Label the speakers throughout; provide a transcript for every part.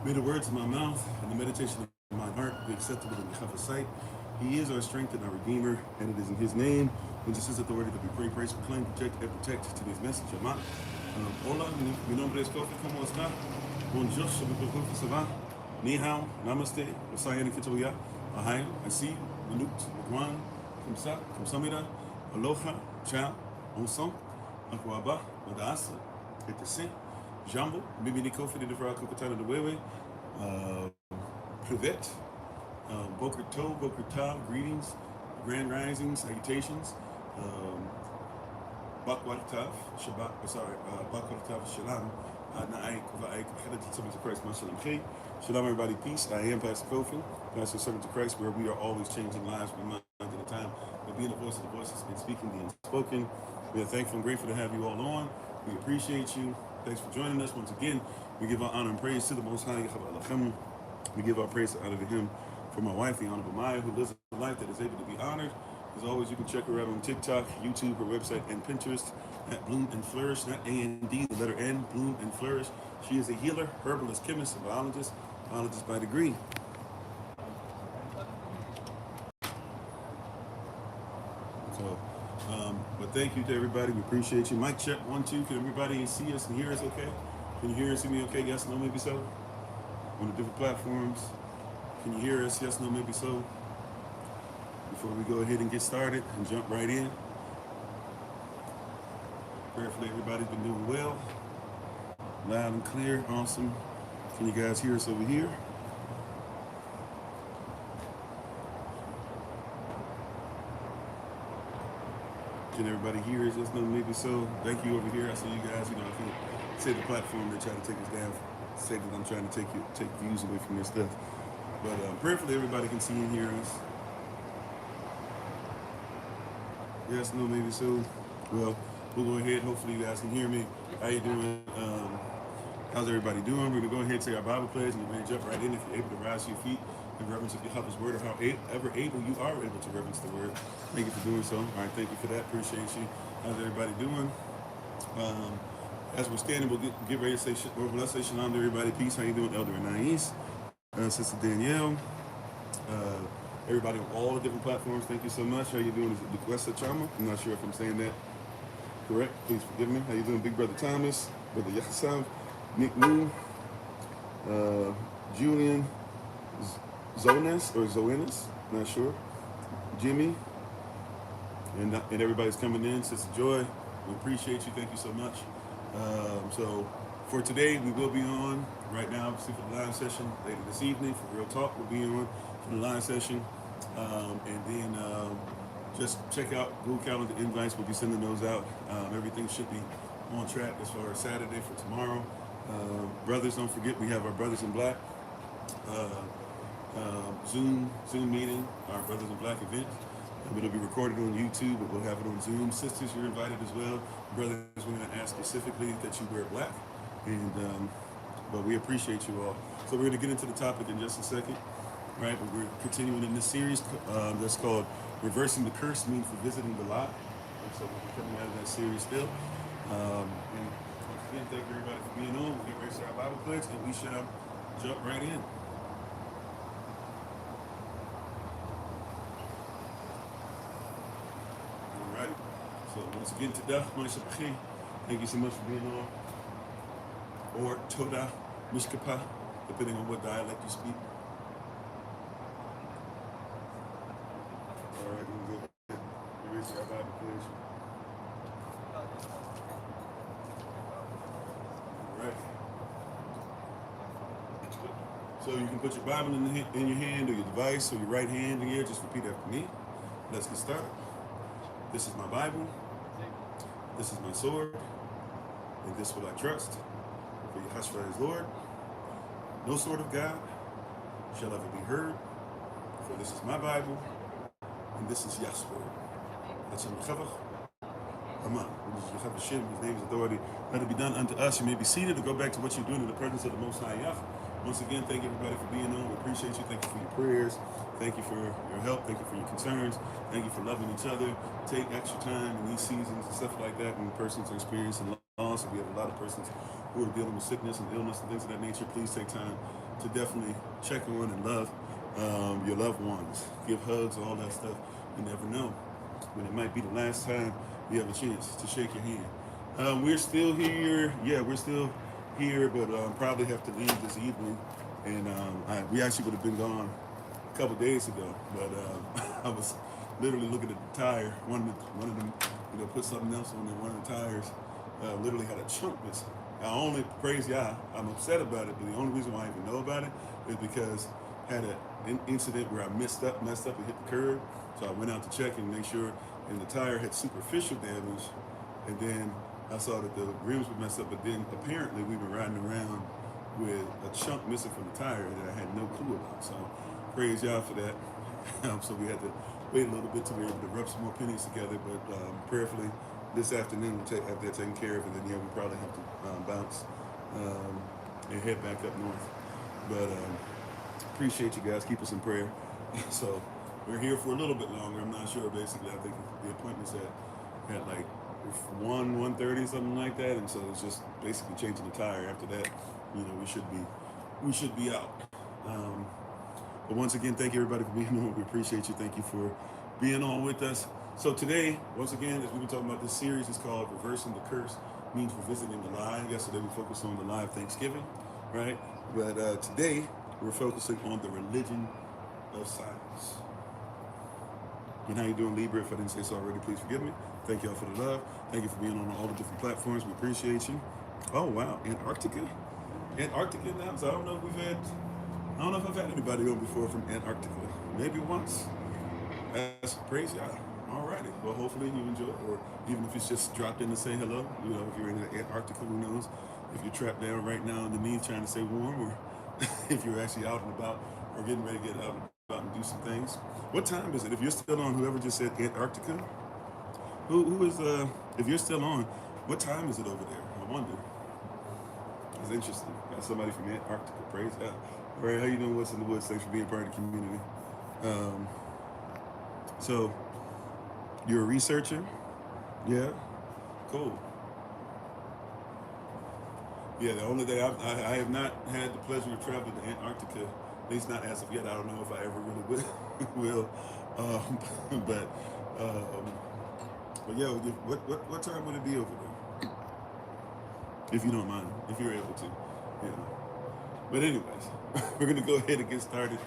Speaker 1: May the words of my mouth and the meditation of my heart be acceptable in Jehovah's sight. He is our strength and our Redeemer, and it is in His name, and just His authority that we pray, praise, proclaim, protect, and protect today's message. Amen. Hola, mi nombre es Kofi, ¿cómo está? Bonjour, je m'appelle Kofi, ça va? Ni hao, namaste, Osayani Kitoya, Ahai, Asi, Manut, Magwan, Kumsa, Kumsamida, Aloha, Cha, Onson, Akwaba, Madasa, Etese, Jambo, Bibini Kofi, the Devra Kokotana de Wewe, Privet, Boker To, Boker Ta, greetings, grand risings, salutations, Bakwatav, Shabbat, Bakwatav, Shalom, Na'ai, Kuva'ai, Khedet, Servants of Christ, Mashalom Khe. Shalom, everybody, peace. I am Pastor Kofi, Pastor Servant of Christ, where we are always changing lives from mind to the time, but being the voice of the voices and speaking the unspoken. We are thankful and grateful to have you all on. We appreciate you. Thanks for joining us once again. We give our honor and praise to the Most High. We give our praise and honor to Him for my wife, the Honorable Maya, who lives a life that is able to be honored. As always, you can check her out on TikTok, YouTube, her website, and Pinterest at Bloom and Flourish, not A-N-D, the letter N, Bloom and Flourish. She is a healer, herbalist, chemist, and biologist by degree. So, but thank you to everybody. We appreciate you. Mic check, 1, 2. Can everybody see us and hear us okay? Can you hear us, see me okay? Yes, no, maybe so? On the different platforms. Can you hear us? Yes, no, maybe so? Before we go ahead and get started and jump right in. Prayerfully, everybody's been doing well. Loud and clear, awesome. Can you guys hear us over here? Can everybody hear us? Yes, no, maybe so. Thank you over here. I see you guys. You know, I can't say the platform that try to take us down. Say that I'm trying to take views away from this stuff. But prayerfully, everybody can see and hear us. Yes, no, maybe so. Well, we'll go ahead. Hopefully, you guys can hear me. How you doing? How's everybody doing? We're going to go ahead and say our Bible pledge, and we're going to jump right in. If you're able to rise to your feet in reverence of Jehovah's word, or however able you are able to reverence the word, thank you for doing so. All right, thank you for that. Appreciate you. How's everybody doing? As we're standing, we'll get ready to say, let's say shalom to everybody. Peace. How you doing, Elder Anais? Sister Danielle. Everybody on all the different platforms, thank you so much. How you doing? Is it Duquesa Chama? I'm not sure if I'm saying that correct. Please forgive me. How you doing, Big Brother Thomas? Brother Yassam? Nick Moon? Julian? Zonas or Zoenis? Not sure. Jimmy? And everybody's coming in. Sister Joy, we appreciate you. Thank you so much. So for today, we will be on right now, obviously for the live session. Later this evening, for Real Talk, we'll be on for the live session. And then just check out Google Calendar invites. We'll be sending those out. Everything should be on track as far as Saturday for tomorrow. Brothers, don't forget, we have our Brothers in Black Zoom meeting, our Brothers in Black event. It'll be recorded on YouTube, but we'll have it on Zoom. Sisters, you're invited as well. Brothers, we're going to ask specifically that you wear black. And but we appreciate you all. So we're going to get into the topic in just a second. Right, but we're continuing in this series that's called Reversing the Curse Means for Visiting the Lie. And so we're coming out of that series still. And again, thank everybody for being on. We'll get ready to our Bible pledge, and we shall jump right in. All right. So once again, thank you so much for being on. Or Toda Mishkapa, depending on what dialect you speak. All right, we'll go ahead and read our Bible pledge. All right. So you can put your Bible in your hand or your device or your right hand here. Just repeat after me. Let's get started. This is my Bible. This is my sword. And this will I trust. For Yahshua is Lord. No sword of God shall ever be heard. For this is my Bible. And this is Yah's word. That's Hashem Chavach. Amen. His name is authority. Let it be done unto us. You may be seated to go back to what you're doing in the presence of the Most High Yah. Once again, thank everybody for being on. We appreciate you. Thank you for your prayers. Thank you for your help. Thank you for your concerns. Thank you for loving each other. Take extra time in these seasons and stuff like that when persons are experiencing loss. If we have a lot of persons who are dealing with sickness and illness and things of that nature, please take time to definitely check on and love your loved ones. Give hugs, all that stuff. You never know when it might be the last time you have a chance to shake your hand. We're still here. Yeah, we're still here, but probably have to leave this evening. And we actually would have been gone a couple days ago, but I was literally looking at the tire. One of them, put something else on there. One of the tires literally had a chunk missing. Now, only crazy, I'm upset about it, but the only reason why I even know about it is because I had an incident where I messed up and hit the curb. So I went out to check and make sure, and the tire had superficial damage. And then I saw that the rims were messed up, but then apparently we were riding around with a chunk missing from the tire that I had no clue about. So praise y'all for that. So we had to wait a little bit to be able to rub some more pennies together, but prayerfully this afternoon we'll have that taken care of, and then yeah, we probably have to bounce and head back up north. But appreciate you guys. Keep us in prayer. So we're here for a little bit longer. I'm not sure. Basically, I think the appointment's at like 1:30, something like that, and so it's just basically changing the tire. After that, we should be out. But once again, thank you everybody for being on. We appreciate you. Thank you for being on with us. So today, once again, as we've been talking about, this series is called Reversing the Curse, means revisiting the lie. Yesterday we focused on the lie of Thanksgiving, right? But today we're focusing on the religion of silence. And how you doing, Libra? If I didn't say so already, please forgive me. Thank y'all for the love. Thank you for being on all the different platforms. We appreciate you. Oh wow, Antarctica now. So I don't know if I've had anybody on before from Antarctica. Maybe once. That's praise y'all. Alrighty. Well, hopefully you enjoy it, or even if it's just dropped in to say hello. If you're in Antarctica, who knows? If you're trapped down right now underneath trying to stay warm, or if you're actually out and about or getting ready to get out and about and do some things. What time is it? If you're still on, whoever just said Antarctica, who is if you're still on, what time is it over there? I wonder. It's interesting. Got somebody from Antarctica. Praise God. All right, how you doing? What's in the woods? Thanks for being part of the community. So you're a researcher? Yeah? Cool. Yeah, the only day I have not had the pleasure of traveling to Antarctica, at least not as of yet. I don't know if I ever really will. But yeah, what time would it be over there? If you don't mind, if you're able to. Yeah. But anyways, we're going to go ahead and get started.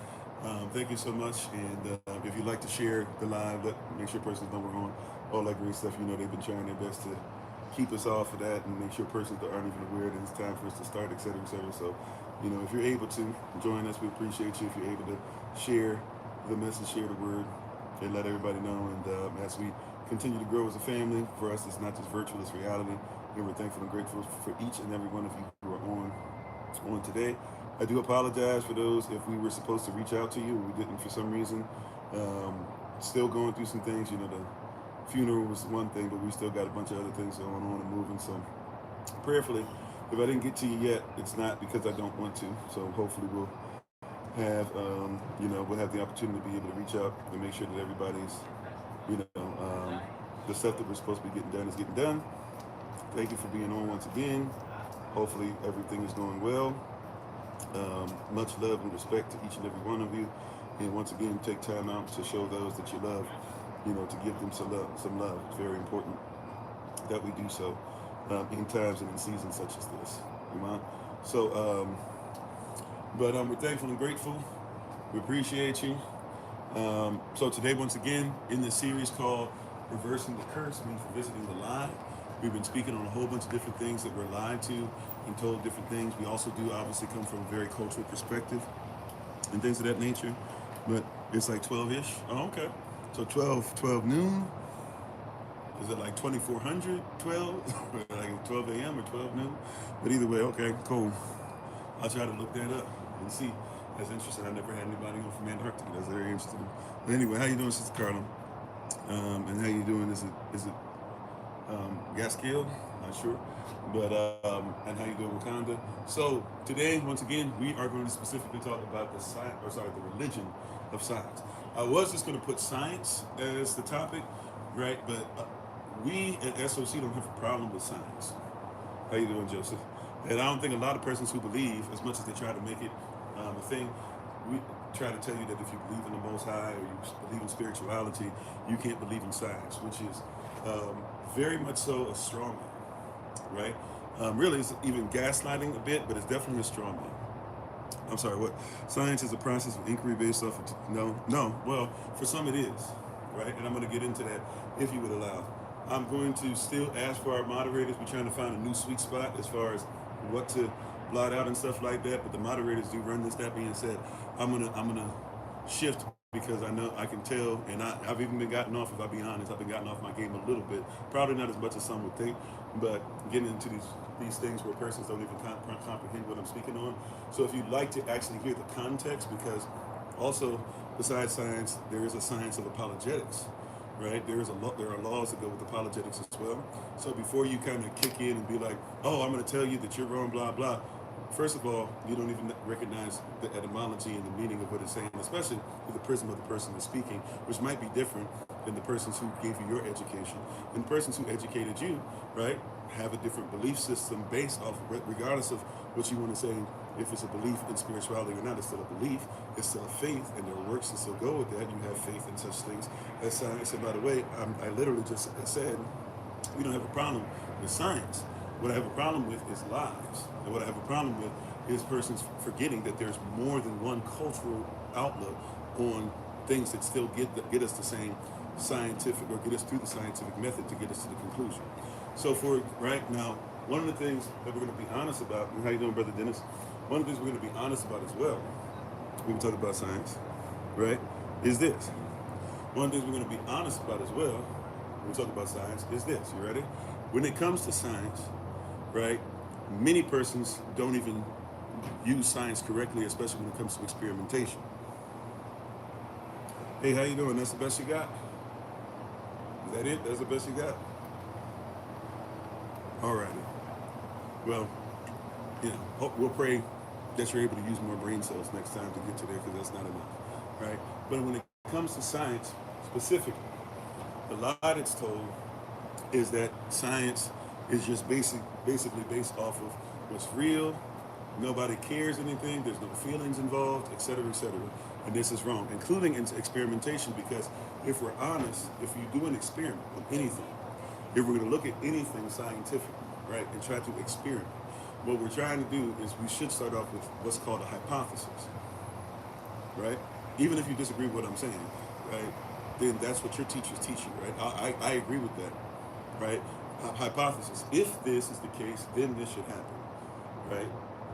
Speaker 1: Thank you so much. And if you'd like to share the live, make sure persons know we're on, all that great stuff. They've been trying their best to keep us off of that and make sure persons that aren't even aware that it's time for us to start, et cetera, et cetera. So, if you're able to join us, we appreciate you. If you're able to share the message, share the word, and let everybody know. And as we continue to grow as a family, for us, it's not just virtual, it's reality. And we're thankful and grateful for each and every one of you who are on today. I do apologize for those if we were supposed to reach out to you and we didn't for some reason. Still going through some things. The funeral was one thing, but we still got a bunch of other things going on and moving. So prayerfully, if I didn't get to you yet, it's not because I don't want to. So hopefully we'll have, we'll have the opportunity to be able to reach out and make sure that everybody's, the stuff that we're supposed to be getting done is getting done. Thank you for being on once again. Hopefully everything is going well. Much love and respect to each and every one of you. And once again, take time out to show those that you love, to give them some love. It's very important that we do so in times and in seasons such as this. So, but we're thankful and grateful. We appreciate you. So today, once again, in this series called Reversing the Curse, means revisiting the lie. We've been speaking on a whole bunch of different things that we're lied to and told different things. We also do obviously come from a very cultural perspective and things of that nature. But it's like 12-ish. Oh, okay. So 12 noon. Is it like 2400, 12? Like 12 a.m. or 12 noon? But either way, okay, cool. I'll try to look that up and see. That's interesting. I never had anybody on from Antarctica. That's very interesting. But anyway, how you doing, Sister Carla? And how you doing? Is it Gaskill? Not sure. But and how you doing, Wakanda? So today, once again, we are going to specifically talk about the religion of science. I was just going to put science as the topic, right? But we at SOC don't have a problem with science. How you doing, Joseph? And I don't think a lot of persons who believe, as much as they try to make it The thing we try to tell you that if you believe in the Most High or you believe in spirituality, you can't believe in science, which is very much so a straw man, right? Really, it's even gaslighting a bit, but it's definitely a straw man. I'm sorry, what? Science is a process of inquiry based off of, no, well, for some it is, right? And I'm going to get into that if you would allow. I'm going to still ask for our moderators. We're trying to find a new sweet spot as far as what to blot out and stuff like that, but the moderators do run this. That being said, I'm gonna shift because I know I can tell, and I've even been gotten off, if I be honest, I've been gotten off my game a little bit. Probably not as much as some would think, but getting into these things where persons don't even comprehend what I'm speaking on. So if you'd like to actually hear the context, because also besides science, there is a science of apologetics, right? There are laws that go with apologetics as well. So before you kind of kick in and be like, oh, I'm going to tell you that you're wrong, blah, blah. First of all, you don't even recognize the etymology and the meaning of what it's saying, especially through the prism of the person that's speaking, which might be different than the persons who gave you your education. And the persons who educated you, right, have a different belief system based off, regardless of what you want to say, if it's a belief in spirituality or not, it's still a belief, it's still a faith, and there are works that still go with that. You have faith in such things as science. And by the way, I literally just said, we don't have a problem with science. What I have a problem with is lies. And what I have a problem with is persons forgetting that there's more than one cultural outlook on things that still get us the same scientific, or get us through the scientific method to get us to the conclusion. So for right now, one of the things that we're going to be honest about, and how you doing, Brother Dennis? One of the things we're going to be honest about as well, when we talk about science, right, is this. One of the things we're going to be honest about as well, when we talk about science, is this. You ready? When it comes to science, right, many persons don't even use science correctly, especially when it comes to experimentation. Hey, how you doing? That's the best you got? Is that it? That's the best you got? All righty. Well, we'll pray that you're able to use more brain cells next time to get to there, because that's not enough, right? But when it comes to science specifically, the lie that's told is that science is just basically based off of what's real. Nobody cares anything. There's no feelings involved, et cetera, and this is wrong, including in experimentation, because if we're honest, if you do an experiment on anything, if we're going to look at anything scientific, right, and try to experiment, what we're trying to do is we should start off with what's called a hypothesis, right? Even if you disagree with what I'm saying, right, then that's what your teachers teach you, right? I agree with that, right? Hypothesis. If this is the case, then this should happen, right?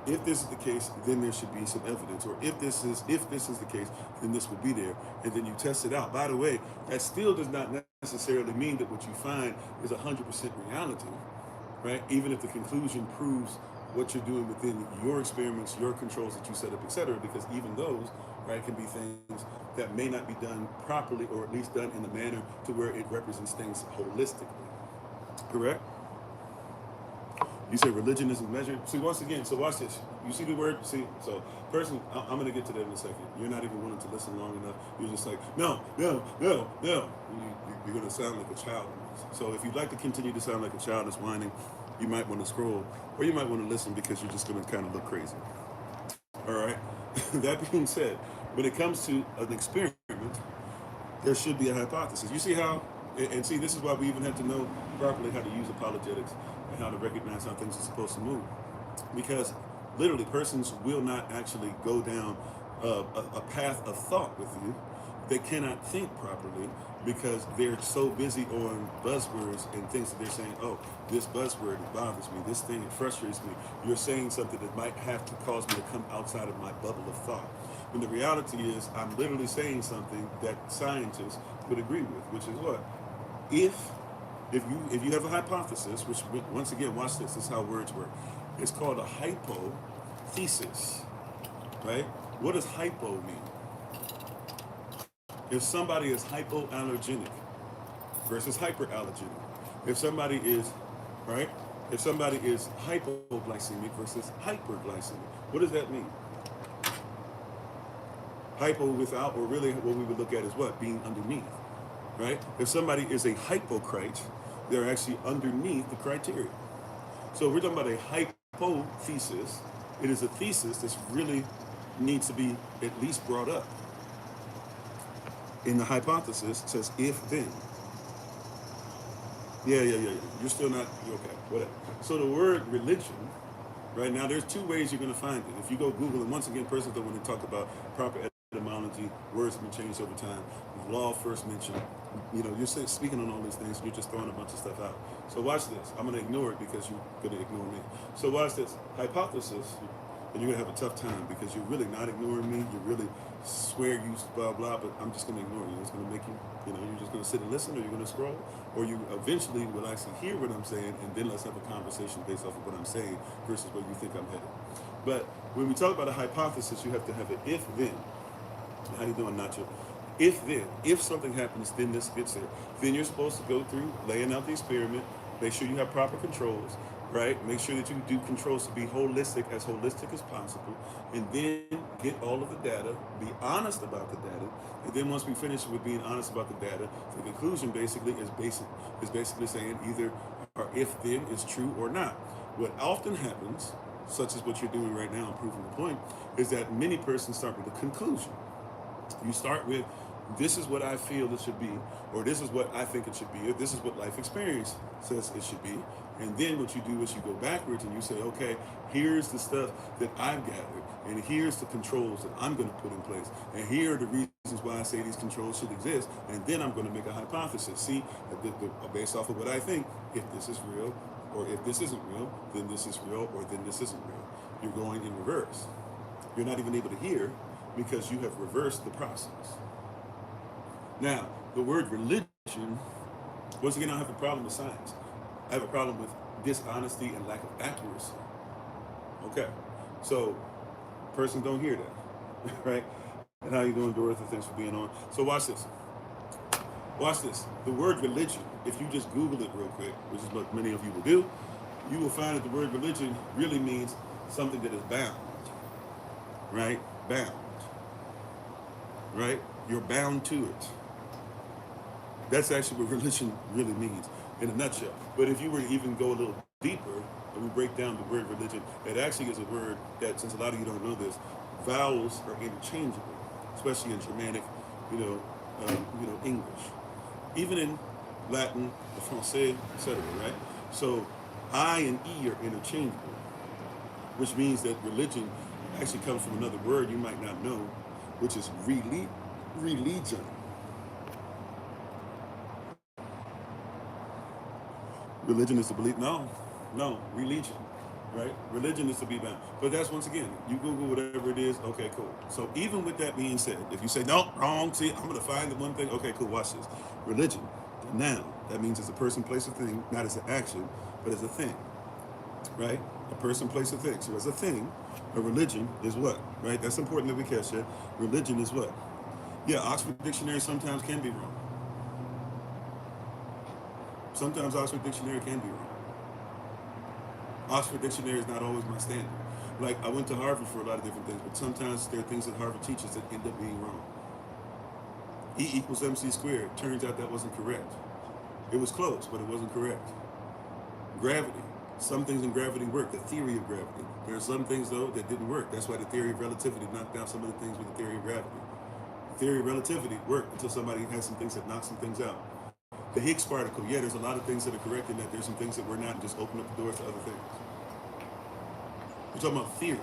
Speaker 1: If this is the case, then there should be some evidence. Or if this is the case, then this will be there. And then you test it out. By the way, that still does not necessarily mean that what you find is 100% reality, right? Even if the conclusion proves what you're doing within your experiments, your controls that you set up, etc., because even those, right, can be things that may not be done properly, or at least done in a manner to where it represents things holistically. Correct? You say religion isn't measured. See, once again, so watch this. You see the word? See, so person, I'm going to get to that in a second. You're not even willing to listen long enough. You're just like, no. You're going to sound like a child. So if you'd like to continue to sound like a child that's whining, you might want to scroll, or you might want to listen, because you're just going to kind of look crazy. All right? That being said, when it comes to an experiment, there should be a hypothesis. You see how, and see, this is why we even have to know properly how to use apologetics and how to recognize how things are supposed to move. Because literally, persons will not actually go down a path of thought with you. They cannot think properly because they're so busy on buzzwords and things that they're saying, oh, this buzzword bothers me, this thing frustrates me. You're saying something that might have to cause me to come outside of my bubble of thought. When the reality is, I'm literally saying something that scientists would agree with, which is what? If you have a hypothesis, which, once again, watch this, this is how words work. It's called a hypothesis, right? What does hypo mean? If somebody is hypoallergenic versus hyperallergenic, if somebody is, right? If somebody is hypoglycemic versus hyperglycemic, what does that mean? Hypo without, or really what we would look at is what? Being underneath, right? If somebody is a hypocrite, they're actually underneath the criteria. So if we're talking about a hypothesis, it is a thesis that's really needs to be at least brought up. In the hypothesis, it says if then. Yeah. You're still not, you're okay, whatever. So the word religion, right now, there's two ways you're going to find it. If you go Google, and once again, persons that want to talk about proper etymology, words have been changed over time. Law first mentioned, you're speaking on all these things, you're just throwing a bunch of stuff out. So watch this. I'm going to ignore it because you're going to ignore me. So watch this. Hypothesis, and you're going to have a tough time because you're really not ignoring me. You really swear you blah, blah, but I'm just going to ignore you. It's going to make you, you're just going to sit and listen, or you're going to scroll, or you eventually will actually hear what I'm saying, and then let's have a conversation based off of what I'm saying versus where you think I'm headed. But when we talk about a hypothesis, you have to have an if-then. How you doing, Nacho? If-then. If something happens, then this gets there. Then you're supposed to go through laying out the experiment, make sure you have proper controls, right? Make sure that you do controls to be holistic as possible, and then get all of the data, be honest about the data, and then once we finish with being honest about the data, the conclusion basically is basically saying either or if then is true or not. What often happens, such as what you're doing right now, proving the point, is that many persons start with a conclusion. You start with, this is what I feel it should be, or this is what I think it should be, or this is what life experience says it should be. And then what you do is you go backwards and you say, okay, here's the stuff that I've gathered, and here's the controls that I'm going to put in place, and here are the reasons why I say these controls should exist, and then I'm going to make a hypothesis. See, based off of what I think, if this is real, or if this isn't real, then this is real, or then this isn't real. You're going in reverse. You're not even able to hear because you have reversed the process. Now, the word religion, once again, I don't have a problem with science. I have a problem with dishonesty and lack of accuracy. Okay, so persons don't hear that, right? And how you doing, Dorothy? Thanks for being on. So watch this. Watch this. The word religion, if you just Google it real quick, which is what many of you will do, you will find that the word religion really means something that is bound, right? Bound, right? You're bound to it. That's actually what religion really means in a nutshell. But if you were to even go a little deeper and we break down the word religion, it actually is a word that, since a lot of you don't know this, vowels are interchangeable, especially in Germanic, English. Even in Latin, the Francais, etc., right? So I and E are interchangeable, which means that religion actually comes from another word you might not know, which is religion. Religion is to believe. No, religion, right? Religion is to be bound. But that's, once again, you Google whatever it is, okay, cool. So even with that being said, if you say, no, wrong, see, I'm going to find the one thing, okay, cool, watch this. Religion, the noun, that means it's a person, place, a thing, not as an action, but as a thing, right? A person, place, a thing. So as a thing, a religion is what, right? That's important that we catch that. Religion is what? Yeah, Oxford Dictionary sometimes can be wrong. Sometimes Oxford Dictionary can be wrong. Oxford Dictionary is not always my standard. Like, I went to Harvard for a lot of different things, but sometimes there are things that Harvard teaches that end up being wrong. E equals MC squared. Turns out that wasn't correct. It was close, but it wasn't correct. Gravity. Some things in gravity work. The theory of gravity. There are some things, though, that didn't work. That's why the theory of relativity knocked down some of the things with the theory of gravity. The theory of relativity worked until somebody had some things that knocked some things out. The Higgs particle, yeah, there's a lot of things that are correct in that. There's some things that we're not, and just open up the doors to other things. We're talking about theory,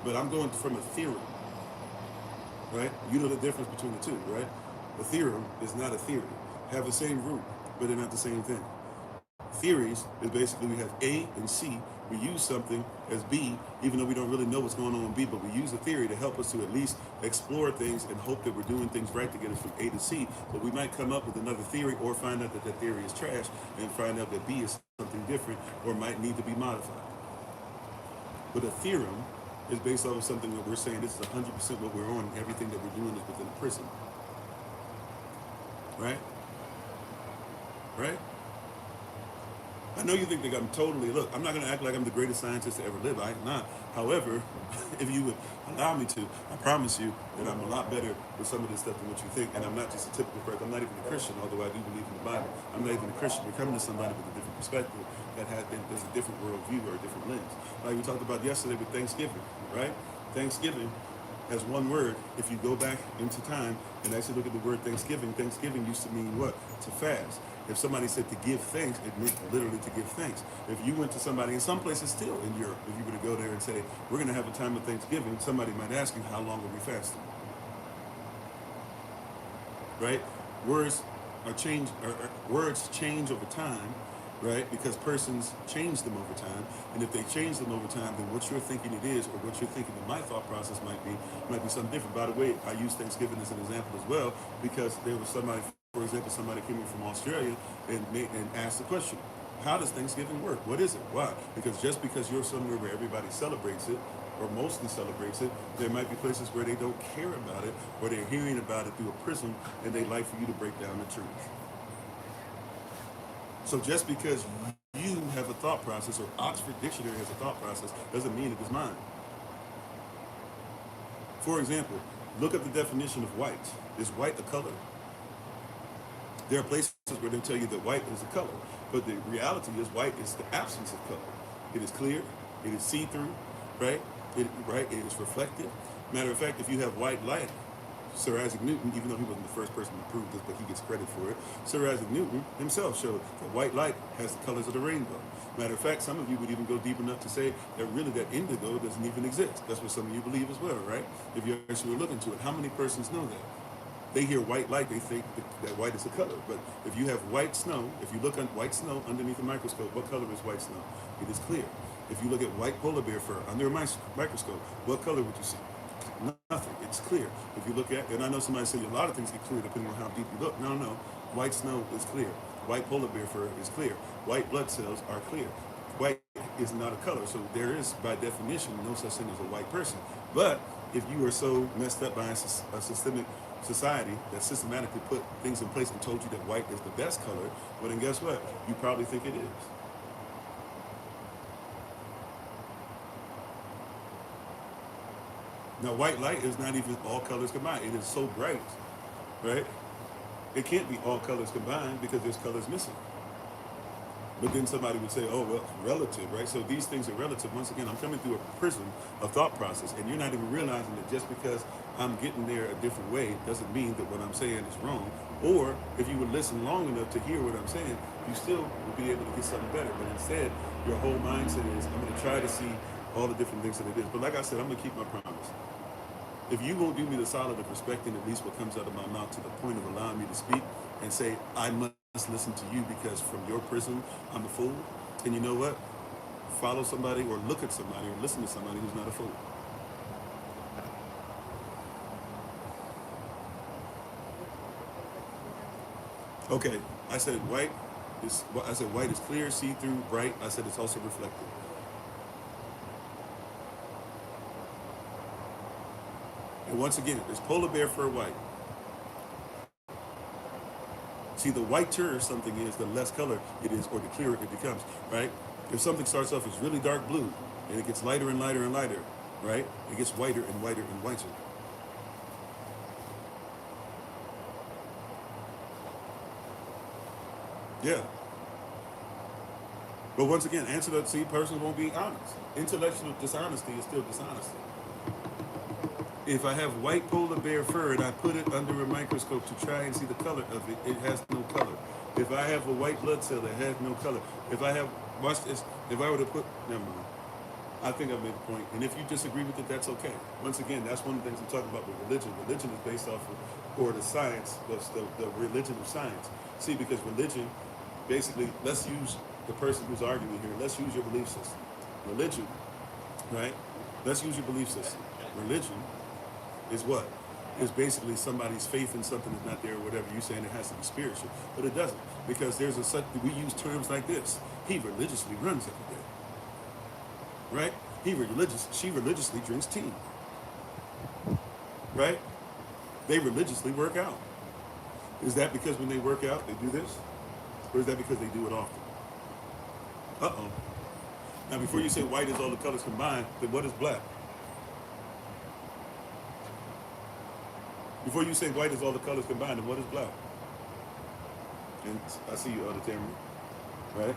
Speaker 1: but I'm going from a theorem, right? You know the difference between the two, right? A theorem is not a theory. Have the same root, but they're not the same thing. Theories is basically we have A and C. We use something as B, even though we don't really know what's going on with B, but we use a theory to help us to at least explore things and hope that we're doing things right to get us from A to C. But we might come up with another theory or find out that that theory is trash and find out that B is something different or might need to be modified. But a theorem is based off of something that we're saying this is 100% what we're on. Everything that we're doing is within a prism. Right? Right? I know you think that I'm totally, look, I'm not going to act like I'm the greatest scientist to ever live. I am not. However, if you would allow me to, I promise you that I'm a lot better with some of this stuff than what you think. And I'm not just a typical person. I'm not even a Christian, although I do believe in the Bible. I'm not even a Christian. You're coming to somebody with a different perspective that there's a different worldview or a different lens. Like we talked about yesterday with Thanksgiving, right? Thanksgiving, as one word. If you go back into time and actually look at the word Thanksgiving, Thanksgiving used to mean what? To fast. If somebody said to give thanks, it meant literally to give thanks. If you went to somebody, in some places still in Europe, if you were to go there and say, we're going to have a time of Thanksgiving, somebody might ask you, how long are we fasting? Right? Words words change over time, right? Because persons change them over time. And if they change them over time, then what you're thinking it is, or what you're thinking in my thought process might be something different. By the way, I use Thanksgiving as an example as well, because there was somebody, for example, somebody came in from Australia and asked the question, how does Thanksgiving work? What is it? Why? Because just because you're somewhere where everybody celebrates it, or mostly celebrates it, there might be places where they don't care about it, or they're hearing about it through a prism, and they like for you to break down the truth. So just because you have a thought process, or Oxford Dictionary has a thought process, doesn't mean it is mine. For example, look up the definition of white. Is white a color? There are places where they tell you that white is a color, but the reality is white is the absence of color. It is clear, it is see-through, right? It is reflective. Matter of fact, if you have white light, Sir Isaac Newton, even though he wasn't the first person to prove this, but he gets credit for it, Sir Isaac Newton himself showed that white light has the colors of the rainbow. Matter of fact, some of you would even go deep enough to say that really that indigo doesn't even exist. That's what some of you believe as well, right? If you actually were looking to it, how many persons know that? They hear white light, they think that white is a color. But if you have white snow, if you look at white snow underneath a microscope, what color is white snow? It is clear. If you look at white polar bear fur under a microscope, what color would you see? Nothing. It's clear. If you look at, and I know somebody say a lot of things get clear depending on how deep you look. No. White snow is clear. White polar bear fur is clear. White blood cells are clear. White is not a color. So there is, by definition, no such thing as a white person. But if you are so messed up by a systemic society that systematically put things in place and told you that white is the best color, well then guess what? You probably think it is. Now, white light is not even all colors combined. It is so bright, right? It can't be all colors combined because there's colors missing. But then somebody would say, oh, well, relative, right? So these things are relative. Once again, I'm coming through a prism of thought process, and you're not even realizing that just because I'm getting there a different way doesn't mean that what I'm saying is wrong. Or if you would listen long enough to hear what I'm saying, you still would be able to get something better. But instead, your whole mindset is, I'm going to try to see all the different things that it is. But like I said, I'm going to keep my promise. If you won't do me the solid of respecting at least what comes out of my mouth to the point of allowing me to speak and say, I must listen to you because from your prism, I'm a fool, and you know what? Follow somebody or look at somebody or listen to somebody who's not a fool. Okay, I said white is clear, see-through, bright. I said it's also reflective. And once again, it's polar bear fur white. See, the whiter something is, the less color it is, or the clearer it becomes, right? If something starts off as really dark blue, and it gets lighter and lighter and lighter, right? It gets whiter and whiter and whiter. Yeah. But once again, answer that, see, persons won't be honest. Intellectual dishonesty is still dishonesty. If I have white polar bear fur and I put it under a microscope to try and see the color of it, it has no color. If I have a white blood cell that has no color, if I have, watch this, if I were to put, never mind. I think I made a point. And if you disagree with it, that's okay. Once again, that's one of the things we talk about with religion. Religion is based off of, or the science, the religion of science. See, because religion, basically, let's use the person who's arguing here, let's use your belief system. Religion, right? Let's use your belief system. Religion is what? Is basically somebody's faith in something that's not there or whatever. You're saying it has to be spiritual, but it doesn't, because there's we use terms like this. He religiously runs every day, right? She religiously drinks tea, right? They religiously work out. Is that because when they work out they do this, or is that because they do it often? Uh-oh. Now, before you say white is all the colors combined, then what is black? Before you say white is all the colors combined, then what is black? And I see you, Elder Tamara, right?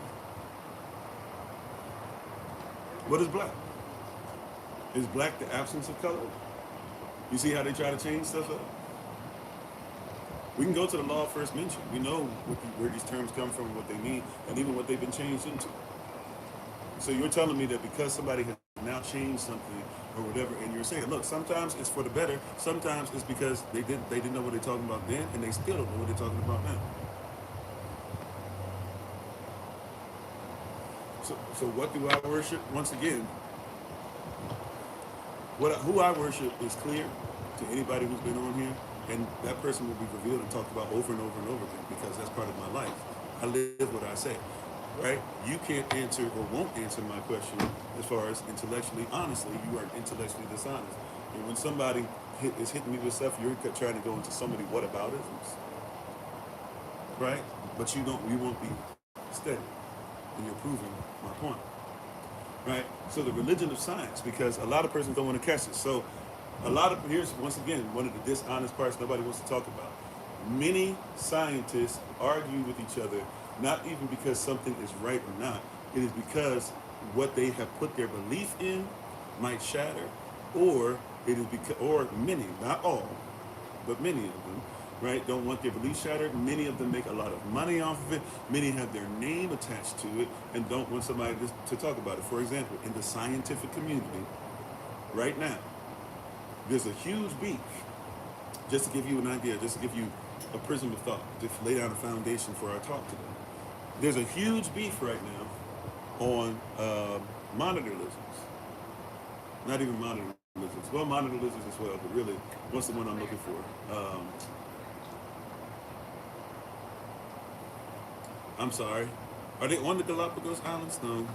Speaker 1: What is black? Is black the absence of color? You see how they try to change stuff up? We can go to the law of first mention. We know where these terms come from, what they mean, and even what they've been changed into. So you're telling me that because somebody has now changed something or whatever, and you're saying, look, sometimes it's for the better, sometimes it's because they didn't know what they're talking about then, and they still don't know what they're talking about now. So what do I worship? Once again, who I worship is clear to anybody who's been on here, and that person will be revealed and talked about over and over and over again because that's part of my life. I live what I say, right? You can't answer or won't answer my question as far as intellectually, honestly, you are intellectually dishonest. And when somebody is hitting me with stuff, you're trying to go into so many whataboutisms, right? But you won't be steady, and you're proving my point. Right? So the religion of science, because a lot of persons don't want to catch it. So here's, once again, one of the dishonest parts nobody wants to talk about. Many scientists argue with each other, not even because something is right or not. It is because what they have put their belief in might shatter, or it is because, or many, not all, but many of them, right, don't want their beliefs shattered. Many of them make a lot of money off of it. Many have their name attached to it and don't want somebody to talk about it. For example, in the scientific community, right now, there's a huge beef. Just to give you an idea, just to give you a prism of thought, to lay down a foundation for our talk today. There's a huge beef right now on monitor lizards. Not even monitor lizards. Well, monitor lizards as well, but really, what's the one I'm looking for? I'm sorry. Are they on the Galapagos Islands? No.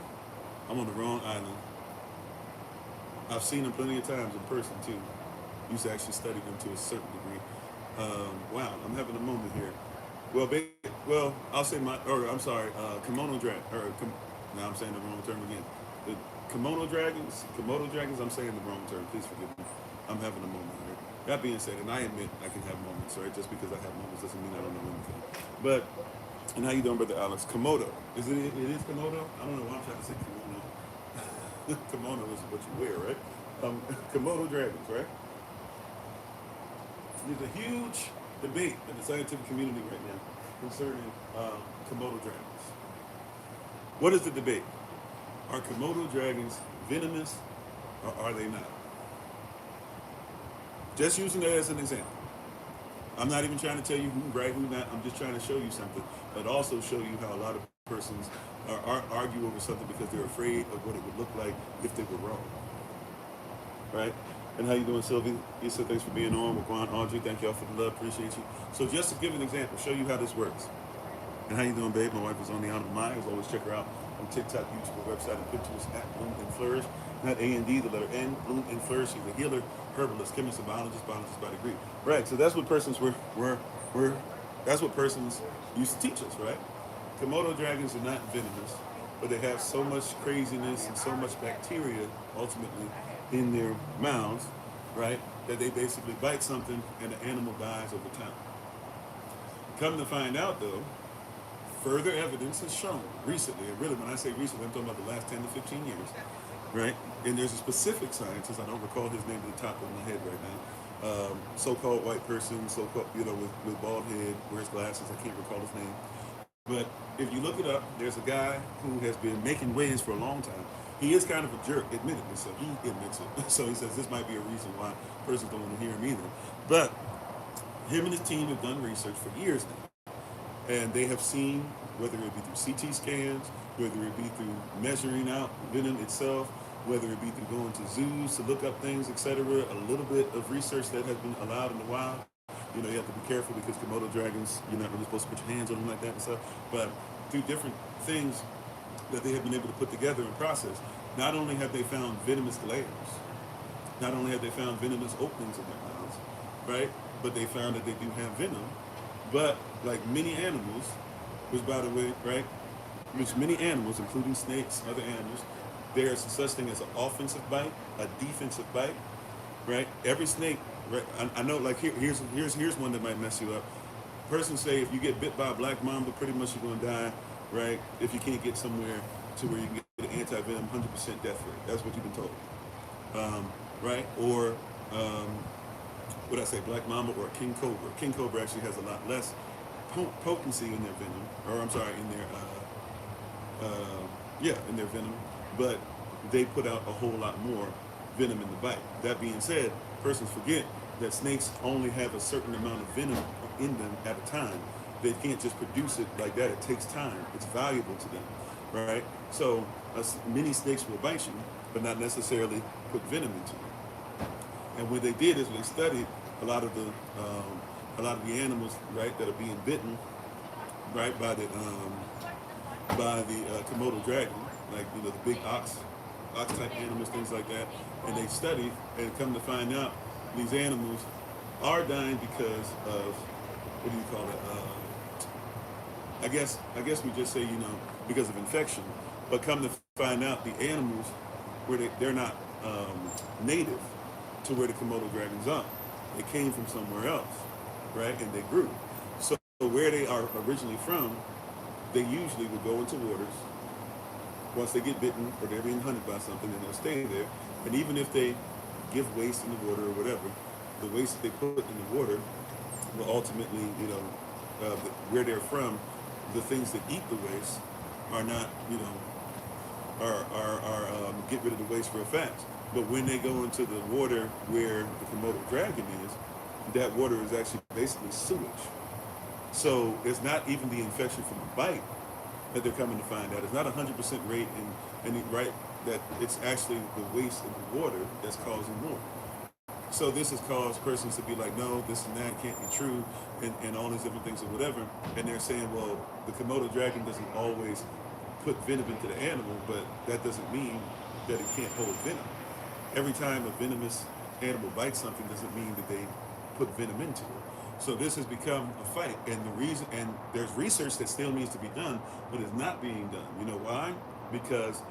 Speaker 1: I'm on the wrong island. I've seen them plenty of times in person too. Used to actually study them to a certain degree. Wow, I'm having a moment here. Well, I'll say kimono dragon. Now I'm saying the wrong term again. The Komodo dragons, I'm saying the wrong term. Please forgive me. I'm having a moment here. That being said, and I admit I can have moments, right? Just because I have moments doesn't mean I don't know anything. But, and how you doing, Brother Alex? Komodo. It is Komodo? I don't know why I'm trying to say kimono. Kimono is what you wear, right? Komodo dragons, right? There's a huge debate in the scientific community right now concerning Komodo dragons. What is the debate? Are Komodo dragons venomous or are they not? Just using that as an example. I'm not even trying to tell you who's right, who's not. I'm just trying to show you something, but also show you how a lot of persons argue over something because they're afraid of what it would look like if they were wrong. Right? And how you doing, Sylvie? You said thanks for being on. We're Audrey, thank y'all for the love. Appreciate you. So just to give an example, show you how this works. And how you doing, babe? My wife is on the Honorable Mind. As always, check her out on TikTok, YouTube, website, and Pinterest at Bloom and Flourish. Not A&D, the letter N, Bloom and Flourish. She's a healer, herbalist, chemist, and biologist by degree. Right, so that's what persons that's what persons used to teach us, right? Komodo dragons are not venomous, but they have so much craziness and so much bacteria, ultimately, in their mouths, right, that they basically bite something and the animal dies over time. Come to find out, though, further evidence has shown recently, and really when I say recently, I'm talking about the last 10 to 15 years, right? And there's a specific scientist, I don't recall his name at the top of my head right now, so-called white person, so-called, with bald head, wears glasses, I can't recall his name. But if you look it up, there's a guy who has been making waves for a long time. He is kind of a jerk, admittedly, so he admits it. So he says this might be a reason why persons don't want to hear him either. But him and his team have done research for years now. And they have seen, whether it be through CT scans, whether it be through measuring out venom itself, whether it be through going to zoos to look up things, etc., a little bit of research that has been allowed in the wild. You have to be careful because Komodo dragons, you're not really supposed to put your hands on them like that and stuff. But through different things that they have been able to put together and process, not only have they found venomous layers, not only have they found venomous openings in their mouths, right? But they found that they do have venom. But like many animals, which by the way, right, which many animals, including snakes, other animals, there is such thing as an offensive bite, a defensive bite, right? Every snake, right? I know, like here's one that might mess you up. Persons say if you get bit by a black mamba, pretty much you're gonna die, right? If you can't get somewhere to where you can get an anti-venom, 100% death rate. That's what you've been told, right? Or what I say, black mamba or king cobra. King cobra actually has a lot less potency in their venom, or I'm sorry, in their in their venom, but they put out a whole lot more venom in the bite. That being said, persons forget that snakes only have a certain amount of venom in them at a time. They can't just produce it like that. It takes time. It's valuable to them, right? So many snakes will bite you, but not necessarily put venom into you. And what they did is they studied a lot of the animals, right, that are being bitten, right, by the Komodo dragon, like the big ox type animals, things like that. And they studied and come to find out these animals are dying because of, what do you call it? I guess we just say, because of infection. But come to find out the animals they're not native to where the Komodo dragons are. They came from somewhere else, right? And they grew. So where they are originally from, they usually will go into waters. Once they get bitten or they're being hunted by something, then they'll stay there. And even if they give waste in the water or whatever, the waste that they put in the water will ultimately, where they're from, the things that eat the waste are not, get rid of the waste real fast. But when they go into the water where the Komodo dragon is, that water is actually basically sewage. So it's not even the infection from the bite that they're coming to find out. It's not 100% rate right, that it's actually the waste in the water that's causing more. So this has caused persons to be like, no, this and that can't be true, and all these different things or whatever. And they're saying, well, the Komodo dragon doesn't always put venom into the animal, but that doesn't mean that it can't hold venom. Every time a venomous animal bites something doesn't mean that they put venom into it. So this has become a fight, and there's research that still needs to be done, but is not being done. You know why? Because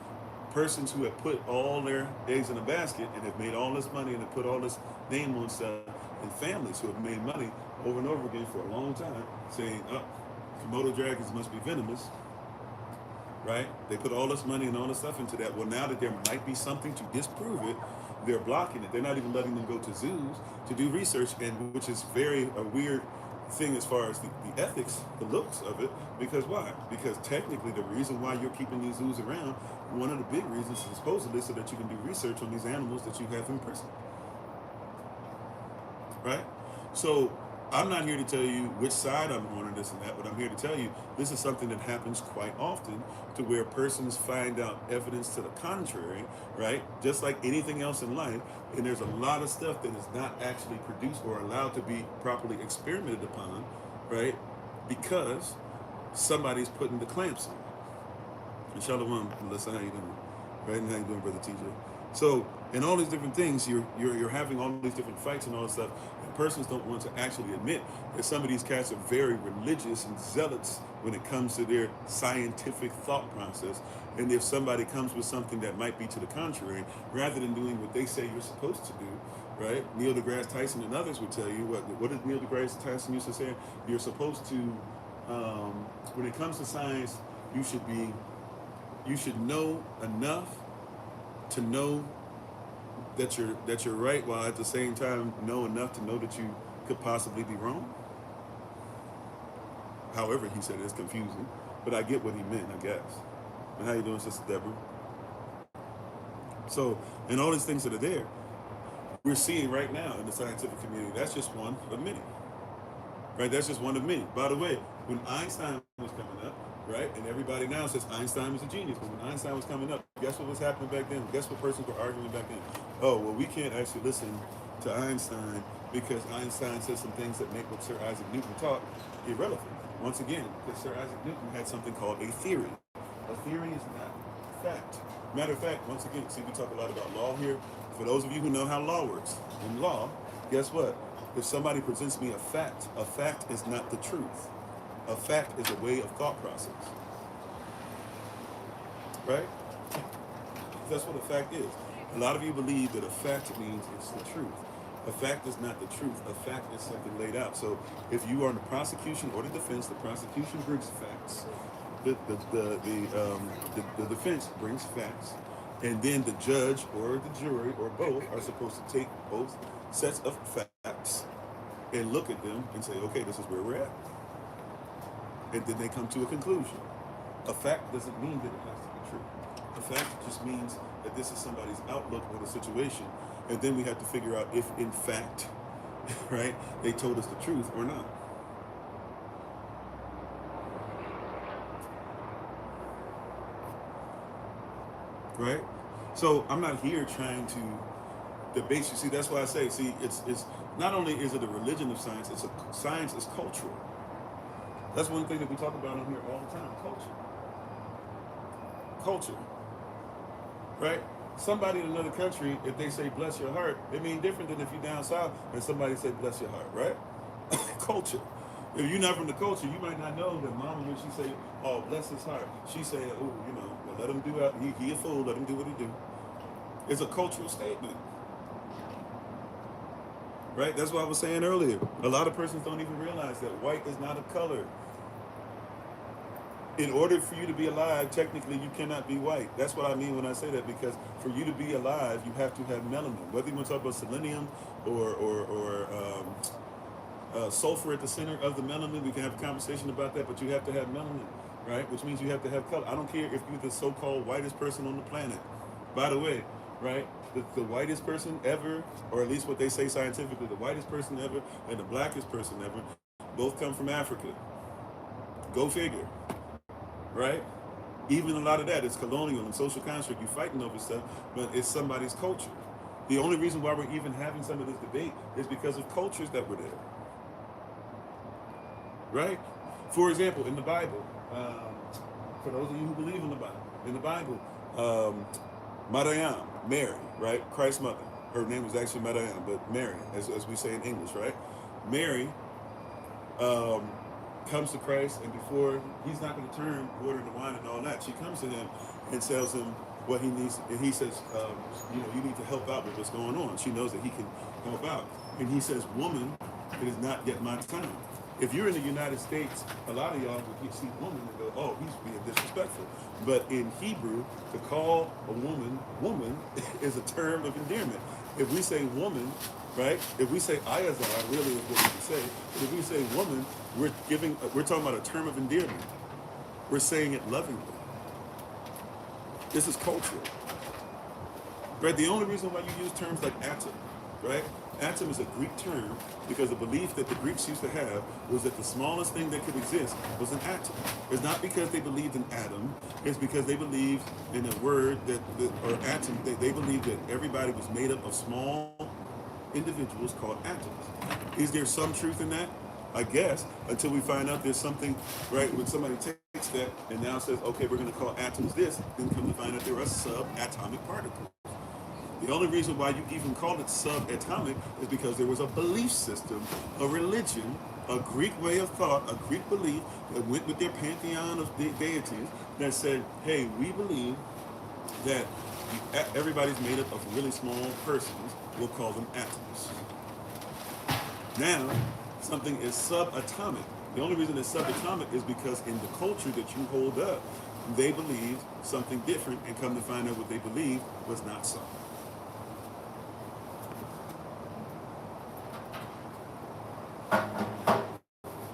Speaker 1: persons who have put all their eggs in a basket and have made all this money and have put all this name on stuff, and families who have made money over and over again for a long time, saying, Komodo dragons must be venomous, right? They put all this money and all this stuff into that. Well, now that there might be something to disprove it, they're blocking it. They're not even letting them go to zoos to do research, and which is a weird thing as far as the ethics, the looks of it. Because why? Because technically the reason why you're keeping these zoos around, one of the big reasons is supposedly so that you can do research on these animals that you have in prison. Right? So I'm not here to tell you which side I'm on or this and that, but I'm here to tell you this is something that happens quite often, to where persons find out evidence to the contrary, right? Just like anything else in life, and there's a lot of stuff that is not actually produced or allowed to be properly experimented upon, right? Because somebody's putting the clamps on. And Shalom, Melissa, how you doing? Right, and how you doing, Brother TJ? So, in all these different things, you're having all these different fights and all this stuff, and persons don't want to actually admit that some of these cats are very religious and zealots when it comes to their scientific thought process. And if somebody comes with something that might be to the contrary, rather than doing what they say you're supposed to do, right? Neil deGrasse Tyson and others would tell you, what did Neil deGrasse Tyson used to say? You're supposed to, when it comes to science, you should know enough to know that you're right, while at the same time know enough to know that you could possibly be wrong. However he said it, it's confusing, but I get what he meant, I guess. And how you doing, Sister Deborah? So, and all these things that are there, we're seeing right now in the scientific community, that's just one of many. Right, that's just one of many. By the way, when Einstein was coming up, right, and everybody now says Einstein was a genius, but when Einstein was coming up, guess what was happening back then? Guess what persons were arguing back then? Oh, well, we can't actually listen to Einstein because Einstein said some things that make what Sir Isaac Newton taught irrelevant. Once again, because Sir Isaac Newton had something called a theory. A theory is not fact. Matter of fact, once again, see, we talk a lot about law here. For those of you who know how law works, in law, guess what? If somebody presents me a fact is not the truth. A fact is a way of thought process. Right? That's what a fact is. A lot of you believe that a fact means it's the truth. A fact is not the truth. A fact is something laid out. So if you are in the prosecution or the defense, the prosecution brings facts. The defense brings facts. And then the judge or the jury or both are supposed to take both sets of facts and look at them and say, okay, this is where we're at. And then they come to a conclusion. A fact doesn't mean that it has to be true. A fact just means that this is somebody's outlook on a situation, and then we have to figure out if, in fact, right, they told us the truth or not. Right? So I'm not here trying to debate you. See, that's why I say, see, it's not only is it a religion of science, science is cultural. That's one thing that we talk about on here all the time, culture. Culture. Right? Somebody in another country, if they say bless your heart, it means different than if you're down south and somebody say bless your heart, right? Culture. If you're not from the culture, you might not know that mama, when she say, oh, bless his heart, she say, oh, well, let him do it. He a fool, let him do what he do. It's a cultural statement. Right? That's what I was saying earlier. A lot of persons don't even realize that white is not a color. In order for you to be alive, technically, you cannot be white. That's what I mean when I say that, because for you to be alive, you have to have melanin. Whether you want to talk about selenium or sulfur at the center of the melanin, we can have a conversation about that, but you have to have melanin, right? Which means you have to have color. I don't care if you're the so-called whitest person on the planet. By the way, right? The whitest person ever, or at least what they say scientifically, the whitest person ever and the blackest person ever, both come from Africa. Go figure. Right? Even a lot of that is colonial and social construct. You're fighting over stuff, but it's somebody's culture. The only reason why we're even having some of this debate is because of cultures that were there. Right? For example, in the Bible, for those of you who believe in the Bible, Mariam, Mary, right? Christ's mother. Her name was actually Mariam, but Mary, as we say in English, right? Mary comes to Christ, and before he's not going to turn water into wine and all that, she comes to him and tells him what he needs, and he says, you need to help out with what's going on. She knows that he can help out, and he says, woman, it is not yet my time. If you're in the United States, a lot of y'all would see woman and go, oh, he's being disrespectful. But in Hebrew, to call a woman is a term of endearment. If we say woman, right? If we say ayazar, really is what we can say. But if we say woman, we're talking about a term of endearment. We're saying it lovingly. This is cultural. Right? The only reason why you use terms like atom, right? Atom is a Greek term because the belief that the Greeks used to have was that the smallest thing that could exist was an atom. It's not because they believed in atom, it's because they believed in a word or atom, they believed that everybody was made up of small individuals called atoms. Is there some truth in that? I guess, until we find out there's something, right, when somebody takes that and now says, okay, we're going to call atoms this, then come to find out there are subatomic particles. The only reason why you even call it subatomic is because there was a belief system, a religion, a Greek way of thought, a Greek belief that went with their pantheon of deities that said, hey, we believe that everybody's made up of really small persons. We'll call them atoms. Now, something is subatomic. The only reason it's subatomic is because in the culture that you hold up, they believed something different, and come to find out what they believed was not so.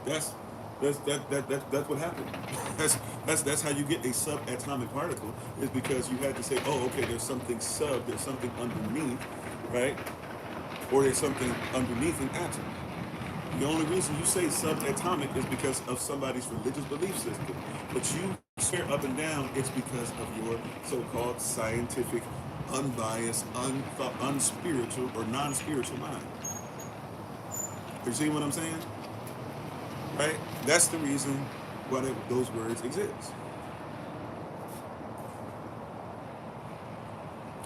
Speaker 1: That's what happened. That's how you get a subatomic particle, is because you had to say, oh, okay, there's something underneath, right? Or there's something underneath an atom. The only reason you say subatomic is because of somebody's religious belief system. But you swear up and down it's because of your so-called scientific, unbiased, unspiritual, or non-spiritual mind. You see what I'm saying? Right? That's the reason why those words exist.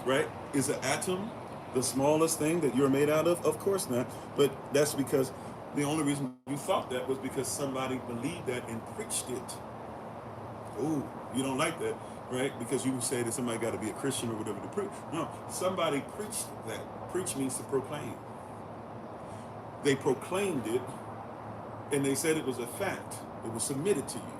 Speaker 1: Right? Is an atom the smallest thing that you're made out of? Of course not. But that's because the only reason you thought that was because somebody believed that and preached it. Ooh, you don't like that, right? Because you say that somebody got to be a Christian or whatever to preach. No, somebody preached that. Preach means to proclaim. They proclaimed it, and they said it was a fact. It was submitted to you.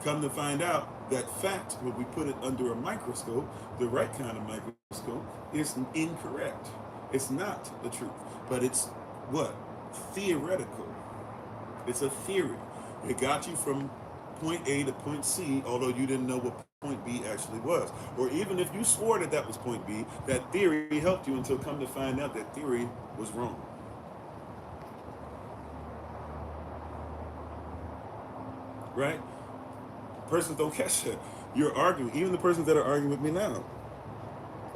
Speaker 1: Come to find out, that fact, when we put it under a microscope, the right kind of microscope, is incorrect. It's not the truth, but it's what? theoretical. It's a theory. It got you from point A to point C, although you didn't know what point B actually was. Or even if you swore that that was point B, that theory helped you until come to find out that theory was wrong. Right? Persons don't catch that. You're arguing, even the persons that are arguing with me now.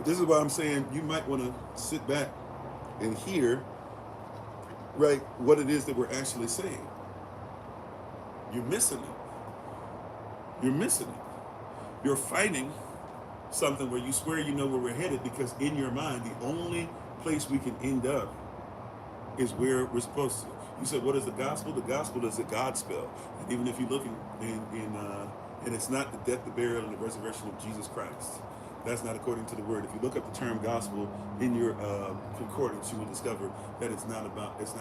Speaker 1: This is why I'm saying you might want to sit back and hear, right, what it is that we're actually saying. You're missing it. You're missing it. You're fighting something where you swear you know where we're headed, because in your mind, the only place we can end up is where we're supposed to. You said, what is the gospel? The gospel is a God spell. And even if you look and it's not the death, the burial, and the resurrection of Jesus Christ. That's not according to the word. If you look up the term gospel in your concordance, you will discover that it's not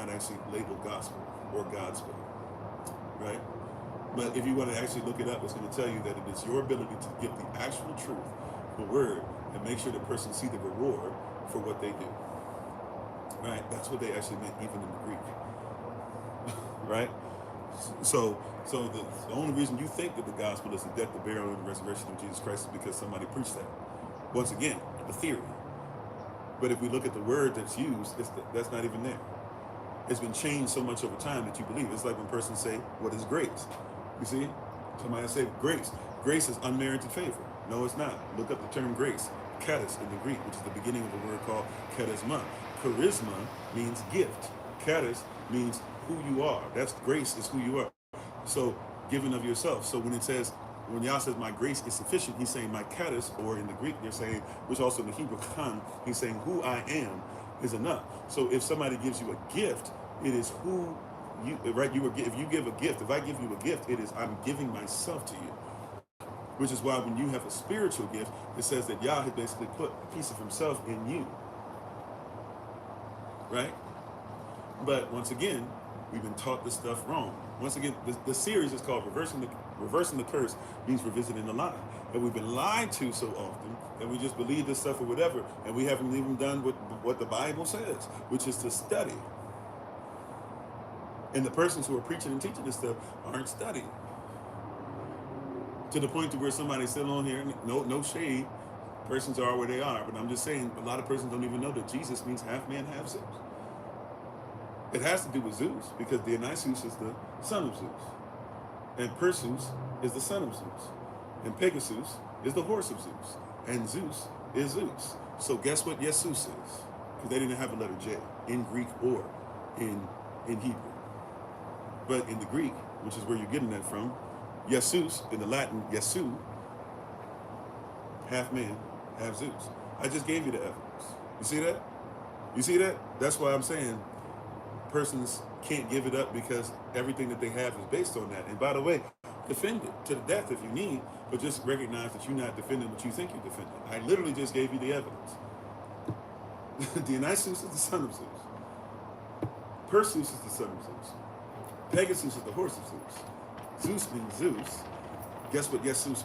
Speaker 1: actually labeled gospel or God's spell, right? But if you want to actually look it up, it's going to tell you that it is your ability to get the actual truth, the word, and make sure the person see the reward for what they do. Right? That's what they actually meant, even in the Greek. Right? So the only reason you think that the gospel is the death, the burial, and the resurrection of Jesus Christ is because somebody preached that. Once again, a theory. But if we look at the word that's used, that's not even there. It's been changed so much over time that you believe. It's like when persons say, what is grace? You see? Somebody say grace. Grace is unmerited favor. No, it's not. Look up the term grace. Charis in the Greek, which is the beginning of a word called charisma. Charisma means gift. Charis means who you are. That's grace is who you are. So giving of yourself. So when Yah says my grace is sufficient, he's saying my charis, or in the Greek they're saying, which also in the Hebrew khan, he's saying who I am is enough. So if somebody gives you a gift, it is who you, right? If you give a gift, if I give you a gift, it is I'm giving myself to you. Which is why when you have a spiritual gift, it says that Yah has basically put a piece of himself in you. Right? But once again, we've been taught this stuff wrong. Once again, the series is called Reversing the Curse, means revisiting the lie. And we've been lied to so often that we just believe this stuff or whatever, and we haven't even done what the Bible says, which is to study. And the persons who are preaching and teaching this stuff aren't studying. To the point to where somebody's still on here, no shade, persons are where they are, but I'm just saying a lot of persons don't even know that Jesus means half man, half Zeus. It has to do with Zeus, because Dionysus is the son of Zeus, and Perseus is the son of Zeus, and Pegasus is the horse of Zeus, and Zeus is Zeus. So guess what Jesus is? Because they didn't have a letter J in Greek or in Hebrew. But in the Greek, which is where you're getting that from, Jesus, in the Latin, Jesu, half man, half Zeus. I just gave you the evidence. You see that? You see that? That's why I'm saying persons can't give it up, because everything that they have is based on that. And by the way, defend it to the death if you need, but just recognize that you're not defending what you think you're defending. I literally just gave you the evidence. Dionysus is the son of Zeus. Perseus is the son of Zeus. Pegasus is the horse of Zeus. Zeus means Zeus. Guess what Jesus means?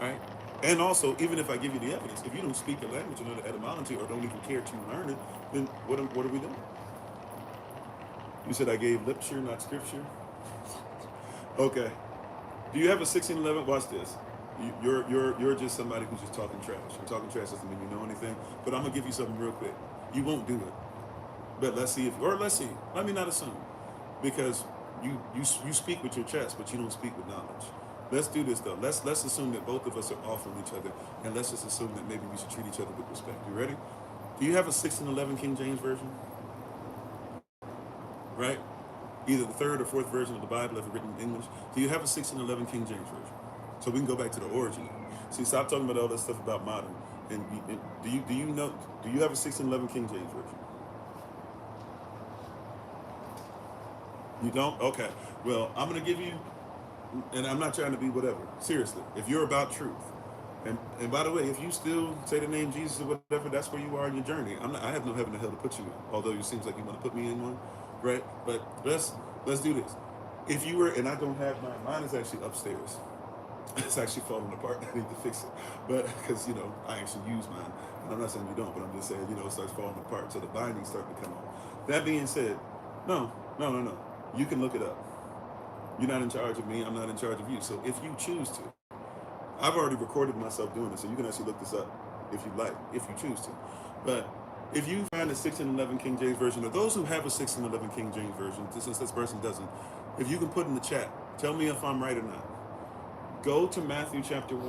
Speaker 1: Right? And also, even if I give you the evidence, if you don't speak the language or know the etymology or don't even care to learn it, then what are we doing? You said I gave literature, not scripture? Okay. Do you have a 1611? Watch this. You're just somebody who's just talking trash. And talking trash doesn't mean you know anything. But I'm gonna give you something real quick. You won't do it. But let's see. Let me not assume. Because you speak with your chest, but you don't speak with knowledge. Let's do this though. Let's assume that both of us are off on each other, and let's just assume that maybe we should treat each other with respect. You ready? Do you have a 1611 King James version? Right? Either the third or fourth version of the Bible ever written in English. Do you have a 1611 King James version? So we can go back to the origin. See, stop talking about all that stuff about modern. And do you have a 1611 King James version? You don't? Okay. Well, I'm going to give you, and I'm not trying to be whatever. Seriously, if you're about truth, and by the way, if you still say the name Jesus or whatever, that's where you are in your journey. I have no heaven or hell to put you in, although it seems like you want to put me in one, right? But let's do this. If you were, and I don't have mine is actually upstairs. It's actually falling apart. I need to fix it, but because I actually use mine. And I'm not saying you don't, but I'm just saying, it starts falling apart. So the binding's starting to come off. That being said, no. You can look it up. You're not in charge of me. I'm not in charge of you. So if you choose to, I've already recorded myself doing this, so you can actually look this up if you like, if you choose to. But if you find a 1611 King James Version, or those who have a 1611 King James Version, since this person doesn't, if you can put in the chat, tell me if I'm right or not. Go to Matthew chapter 1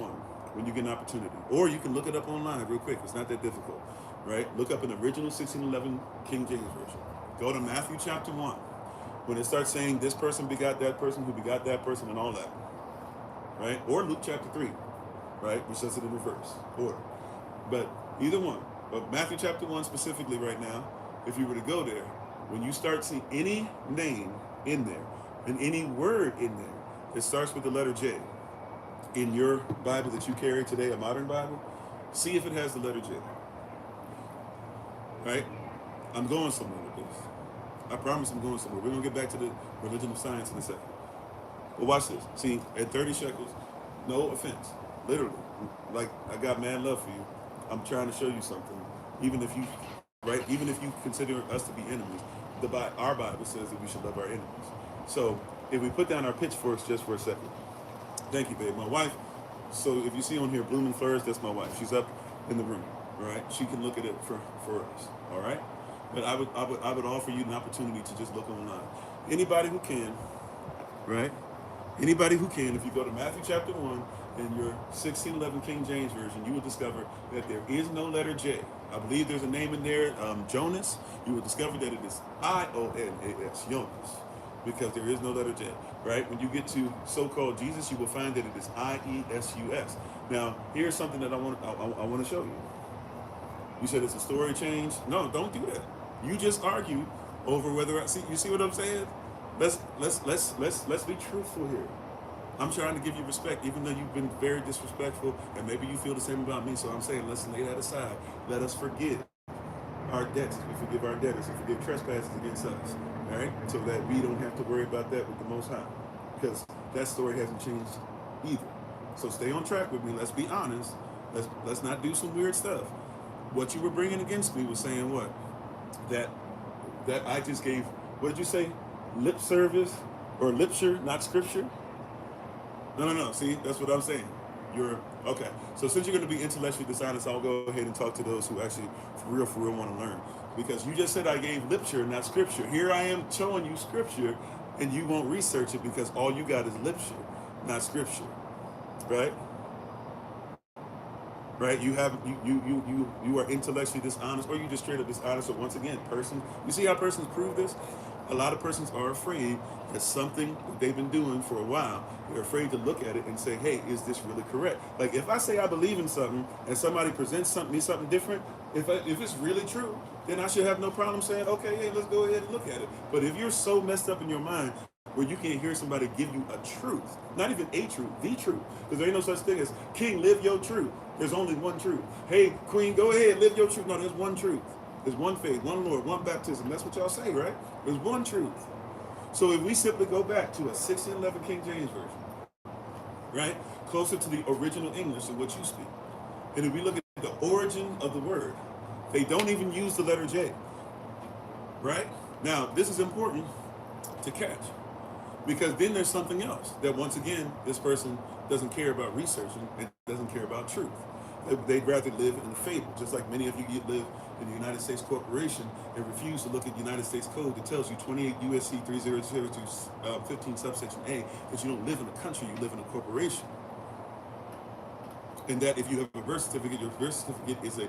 Speaker 1: when you get an opportunity. Or you can look it up online real quick. It's not that difficult, right? Look up an original 1611 King James Version. Go to Matthew chapter 1. When it starts saying this person begot that person who begot that person and all that, right? Or Luke chapter 3, right? Which says it in reverse order. But either one. But Matthew chapter 1 specifically right now, if you were to go there, when you start seeing any name in there and any word in there that starts with the letter J in your Bible that you carry today, a modern Bible, see if it has the letter J. Right? I'm going somewhere with this. I promise I'm going somewhere. We're going to get back to the religion of science in a second. But watch this. See, at 30 shekels, no offense. Literally. Like, I got mad love for you. I'm trying to show you something. Even if you consider us to be enemies, our Bible says that we should love our enemies. So if we put down our pitchforks just for a second. Thank you, babe. My wife, so if you see on here Blooming Flowers, that's my wife. She's up in the room, all right? She can look at it for us, all right? But I would offer you an opportunity to just look online. Anybody who can, right? Anybody who can, if you go to Matthew chapter 1 in your 1611 King James Version, you will discover that there is no letter J. I believe there's a name in there, Jonas. You will discover that it is I-O-N-A-S, Jonas, because there is no letter J, right? When you get to so-called Jesus, you will find that it is I-E-S-U-S. Now, here's something that I want to show you. You said it's a story change. No, don't do that. You just argue over whether you see what I'm saying? Let's be truthful here. I'm trying to give you respect, even though you've been very disrespectful, and maybe you feel the same about me. So I'm saying, let's lay that aside. Let us forgive our debts. We forgive our debtors and forgive trespasses against us. All right, so that we don't have to worry about that with the Most High, because that story hasn't changed either. So stay on track with me. Let's be honest. Let's not do some weird stuff. What you were bringing against me was saying what? That I just gave, what did you say? Lip service or lipture, not scripture? No. See, that's what I'm saying. Okay. So since you're going to be intellectually dishonest, I'll go ahead and talk to those who actually, for real, want to learn. Because you just said I gave lipture, not scripture. Here I am showing you scripture, and you won't research it because all you got is lipture, not scripture. Right? Right? You are intellectually dishonest, or you just straight up dishonest. So once again, you see how persons prove this? A lot of persons are afraid that something that they've been doing for a while, they're afraid to look at it and say, hey, is this really correct? Like if I say I believe in something and somebody presents something different, if it's really true, then I should have no problem saying, okay, hey, let's go ahead and look at it. But if you're so messed up in your mind where you can't hear somebody give you a truth, not even a truth, the truth, because there ain't no such thing as, king, live your truth. There's only one truth. Hey, queen, go ahead, live your truth. No, there's one truth. There's one faith, one Lord, one baptism. That's what y'all say, right? There's one truth. So if we simply go back to a 1611 King James Version, right, closer to the original English of what you speak, and if we look at the origin of the word, they don't even use the letter J, right? Now, this is important to catch, because then there's something else that, once again, this person doesn't care about researching and doesn't care about truth. They'd rather live in a fable, just like many of you live in the United States Corporation and refuse to look at the United States Code that tells you 28 U.S.C. 3002 15 subsection A, that you don't live in a country, you live in a corporation. And that if you have a birth certificate, your birth certificate is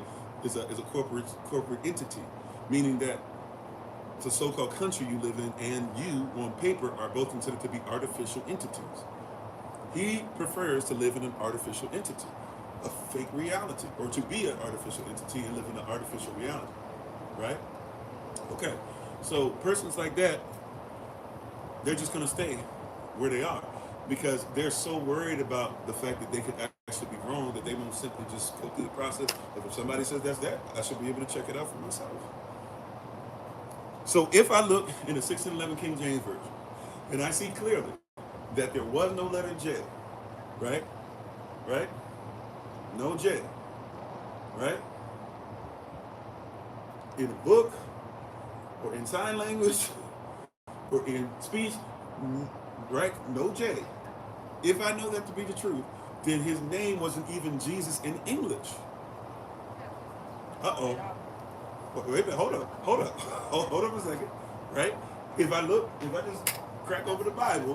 Speaker 1: a corporate entity, meaning that the so-called country you live in and you, on paper, are both considered to be artificial entities. He prefers to live in an artificial entity, a fake reality, or to be an artificial entity and live in an artificial reality, right? Okay, so persons like that, they're just going to stay where they are because they're so worried about the fact that they could actually be wrong that they won't simply just go through the process of, if somebody says that's that, I should be able to check it out for myself. So if I look in the 1611 King James Version and I see clearly that there was no letter J, right? No J, right? in a book or in sign language or in speech, right? No J. If I know that to be the truth, then his name wasn't even Jesus in English. Uh-oh. Wait a minute, hold up. Hold up a second, right? If I just crack over the Bible,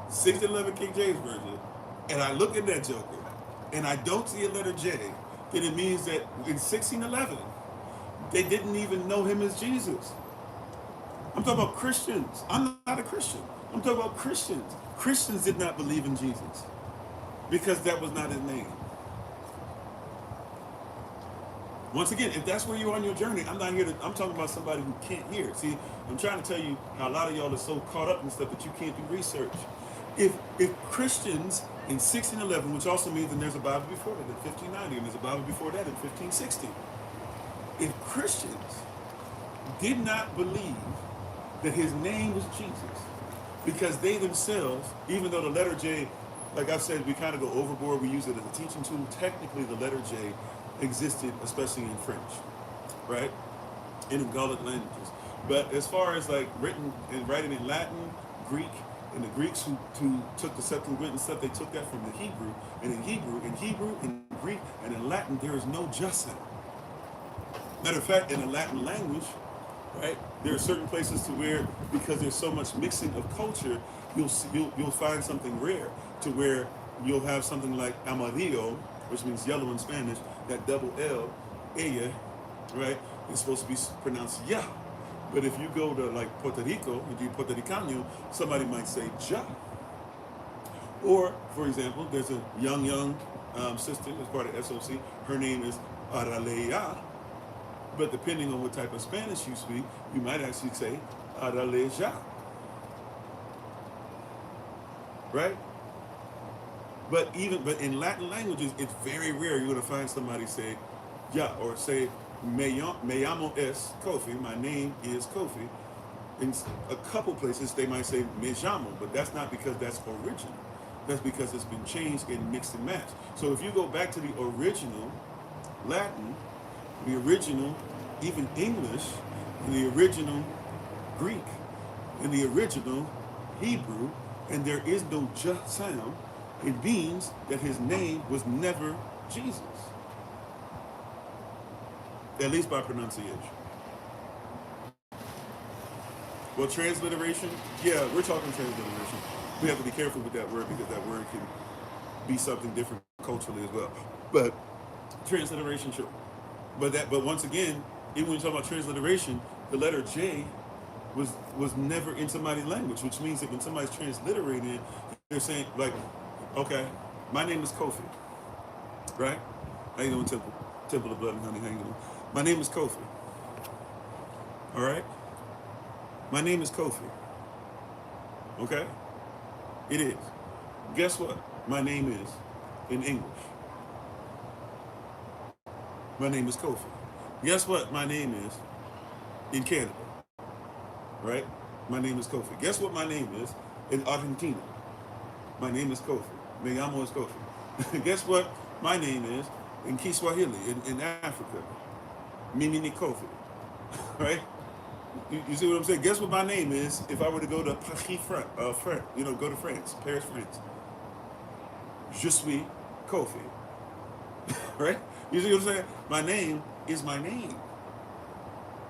Speaker 1: 1611 King James Version, and I look at that joker, and I don't see a letter J, then it means that in 1611, they didn't even know him as Jesus. I'm talking about Christians. I'm not a Christian. I'm talking about Christians. Christians did not believe in Jesus because that was not his name. Once again, if that's where you're on your journey, I'm talking about somebody who can't hear. See, I'm trying to tell you how a lot of y'all are so caught up in stuff that you can't do research. If Christians in 1611, which also means that there's a Bible before that in 1590, and there's a Bible before that in 1560, if Christians did not believe that his name was Jesus, because they themselves, even though the letter J, like I've said, we kind of go overboard, we use it as a teaching tool, technically the letter J existed, especially in French, right? In the Gallic languages. But as far as like writing and writing in Latin, Greek, and the Greeks who took the Septuagint and stuff, they took that from the Hebrew. And in Hebrew, in Greek, and in Latin, there is no just sound. Matter of fact, in the Latin language, right, there are certain places to where, because there's so much mixing of culture, you'll find something rare, to where you'll have something like amarillo, which means yellow in Spanish, that double L, ella, right, is supposed to be pronounced ya. But if you go to like Puerto Rico, and do Puerto Ricano, somebody might say ja. Or, for example, there's a young sister as part of SOC. Her name is Aralea. But depending on what type of Spanish you speak, you might actually say Araleja. Right? But in Latin languages, it's very rare you're going to find somebody say ya, or say me llamo es Kofi, my name is Kofi. In a couple places they might say me llamo, but that's not because that's original. That's because it's been changed and mixed and matched. So if you go back to the original Latin, the original even English, and the original Greek, and the original Hebrew, and there is no just sound, it means that his name was never Jesus. At least by pronunciation. Well, transliteration, yeah, we're talking transliteration. We have to be careful with that word because that word can be something different culturally as well. But transliteration, sure. But once again, even when you talk about transliteration, the letter J was never in somebody's language, which means that when somebody's transliterating it, they're saying like, okay, my name is Kofi, right? How you doing, Temple of Blood and Honey? How you doing? My name is Kofi. All right? My name is Kofi. Okay? It is. Guess what? My name is in English. My name is Kofi. Guess what? My name is in Canada. Right? My name is Kofi. Guess what my name is in Argentina? My name is Kofi. Me llamo es Kofi. Guess what my name is in Kiswahili, in Africa? Mimi ni Kofi. Right? You see what I'm saying? Guess what my name is if I were to go to Paris, France, go to France, Paris, France? Je suis Kofi. Right? You see what I'm saying? My name is my name.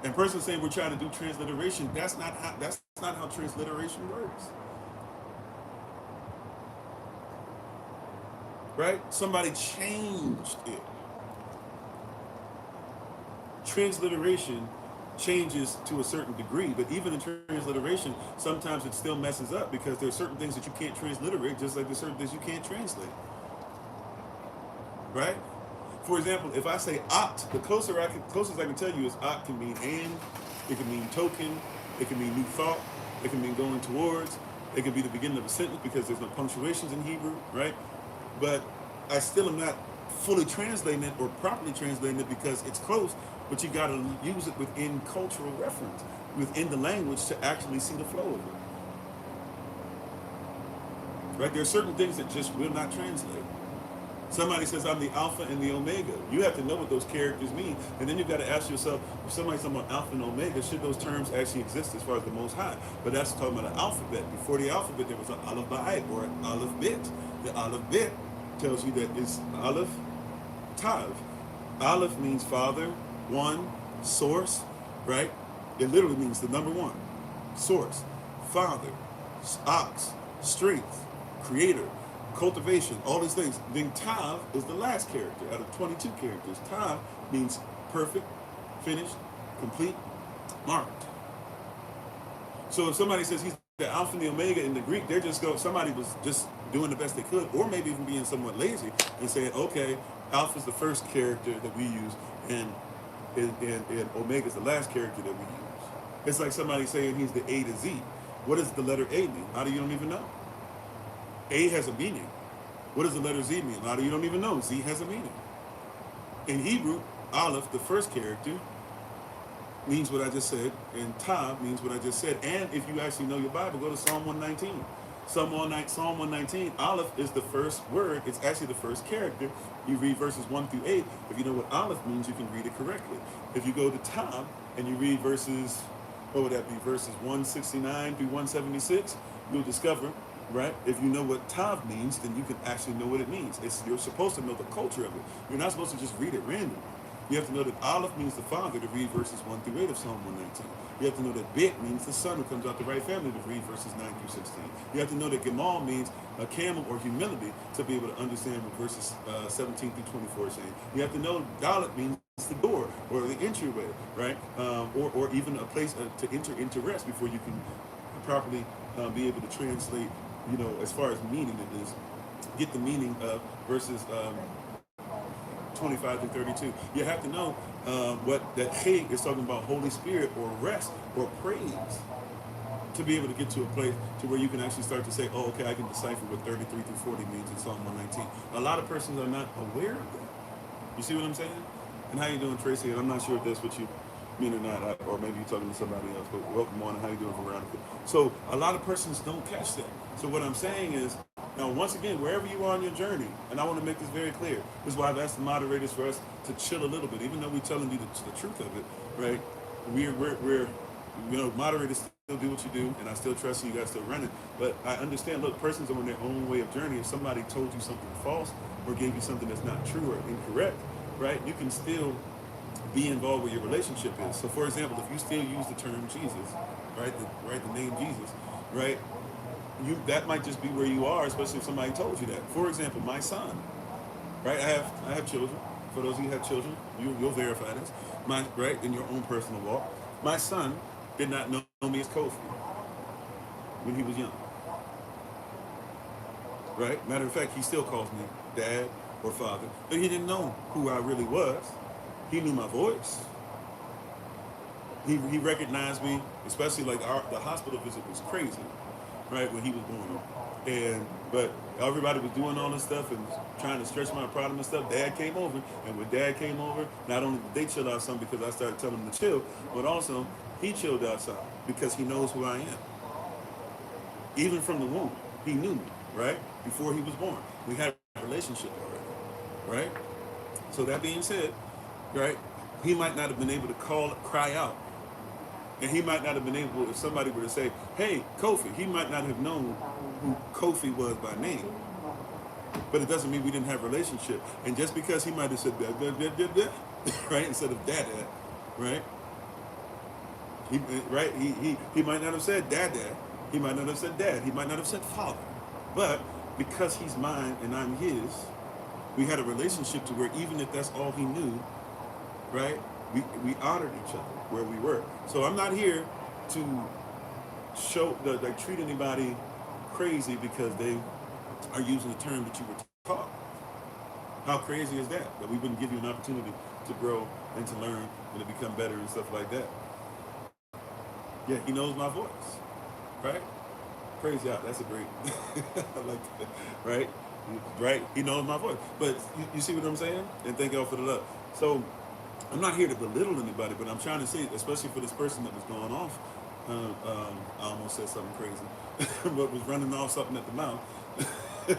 Speaker 1: And person saying we're trying to do transliteration, that's not how transliteration works. Right? Somebody changed it. Transliteration changes to a certain degree, but even in transliteration, sometimes it still messes up because there's certain things that you can't transliterate, just like there's certain things you can't translate. Right? For example, if I say oct, the closest I can tell you is oct can mean and, it can mean token, it can mean new thought, it can mean going towards, it can be the beginning of a sentence because there's no punctuations in Hebrew, right? But I still am not fully translating it or properly translating it because it's close, but you got to use it within cultural reference, within the language to actually see the flow of it. Right? There are certain things that just will not translate. Somebody says, I'm the Alpha and the Omega. You have to know what those characters mean. And then you've got to ask yourself, if somebody's talking about Alpha and Omega, should those terms actually exist as far as the Most High? But that's talking about an alphabet. Before the alphabet, there was an Aleph Ba'ai or an Aleph Bet. The Aleph Bet tells you that it's Aleph Tav. Aleph means Father, one, source, right? It literally means the number one, source, Father, ox, strength, creator, cultivation, all these things. Then Tav is the last character out of 22 characters. Tav means perfect, finished, complete, marked. So if somebody says he's the Alpha and the Omega in the Greek, they're just somebody was just doing the best they could, or maybe even being somewhat lazy and saying, okay, Alpha is the first character that we use, and Omega is the last character that we use. It's like somebody saying he's the A to Z. What does the letter A mean? How do you don't even know? A has a meaning. What does the letter Z mean? How do you don't even know? Z has a meaning. In Hebrew, Aleph, the first character, means what I just said, and Tav means what I just said. And if you actually know your Bible, go to Psalm 119. Psalm 119, Aleph is the first word. It's actually the first character. You read verses 1 through 8. If you know what Aleph means, you can read it correctly. If you go to Tav and you read verses, what would that be, verses 169 through 176, you'll discover, right, if you know what Tav means, then you can actually know what it means. You're supposed to know the culture of it. You're not supposed to just read it randomly. You have to know that Aleph means the father to read verses 1 through 8 of Psalm 119. You have to know that Bet means the son who comes out the right family to read verses 9 through 16. You have to know that Gemal means a camel or humility to be able to understand what verses 17 through 24 are saying. You have to know Dalet means the door or the entryway, right? Or even a place to enter into rest before you can properly be able to translate, you know, as far as meaning it is, get the meaning of verses 25 through 32. You have to know what that Chig is talking about, Holy Spirit or rest or praise, to be able to get to a place to where you can actually start to say, oh, okay, I can decipher what 33 through 40 means in Psalm 119. A lot of persons are not aware of that. You see what I'm saying? And how you doing, Tracy? And I'm not sure if that's what you mean or not, or maybe you're talking to somebody else, but welcome on, and how you doing, Veronica? So a lot of persons don't catch that. So what I'm saying is, now, once again, wherever you are on your journey, and I want to make this very clear, this is why I've asked the moderators for us to chill a little bit, even though we're telling you the truth of it, right? We're you know, moderators still do what you do, and I still trust you guys still running. But I understand, look, persons are on their own way of journey. If somebody told you something false or gave you something that's not true or incorrect, right, you can still be involved with your relationship is. So, for example, if you still use the term Jesus, right, the name Jesus, right, that might just be where you are, especially if somebody told you that. For example, my son, right? I have children. For those of you who have children, you'll verify this. Right, in your own personal walk, my son did not know me as Kofi when he was young. Right? Matter of fact, he still calls me dad or father, but he didn't know who I really was. He knew my voice. He recognized me, especially like the hospital visit was crazy. Right, when he was born, but everybody was doing all this stuff and trying to stretch my problem and stuff. Dad came over, and when Dad came over, not only did they chill out some because I started telling them to chill, but also he chilled out some because he knows who I am. Even from the womb, he knew me, right? Before he was born, we had a relationship already, right? So that being said, right, he might not have been able to cry out. And he might not have been able, if somebody were to say, hey, Kofi, he might not have known who Kofi was by name. But it doesn't mean we didn't have a relationship. And just because he might have said, right, instead of dad, right? He might not have said dad. He might not have said dad. He might not have said father. But because he's mine and I'm his, we had a relationship to where even if that's all he knew, right, we honored each other where we were. So I'm not here to treat anybody crazy because they are using a term that you were taught. How crazy is that? That we wouldn't give you an opportunity to grow and to learn and to become better and stuff like that. Yeah, he knows my voice, right? Praise God, that's a great, I like that, right? Right, he knows my voice. But you see what I'm saying? And thank y'all for the love. So I'm not here to belittle anybody, but I'm trying to say, especially for this person that was going off, I almost said something crazy, but was running off something at the mouth.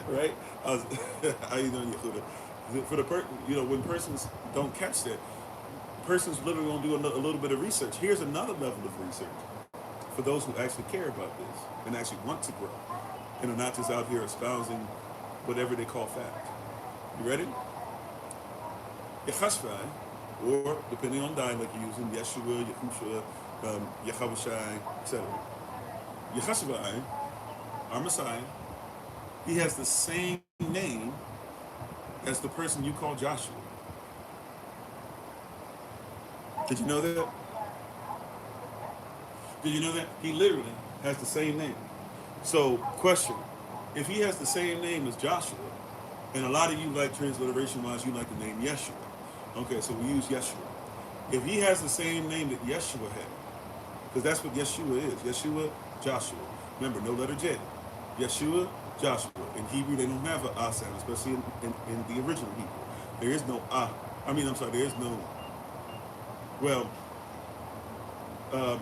Speaker 1: right? I was, how you doing, Yehuda? For the when persons don't catch that, persons literally gonna do a little bit of research. Here's another level of research for those who actually care about this and actually want to grow and are not just out here espousing whatever they call fact. You ready? Yechashvai, or depending on dialect you're using, Yeshua, Yehusha, Yechavashai, etc. Yechashvai, our Messiah, he has the same name as the person you call Joshua. Did you know that? Did you know that? He literally has the same name. So, question, if he has the same name as Joshua, and a lot of you like transliteration-wise, you like the name Yeshua. Okay, so we use Yeshua. If he has the same name that Yeshua had, because that's what Yeshua is. Yeshua, Joshua. Remember, no letter J. Yeshua, Joshua. In Hebrew, they don't have an ah sound, especially in the original Hebrew. There is no ah. There is no, well,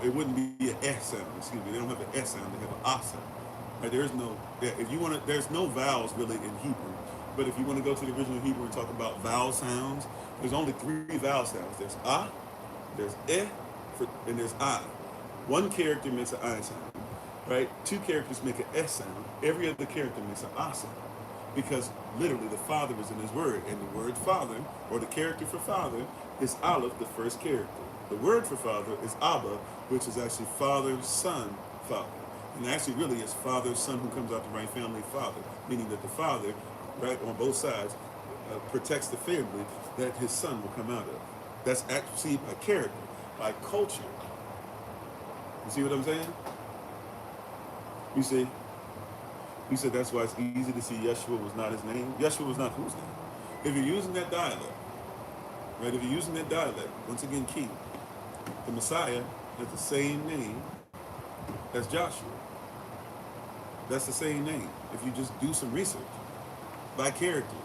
Speaker 1: it wouldn't be an eh sound. Excuse me. They don't have an eh sound. They have an ah sound. Right? There is no, if you want to, there's no vowels really in Hebrew. But if you want to go to the original Hebrew and talk about vowel sounds, there's only 3 vowel sounds. There's ah, there's eh, and there's I. One character makes an I sound, right? 2 characters make an S sound. Every other character makes an I sound. Because literally the Father is in his word. And the word Father, or the character for Father, is Aleph, the first character. The word for Father is Abba, which is actually Father, Son, Father. And actually really it's Father, Son who comes out the right family, Father. Meaning that the Father, right, on both sides, protects the family that his son will come out of. That's actually by character, by culture. You see what I'm saying? You see? He said that's why it's easy to see Yeshua was not his name. Yeshua was not whose name? If you're using that dialect, right? If you're using that dialect, once again, key, the Messiah has the same name as Joshua. That's the same name. If you just do some research by character,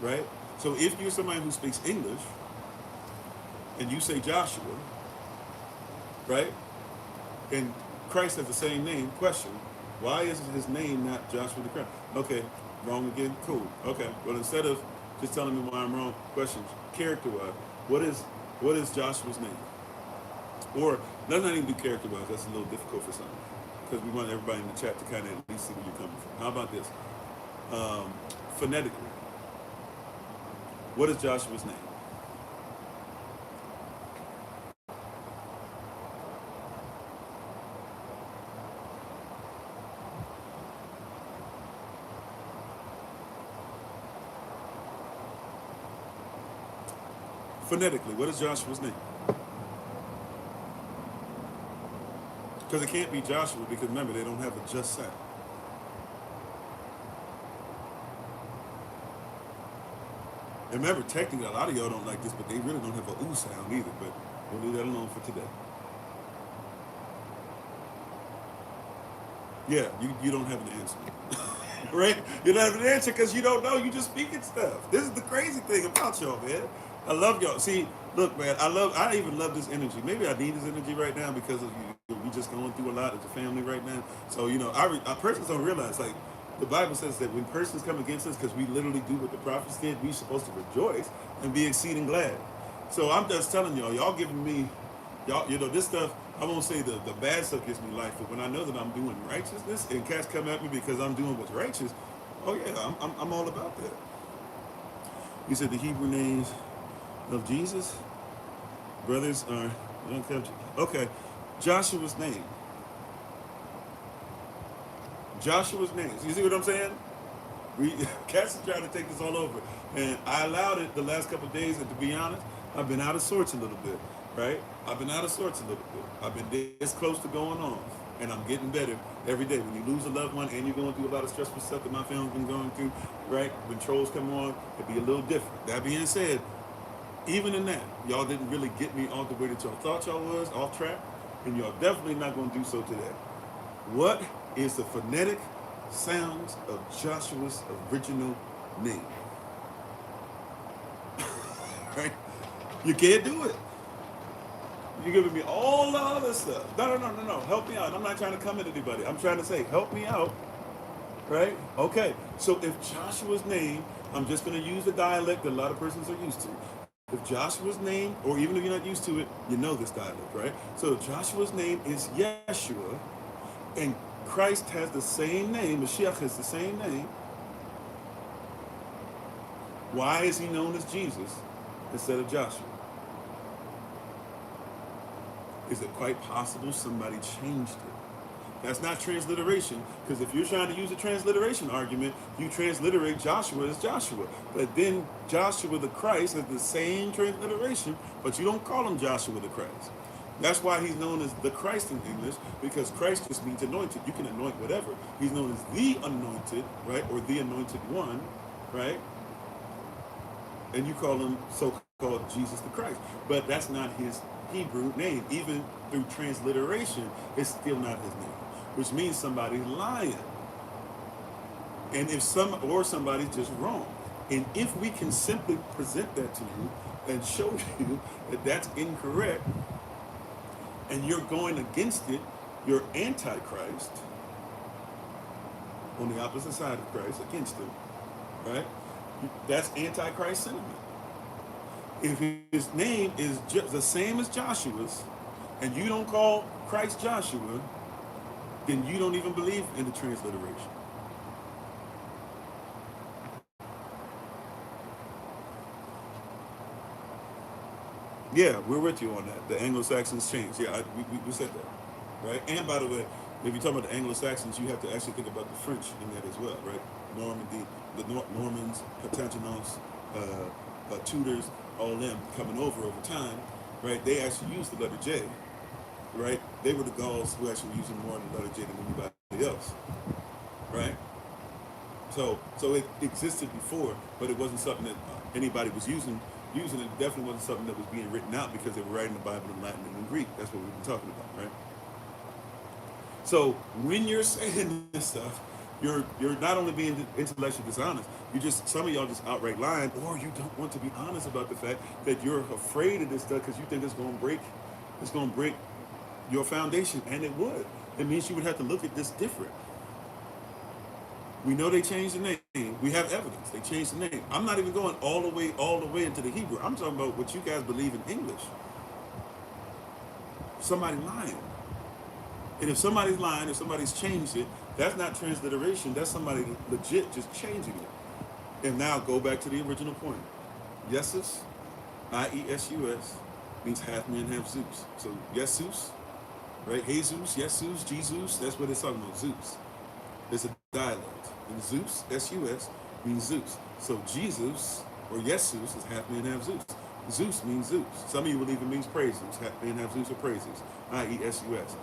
Speaker 1: right? So if you're somebody who speaks English and you say Joshua, right? And Christ has the same name, question, why is his name not Joshua the Christ? Okay, wrong again? Cool. Okay, well, instead of just telling me why I'm wrong, questions, character-wise, what is Joshua's name? Or, let's not even do character-wise, that's a little difficult for some, because we want everybody in the chat to kind of at least see where you're coming from. How about this? Phonetically, what is Joshua's name? Phonetically, what is Joshua's name? Because it can't be Joshua, because remember, they don't have a just sound. And remember, technically, a lot of y'all don't like this, but they really don't have a ooh sound either, but we'll leave that alone for today. Yeah, you don't have an answer. Right? You don't have an answer because you don't know. You just speaking stuff. This is the crazy thing about y'all, man. I love y'all. See, look, man, I even love this energy. Maybe I need this energy right now because of you. We just going through a lot as a family right now. So, I persons don't realize, like, the Bible says that when persons come against us, because we literally do what the prophets did, we're supposed to rejoice and be exceeding glad. So I'm just telling y'all giving me, this stuff, I won't say the bad stuff gives me life, but when I know that I'm doing righteousness and cats come at me because I'm doing what's righteous, oh yeah, I'm all about that. You said the Hebrew names of Jesus, brothers are, okay, Joshua's name. Joshua's name. You see what I'm saying? Cats are trying to take this all over. And I allowed it the last couple of days, and to be honest, I've been out of sorts a little bit, right? I've been out of sorts a little bit. I've been this close to going off, and I'm getting better every day. When you lose a loved one and you're going through a lot of stressful stuff that my family's been going through, right? When trolls come on, it'd be a little different. That being said, even in that, y'all didn't really get me all the way that y'all thought y'all was, off track, and y'all definitely not going to do so today. What is the phonetic sounds of Joshua's original name? Right? You can't do it. You're giving me all the other stuff. No. Help me out. I'm not trying to come at anybody. I'm trying to say, help me out. Right? Okay. So if Joshua's name, I'm just going to use the dialect that a lot of persons are used to. If Joshua's name, or even if you're not used to it, you know this dialect, right? So if Joshua's name is Yeshua, and Christ has the same name, Mashiach has the same name, why is he known as Jesus instead of Joshua? Is it quite possible somebody changed it? That's not transliteration, because if you're trying to use a transliteration argument, you transliterate Joshua as Joshua. But then Joshua the Christ has the same transliteration, but you don't call him Joshua the Christ. That's why he's known as the Christ in English, because Christ just means anointed. You can anoint whatever. He's known as the anointed, right? Or the anointed one, right? And you call him so-called Jesus the Christ. But that's not his Hebrew name. Even through transliteration, it's still not his name, which means somebody's lying. And if somebody's just wrong. And if we can simply present that to you and show you that that's incorrect, and you're going against it, you're anti-Christ, on the opposite side of Christ, against him, right? That's anti-Christ sentiment. If his name is the same as Joshua's, and you don't call Christ Joshua, then you don't even believe in the transliteration. Yeah, we're with you on that. The Anglo-Saxons changed. Yeah, we said that, right? And by the way, if you're talking about the Anglo-Saxons, you have to actually think about the French in that as well, right? Normandy, the Normans, Plantagenets, Tudors, all them coming over time, right? They actually used the letter J, right? They were the Gauls who actually were using more than the letter J than anybody else, right? So it existed before, but it wasn't something that anybody was using. It definitely wasn't something that was being written out because they were writing the Bible in Latin and in Greek. That's what we've been talking about, right? So when you're saying this stuff, you're not only being intellectually dishonest, some of y'all just outright lying, or you don't want to be honest about the fact that you're afraid of this stuff because you think it's going to break your foundation, and it would. It means you would have to look at this different. We know they changed the name. We have evidence. They changed the name. I'm not even going all the way into the Hebrew. I'm talking about what you guys believe in English. Somebody lying. And if somebody's lying, if somebody's changed it, that's not transliteration. That's somebody legit just changing it. And now go back to the original point. Yesus, I-E-S-U-S, means half man, half Zeus. So Jesus, right? Jesus, Yesus, Jesus, that's what it's talking about, Zeus. It's a dialect. And Zeus, S-U-S, means Zeus. So Jesus, or Yesus, is half man, half Zeus. Zeus means Zeus. Some of you believe it means praise Zeus. Half man, half Zeus, or praise Zeus. I-E-S-U-S.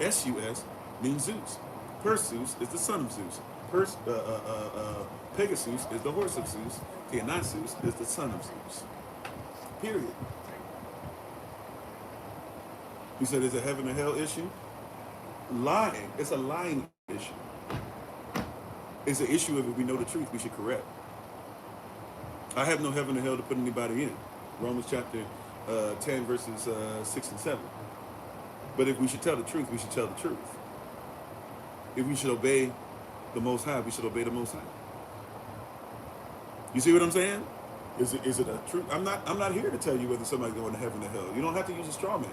Speaker 1: S-U-S means Zeus. Perseus is the son of Zeus. Pegasus is the horse of Zeus. Dionysus is the son of Zeus. Period. You said it's a heaven or hell issue? Lying. It's a lying issue. It's an issue of if we know the truth, we should correct. I have no heaven or hell to put anybody in. Romans chapter 10, verses 6 and 7. But if we should tell the truth, we should tell the truth. If we should obey the Most High, we should obey the Most High. You see what I'm saying? Is it a truth? I'm not here to tell you whether somebody's going to heaven or hell. You don't have to use a straw man.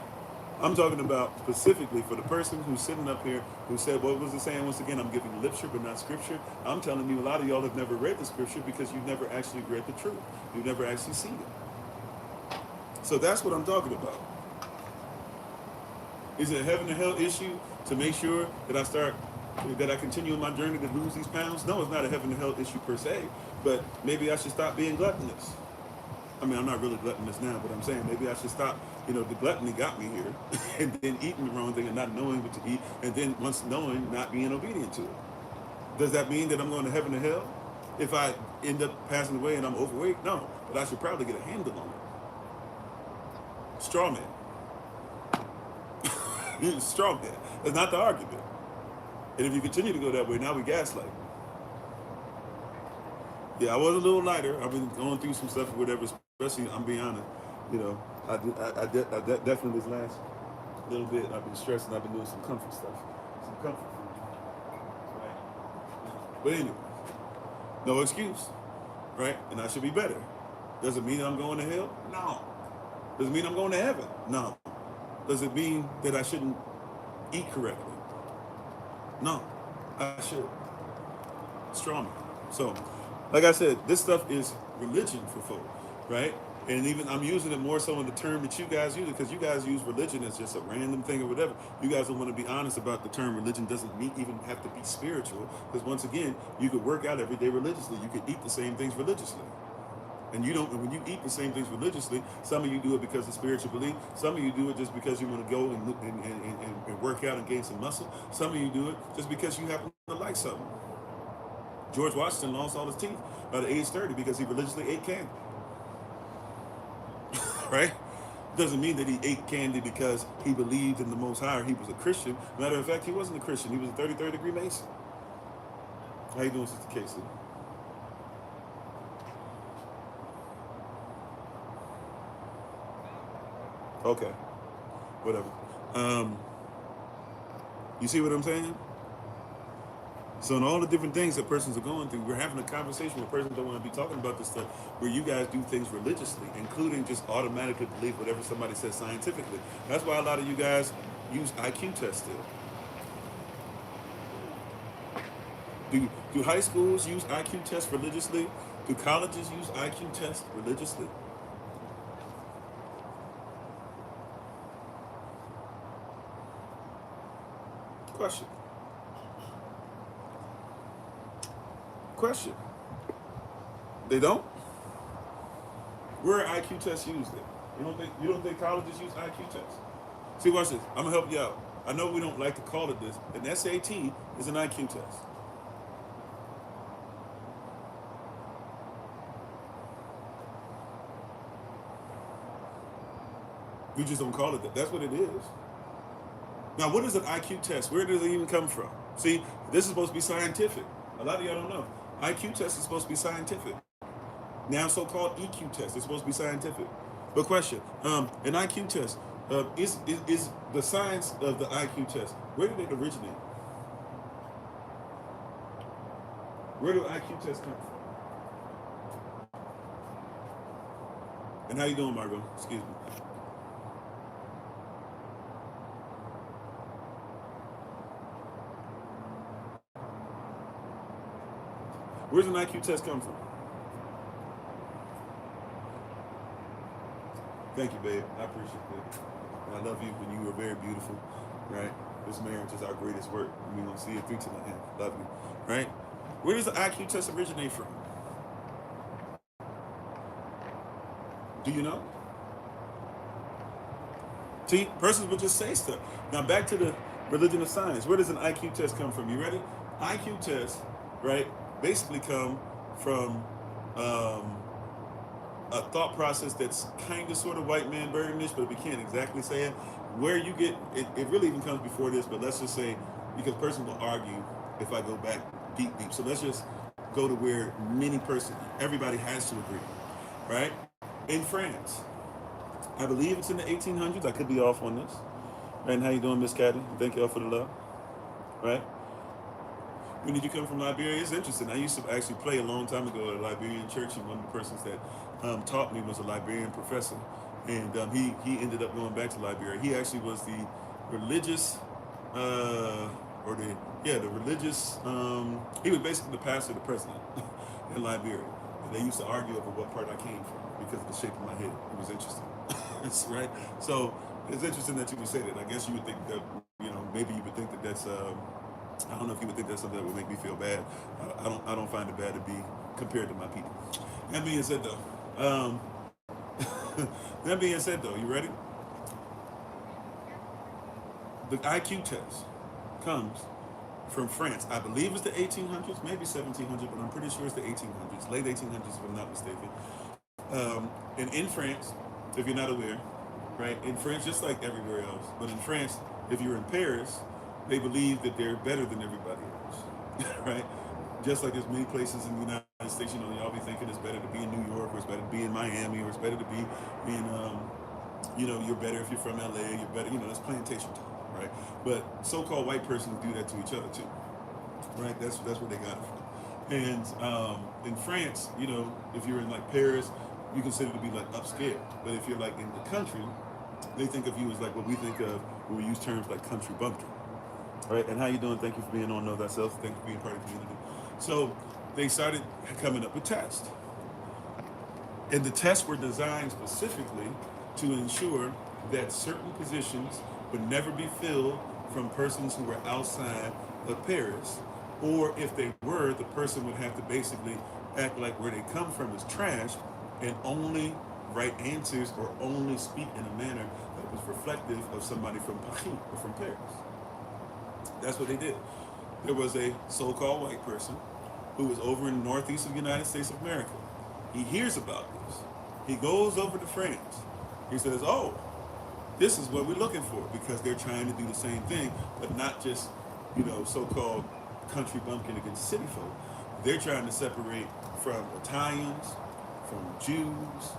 Speaker 1: I'm talking about specifically for the person who's sitting up here who said, what was it saying? Once again, I'm giving literature but not scripture. I'm telling you, a lot of y'all have never read the scripture because you've never actually read the truth. You've never actually seen it. So that's what I'm talking about. Is it a heaven or hell issue to make sure that I continue on my journey to lose these pounds? No, it's not a heaven or hell issue per se, but maybe I should stop being gluttonous. I mean, I'm not really gluttonous now, but I'm saying maybe I should stop. The gluttony got me here, and then eating the wrong thing and not knowing what to eat, and then once knowing, not being obedient to it. Does that mean that I'm going to heaven or hell? If I end up passing away and I'm overweight? No, but I should probably get a handle on it. Straw man. Straw man. That's not the argument. And if you continue to go that way, now we gaslight. Yeah, I was a little lighter. I've been going through some stuff or whatever, especially, I'm being honest, I definitely this last little bit, I've been stressed and I've been doing some comfort stuff. Some comfort food. Right? But anyway, no excuse, right? And I should be better. Does it mean I'm going to hell? No. Does it mean I'm going to heaven? No. Does it mean that I shouldn't eat correctly? No. I should. Strong. So, like I said, this stuff is religion for folk, right? And even I'm using it more so in the term that you guys use it, because you guys use religion as just a random thing or whatever. You guys don't want to be honest about the term religion doesn't even have to be spiritual, because once again, you could work out every day religiously. You could eat the same things religiously. And you don't. And when you eat the same things religiously, some of you do it because of spiritual belief. Some of you do it just because you want to go and work out and gain some muscle. Some of you do it just because you happen to like something. George Washington lost all his teeth by the age 30 because he religiously ate candy. Right? Doesn't mean that he ate candy because he believed in the Most High or he was a Christian. Matter of fact, he wasn't a Christian. He was a 33rd degree Mason. How you doing, Sister Casey? Okay. Whatever. You see what I'm saying? So in all the different things that persons are going through, we're having a conversation where persons don't want to be talking about this stuff, where you guys do things religiously, including just automatically believe whatever somebody says scientifically. That's why a lot of you guys use IQ tests still. Do high schools use IQ tests religiously? Do colleges use IQ tests religiously? Question. Question. They don't? Where are IQ tests used then? You don't think colleges use IQ tests? See, watch this. I'm gonna help you out. I know we don't like to call it this. An SAT is an IQ test. We just don't call it that. That's what it is. Now, what is an IQ test? Where does it even come from? See, this is supposed to be scientific. A lot of y'all don't know. IQ test is supposed to be scientific. Now, so-called EQ test is supposed to be scientific. But question, an IQ test, is the science of the IQ test, where did it originate? Where do IQ tests come from? And how you doing, Margot? Excuse me. Where's an IQ test come from? Thank you, babe. I appreciate it. And I love you, and you are very beautiful, right? This marriage is our greatest work, and we're going to see it through to the end. Love you, right? Where does the IQ test originate from? Do you know? See, persons would just say stuff. Now, back to the religion of science. Where does an IQ test come from? You ready? IQ tests, right, basically come from a thought process that's kind of sort of white man burdenish, but we can't exactly say it. Where you get it really even comes before this, but let's just say, because person will argue if I go back deep. So let's just go to where everybody has to agree, right? In France, I believe it's in the 1800s. I could be off on this. Right, and how you doing, Miss Caddy? Thank y'all for the love, right? When did you come from Liberia? It's interesting. I used to actually play a long time ago at a Liberian church, and one of the persons that taught me was a Liberian professor, and he ended up going back to Liberia. He actually was the religious, the religious. He was basically the pastor, the president in Liberia. And they used to argue over what part I came from because of the shape of my head. It was interesting, right? So it's interesting that you would say that. I guess you would think that, maybe you would think that that's. I don't know if you would think that's something that would make me feel bad. I don't find it bad to be compared to my people. That being said, though, you ready? The IQ test comes from France. I believe it's the 1800s, maybe 1700s, but I'm pretty sure it's the 1800s, late 1800s, if I'm not mistaken. And in France, if you're not aware, right? In France, just like everywhere else, but in France, if you're in Paris, they believe that they're better than everybody else, right? Just like there's many places in the United States, y'all be thinking it's better to be in New York, or it's better to be in Miami, or it's better to be in, you're better if you're from LA, you're better, that's plantation talk, right? But so-called white persons do that to each other too. right? That's where they got it from. And in France, you know, if you're in like Paris, you consider to be like upscale. But if you're like in the country, they think of you as like what we think of when we use terms like country bumpkin, right? And how you doing? Thank you for being on Know Thyself. Thank you for being part of the community. So they started coming up with tests, and the tests were designed specifically to ensure that certain positions would never be filled from persons who were outside of Paris, or if they were, the person would have to basically act like where they come from is trash and only write answers or only speak in a manner that was reflective of somebody from Paris or from Paris. That's what they did. There was a so-called white person who was over in the northeast of the United States of America. He hears about this. He goes over to France. He says, oh, this is what we're looking for, because they're trying to do the same thing, but not just, you know, so-called country bumpkin against city folk. They're trying to separate from Italians, from Jews,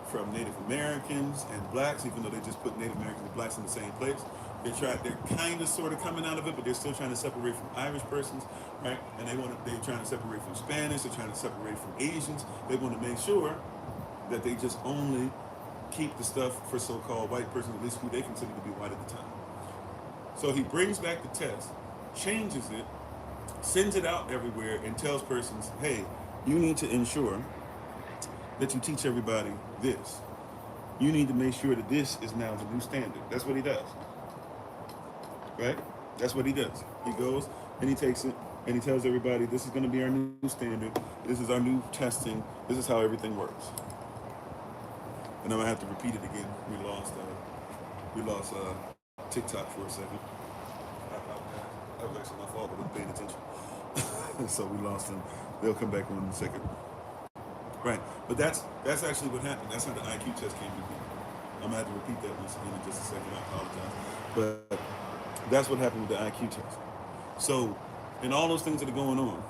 Speaker 1: from Native Americans and blacks, even though they just put Native Americans and blacks in the same place. They're kind of sort of coming out of it, but they're still trying to separate from Irish persons, right? And they're trying to separate from Spanish, they're trying to separate from Asians. They want to make sure that they just only keep the stuff for so-called white persons, at least who they consider to be white at the time. So he brings back the test, changes it, sends it out everywhere, and tells persons, hey, you need to ensure that you teach everybody this. You need to make sure that this is now the new standard. That's what he does. Right? That's what he does. He goes and he takes it and he tells everybody, this is going to be our new standard. This is our new testing. This is how everything works. And I'm going to have to repeat it again. We lost TikTok for a second. That was actually my fault, but I wasn't paying attention. So we lost them. They'll come back in a second. Right. But that's actually what happened. That's how the IQ test came to be. I'm going to have to repeat that once again in just a second. I apologize. But that's what happened with the IQ test. So, and all those things that are going on,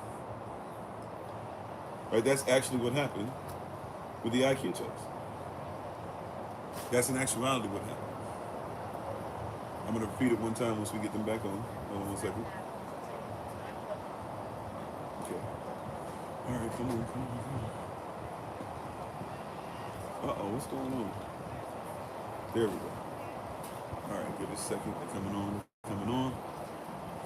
Speaker 1: right, that's actually what happened with the IQ test. That's in actuality what happened. I'm going to repeat it one time once we get them back on. Hold on 1 second. Okay. All right, come on. Uh-oh, what's going on? There we go. All right, give it a second. They're coming on.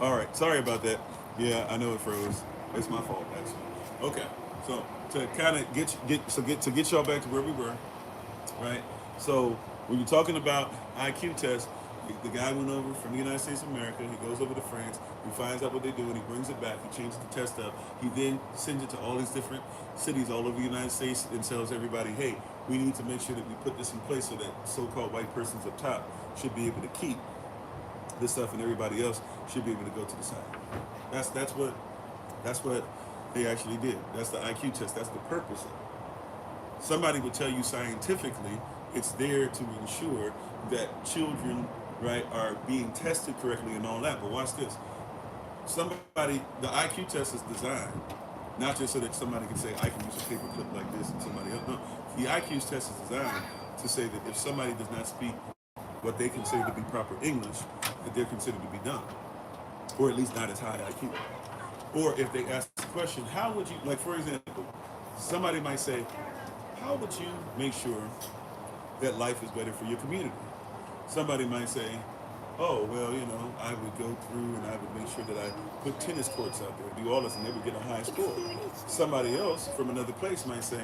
Speaker 1: All right, sorry about that. Yeah, I know it froze. It's my fault, actually. Okay, so to kind of get y'all back to where we were, right? So when you're talking about IQ tests, the guy went over from the United States of America. He goes over to France. He finds out what they do, and he brings it back. He changes the test up. He then sends it to all these different cities all over the United States and tells everybody, hey, we need to make sure that we put this in place so that so-called white persons up top should be able to keep this stuff, and everybody else should be able to go to the side. That's what they actually did. That's the IQ test. That's the purpose of it. Somebody would tell you scientifically it's there to ensure that children, right, are being tested correctly and all that. But watch this. The IQ test is designed not just so that somebody can say, I can use a paper clip like this and somebody else. No, the IQ test is designed to say that if somebody does not speak what they consider to be proper English, that they're considered to be dumb, or at least not as high IQ. Or if they ask the question, how would you, like for example, somebody might say, how would you make sure that life is better for your community? Somebody might say, oh, well, you know, I would go through and I would make sure that I put tennis courts out there, do all this, and they would get a high score. Somebody else from another place might say,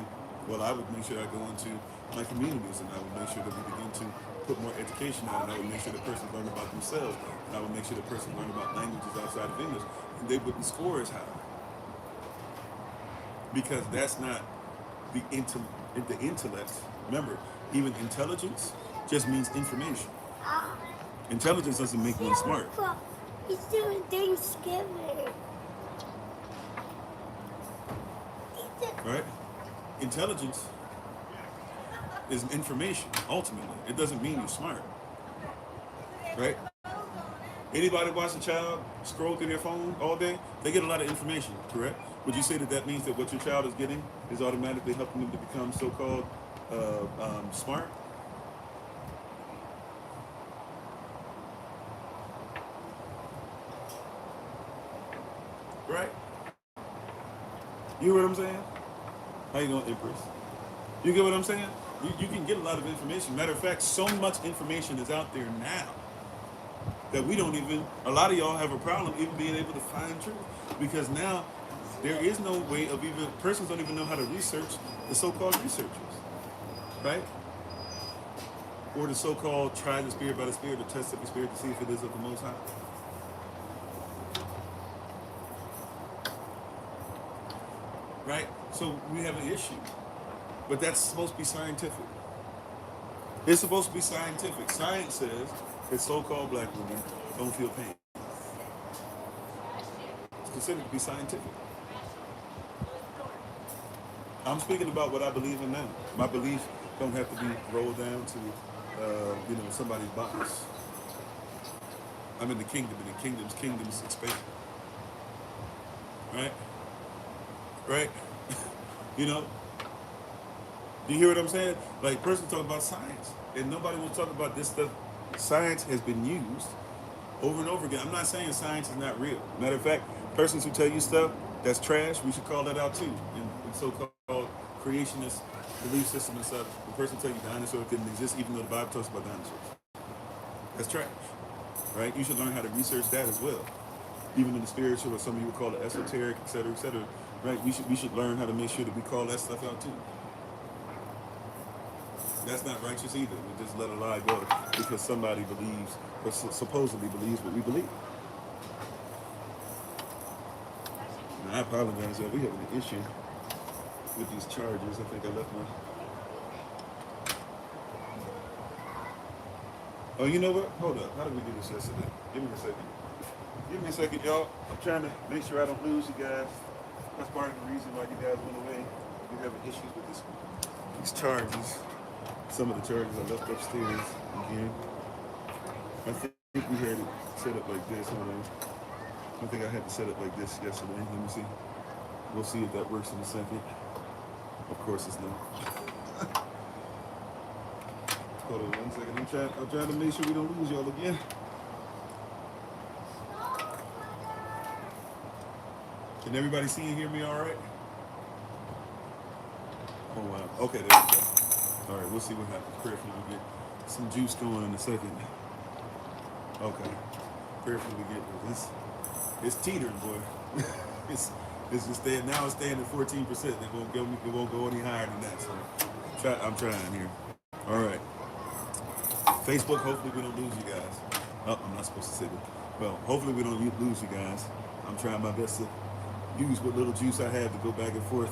Speaker 1: well, I would make sure I go into my communities and I would make sure that we begin to put more education out, and I would make sure the person learn about themselves, and I would make sure the person learn about languages outside of English, and they wouldn't score as high. Because that's not the intellect. Remember, even intelligence just means information. Intelligence doesn't make one smart.
Speaker 2: He's doing Thanksgiving.
Speaker 1: Right? Intelligence is information, ultimately. It doesn't mean you're smart. Right? Anybody watch a child scroll through their phone all day? They get a lot of information, correct? Would you say that that means that what your child is getting is automatically helping them to become so-called smart? right? You hear what I'm saying? How you doing, Empress? You get what I'm saying? You can get a lot of information. Matter of fact, so much information is out there now that we don't even, a lot of y'all have a problem even being able to find truth. Because now there is no way of even, persons don't even know how to research the so-called researchers, right? Or the so-called try the spirit by the spirit, or test of the spirit to see if it is of the Most High. Right? So we have an issue. But that's supposed to be scientific. It's supposed to be scientific. Science says that so-called black women don't feel pain. It's considered to be scientific. I'm speaking about what I believe in now. My belief don't have to be rolled down to, somebody's box. I'm in the kingdom, and the kingdom's expanding. Right? Right? You know? You hear what I'm saying? Like, person talking about science, and nobody will talk about this stuff. Science has been used over and over again. I'm not saying science is not real. Matter of fact, persons who tell you stuff that's trash, we should call that out too. In so-called creationist belief system and stuff, the person tell you dinosaurs didn't exist, even though the Bible talks about dinosaurs. That's trash, right? You should learn how to research that as well. Even in the spiritual, or some of you would call it esoteric, et cetera, right? We should learn how to make sure that we call that stuff out too. That's not righteous either. We just let a lie go because somebody believes, or supposedly believes what we believe. Now, I apologize, y'all. We have an issue with these chargers. I think I left my... Oh, you know what? Hold up. How did we do this yesterday? Give me a second. Give me a second, y'all. I'm trying to make sure I don't lose you guys. That's part of the reason why you guys went away. We're having issues with these chargers. Some of the chargers I left upstairs again. I think we had it set up like this. Hold on. I think I had it set up like this yesterday. Let me see. We'll see if that works in a second. Of course it's not. Hold on 1 second. I'm trying to make sure we don't lose y'all again. Can everybody see and hear me all right? Oh, wow. Okay, there we go. All right, we'll see what happens. Prayerfully we get some juice going in a second. Okay. Prayerfully we get this. It's teetering, boy. it's just staying. Now it's staying at 14%. It won't go any higher than that. So I'm trying here. All right. Facebook. Hopefully we don't lose you guys. Oh, I'm not supposed to say that. Well, hopefully we don't lose you guys. I'm trying my best to use what little juice I have to go back and forth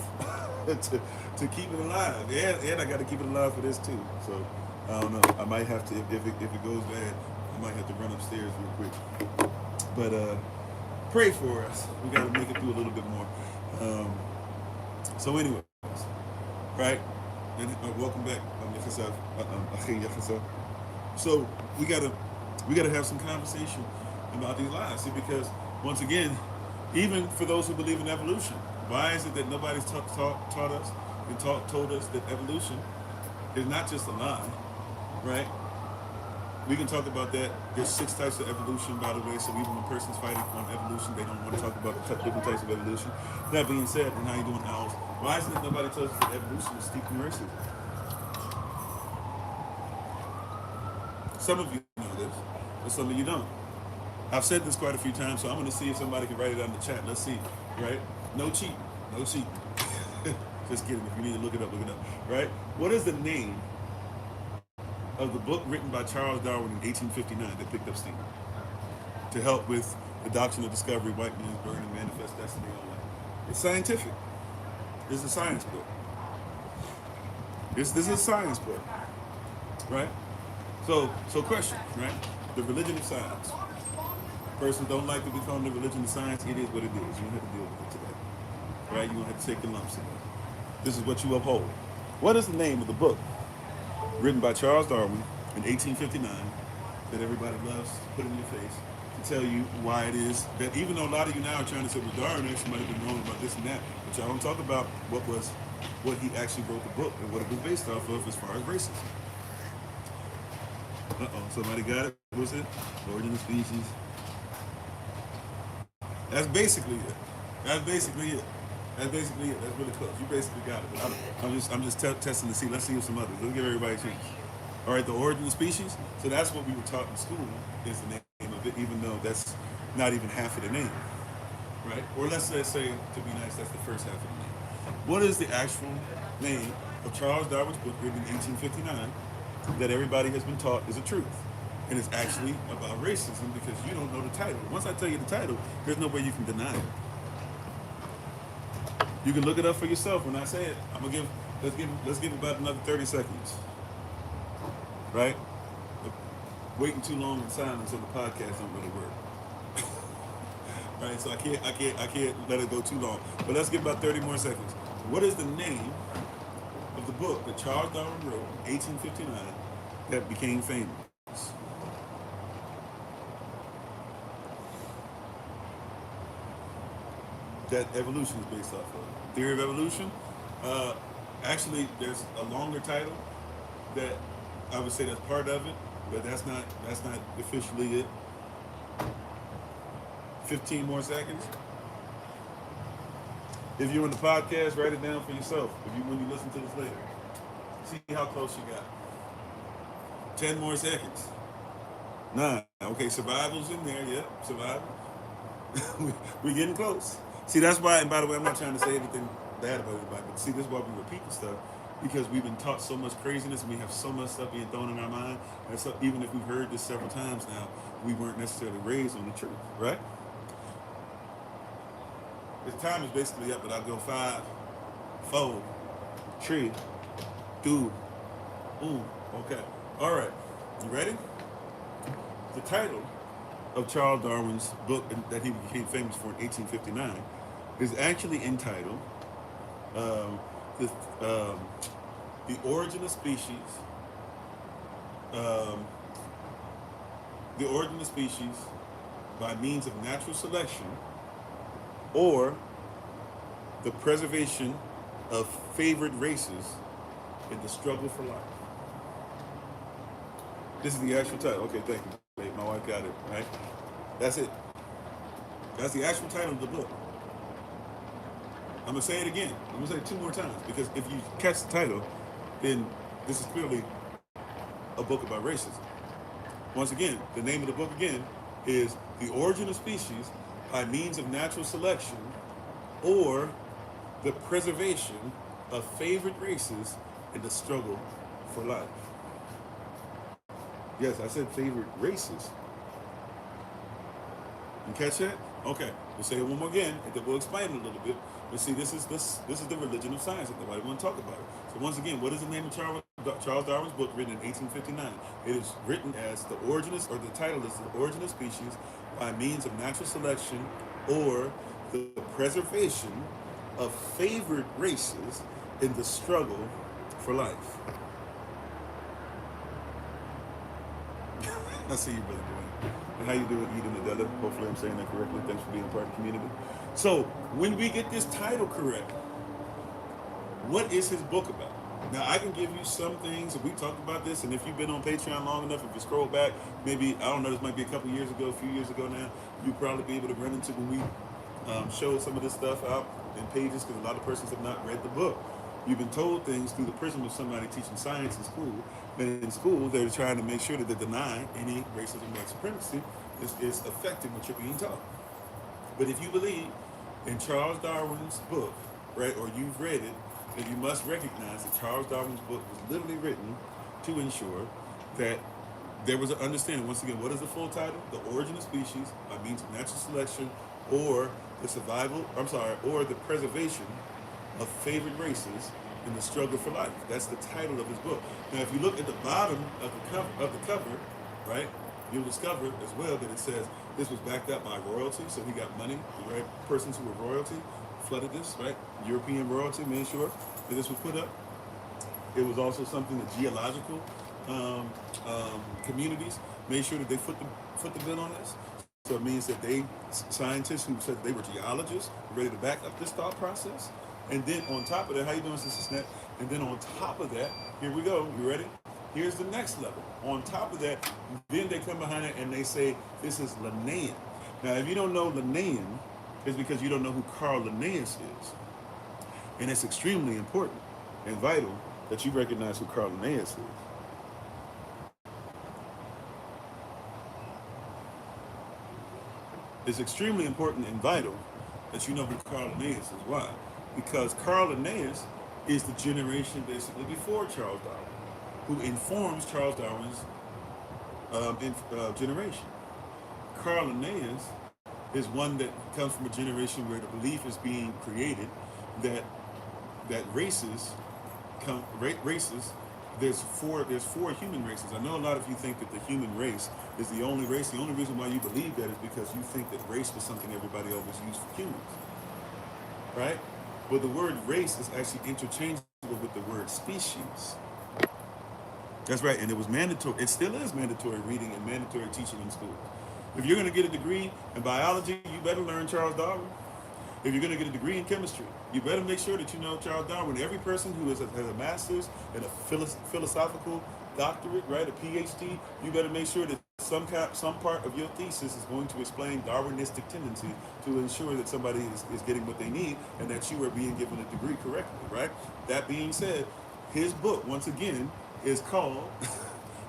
Speaker 1: to keep it alive. And I got to keep it alive for this too. So I don't know. I might have to, if it goes bad, I might have to run upstairs real quick. But pray for us. We got to make it through a little bit more. So anyways, right? And welcome back. So we gotta have some conversation about these lies. See, because once again, even for those who believe in evolution, why is it that nobody's taught us and told us that evolution is not just a lie, right? We can talk about that. There's 6 types of evolution, by the way, so even when a person's fighting on evolution, they don't want to talk about the different types of evolution. That being said, and how you doing, Owls? Why isn't it nobody tells us that evolution is steeped in racism? Some of you know this, but some of you don't. I've said this quite a few times, so I'm going to see if somebody can write it out in the chat. Let's see, right? No cheating. No cheating. Just kidding. If you need to look it up, right? What is the name of the book written by Charles Darwin in 1859 that picked up steam to help with the doctrine of discovery, white man's burden, and manifest destiny, all that? It's scientific. This is a science book. This is a science book, right? So question, right? The religion of science. Persons don't like to become the religion of science. It is what it is. You don't have to deal with it today, right? You don't have to take the lumps in it. This is what you uphold. What is the name of the book written by Charles Darwin in 1859 that everybody loves to put in your face to tell you why it is that, even though a lot of you now are trying to say, well, Darwin actually might have been wrong about this and that, but y'all don't talk about what he actually wrote the book and what it was based off of as far as racism. Somebody got it. What was it? Origin of Species. That's basically it. That's basically it. That's basically it. That's really close. You basically got it. But I'm just testing to see. Let's see if some others. Let's give everybody a chance. All right, the origin of species. So that's what we were taught in school is the name of it, even though that's not even half of the name, right? Or let's say, to be nice, that's the first half of the name. What is the actual name of Charles Darwin's book written in 1859 that everybody has been taught is a truth? And it's actually about racism because you don't know the title. Once I tell you the title, there's no way you can deny it. You can look it up for yourself. When I say it, let's give about another 30 seconds. Right? Waiting too long in silence on the podcast don't really work. Right? So I can't let it go too long. But let's give about 30 more seconds. What is the name of the book that Charles Darwin wrote in 1859 that became famous? That evolution is based off of. Theory of evolution. Actually, there's a longer title that I would say that's part of it, but that's not officially it. 15 more seconds. If you're in the podcast, write it down for yourself. When you listen to this later, see how close you got. 10 more seconds. 9. Okay, survival's in there. Yep, survival. We're getting close. See, that's why, and by the way, I'm not trying to say anything bad about anybody, but see, this is why we repeat the stuff, because we've been taught so much craziness and we have so much stuff being thrown in our mind, and so even if we've heard this several times now, we weren't necessarily raised on the truth, right? The time is basically up, but I'll go 5, 4, 3, 2, 1. Okay. All right. You ready? The title of Charles Darwin's book that he became famous for in 1859 is actually entitled the Origin of Species. The Origin of Species by means of natural selection, or the preservation of favored races in the struggle for life. This is the actual title. Okay, thank you. Wait, my wife got it, right? That's it. That's the actual title of the book. I'm going to say it again. I'm going to say it 2 more times, because if you catch the title, then this is clearly a book about racism. Once again, the name of the book again is The Origin of Species by Means of Natural Selection, or the Preservation of Favored Races in the Struggle for Life. Yes, I said favored races. You catch that? Okay, we'll say it one more again, and then we'll explain it a little bit. But see, this is the religion of science that nobody want to talk about it. So once again, what is the name of Charles Darwin's book written in 1859? It is written as the title is The Origin of Species by Means of Natural Selection, or the Preservation of Favored Races in the Struggle for Life. I see you, Brother Dwayne. And how you doing, Eden Adela? Hopefully I'm saying that correctly. Thanks for being a part of the community. So, when we get this title correct, what is his book about? Now, I can give you some things, and we talked about this, and if you've been on Patreon long enough, if you scroll back, maybe, I don't know, this might be a couple years ago, a few years ago now, you'll probably be able to run into when we showed some of this stuff out in pages, because a lot of persons have not read the book. You've been told things through the prism of somebody teaching science in school. And in school, they're trying to make sure that they deny any racism or white supremacy is affecting what you're being taught. But if you believe in Charles Darwin's book, right, or you've read it, then you must recognize that Charles Darwin's book was literally written to ensure that there was an understanding. Once again, what is the full title? The Origin of Species by Means of Natural Selection, or or the Preservation of Favored Races in the Struggle for Life. That's the title of his book. Now, if you look at the bottom of the cover, right, you'll discover as well that it says this was backed up by royalty. So he got money. The right persons who were royalty flooded this, right? European royalty made sure that this was put up. It was also something that geological communities made sure that they foot the bill on this. So it means that scientists who said they were geologists, were ready to back up this thought process. And then on top of that, how you doing, Sister Snap? And then on top of that, here we go. You ready? Here's the next level. On top of that, then they come behind it and they say this is Linnaean. Now, if you don't know Linnaean, is because you don't know who Carl Linnaeus is. And it's extremely important and vital that you recognize who Carl Linnaeus is. It's extremely important and vital that you know who Carl Linnaeus is. Why? Because Carl Linnaeus is the generation basically before Charles Darwin, who informs Charles Darwin's generation. Carl Linnaeus is one that comes from a generation where the belief is being created that races there's four human races. I know a lot of you think that the human race is the only race. The only reason why you believe that is because you think that race was something everybody always used for humans, right? But the word race is actually interchangeable with the word species. That's right, and it was mandatory. It still is mandatory reading and mandatory teaching in school. If you're going to get a degree in biology, you better learn Charles Darwin. If you're going to get a degree in chemistry, you better make sure that you know Charles Darwin. Every person who has a master's and a philosophical doctorate, right, a PhD, you better make sure that some part of your thesis is going to explain Darwinistic tendencies to ensure that somebody is getting what they need and that you are being given a degree correctly, right? That being said, his book, once again, is called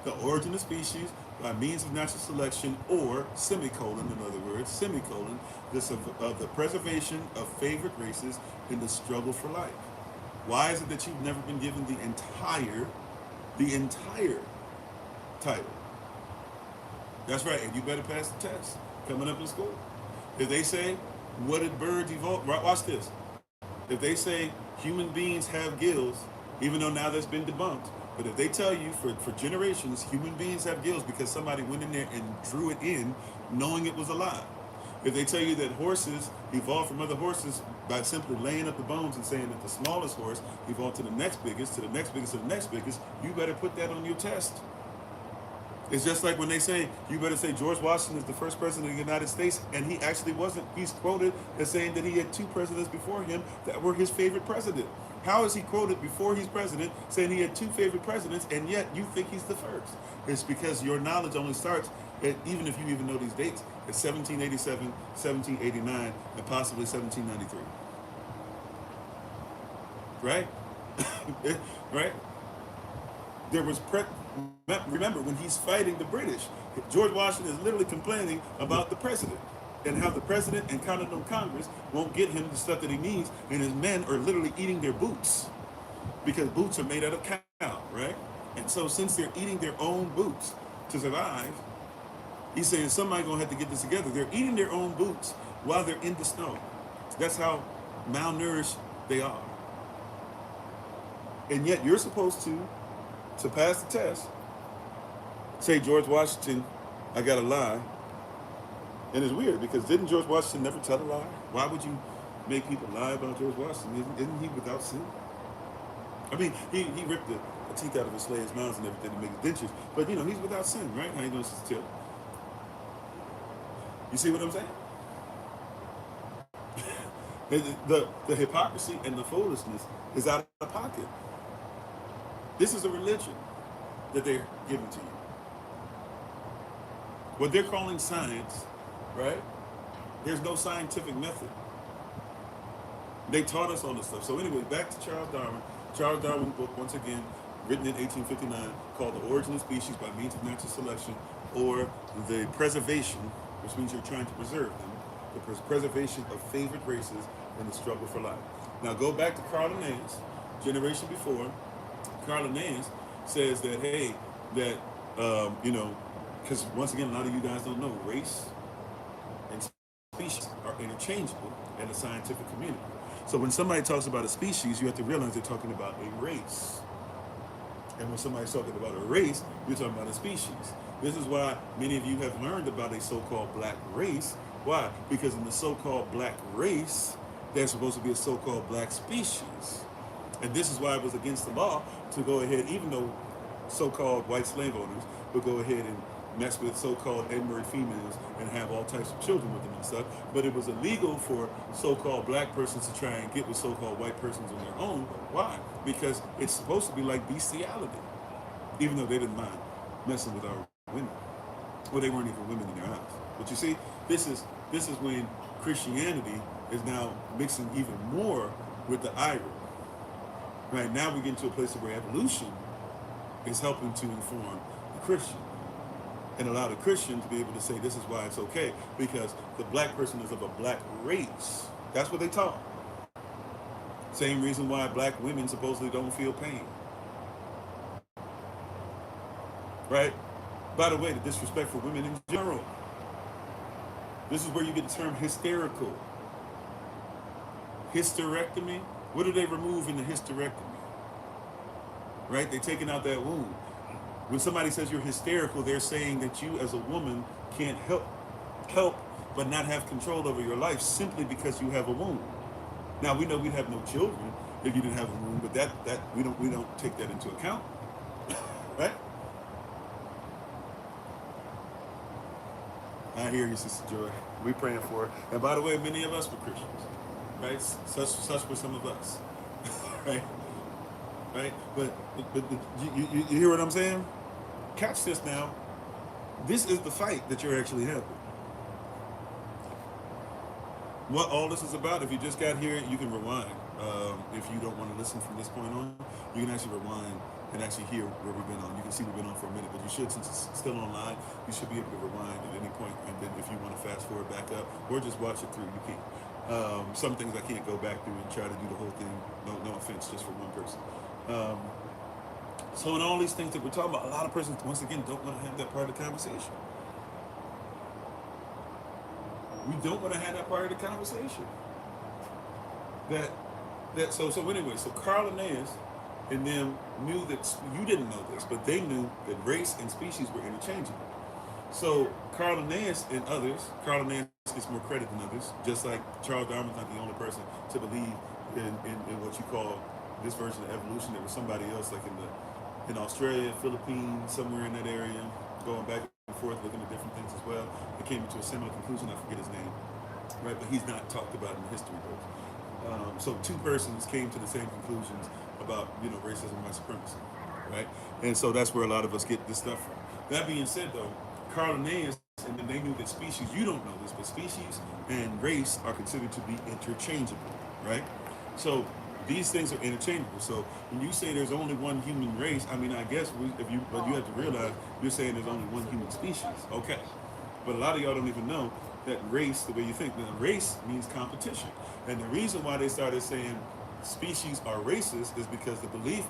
Speaker 1: The Origin of Species by Means of Natural Selection, or semicolon, in other words, semicolon, the preservation of favored races in the struggle for life. Why is it that you've never been given the entire title? That's right, and you better pass the test coming up in school. If they say, what did birds evolve? Watch this. If they say human beings have gills, even though now that's been debunked, but if they tell you for generations, human beings have gills because somebody went in there and drew it in knowing it was alive. If they tell you that horses evolved from other horses by simply laying up the bones and saying that the smallest horse evolved to the next biggest, to the next biggest, to the next biggest, you better put that on your test. It's just like when they say, you better say George Washington is the first president of the United States, and he actually wasn't. He's quoted as saying that he had two presidents before him that were his favorite president. How is he quoted before he's president saying he had two favorite presidents, and yet you think he's the first? It's because your knowledge only starts at, even if you even know these dates, at 1787, 1789, and possibly 1793. Right? Right? There was remember when he's fighting the British, George Washington is literally complaining about the president and how the president and Continental Congress won't get him the stuff that he needs, and his men are literally eating their boots because boots are made out of cow, right? And so since they're eating their own boots to survive, he's saying somebody's gonna have to get this together. They're eating their own boots while they're in the snow. That's how malnourished they are. And yet you're supposed to pass the test, say George Washington, I got a lie. And it's weird because didn't George Washington never tell a lie? Why would you make people lie about George Washington? Isn't he without sin? I mean, he ripped the teeth out of his slaves' mouths and everything to make dentures. But you know, he's without sin, right? How you doing, Sister Till? You see what I'm saying? the hypocrisy and the foolishness is out of pocket. This is a religion that they're giving to you. What they're calling science, right? There's no scientific method. They taught us all this stuff. So anyway, back to Charles Darwin. Charles Darwin's book, once again, written in 1859, called The Origin of Species by Means of Natural Selection, or the preservation, which means you're trying to preserve them, the preservation of favored races in the struggle for life. Now go back to Carl Linnaeus, generation before. Carl Linnaeus says that, hey, that, because once again, a lot of you guys don't know, race and species are interchangeable in the scientific community. So when somebody talks about a species, you have to realize they're talking about a race. And when somebody's talking about a race, you're talking about a species. This is why many of you have learned about a so-called black race. Why? Because in the so-called black race, there's supposed to be a so-called black species. And this is why it was against the law to go ahead, even though so-called white slave owners would go ahead and mess with so-called N-word females and have all types of children with them and stuff. But it was illegal for so-called black persons to try and get with so-called white persons on their own. Why? Because it's supposed to be like bestiality, even though they didn't mind messing with our women. Well, they weren't even women in their eyes. But you see, this is when Christianity is now mixing even more with the Irish. Right now we get into a place where evolution is helping to inform the Christian and allow the Christian to be able to say this is why it's okay, because the black person is of a black race. That's what they taught. Same reason why black women supposedly don't feel pain. Right? By the way, the disrespect for women in general. This is where you get the term hysterical. Hysterectomy. What do they remove in the hysterectomy? Right? They're taking out that wound. When somebody says you're hysterical, they're saying that you as a woman can't help but not have control over your life simply because you have a wound. Now we know we'd have no children if you didn't have a wound, but that we don't take that into account. Right? I hear you, Sister Joy. We praying for it. And by the way, many of us were Christians, right? Such were some of us, right? Right? But you hear what I'm saying? Catch this now. This is the fight that you're actually having. What all this is about, if you just got here, you can rewind. If you don't want to listen from this point on, you can actually rewind and actually hear where we've been on. You can see we've been on for a minute, but you should, since it's still online, you should be able to rewind at any point, and then if you want to fast forward back up, or just watch it through, you can. Some things I can't go back through and try to do the whole thing, no offense, just for one person. So in all these things that we're talking about, a lot of persons, once again, don't want to have that part of the conversation. We don't want to have that part of the conversation. So anyway, so Carl Linnaeus and them knew that, you didn't know this, but they knew that race and species were interchangeable. So Carl Linnaeus and others, Carl Linnaeus gets more credit than others, just like Charles Darwin's not the only person to believe in what you call this version of evolution. There was somebody else, like in Australia, Philippines, somewhere in that area, going back and forth, looking at different things as well. They came into a similar conclusion. I forget his name, right? But he's not talked about in the history books. So two persons came to the same conclusions about, racism and white supremacy, right? And so that's where a lot of us get this stuff from. That being said, though, Carl Linnaeus, and then they knew that species, you don't know this, but species and race are considered to be interchangeable, right? So these things are interchangeable. So when you say there's only one human race, I mean, I guess but you have to realize you're saying there's only one human species. Okay. But a lot of y'all don't even know that race, the way you think. Now, race means competition. And the reason why they started saying species are racist is because the belief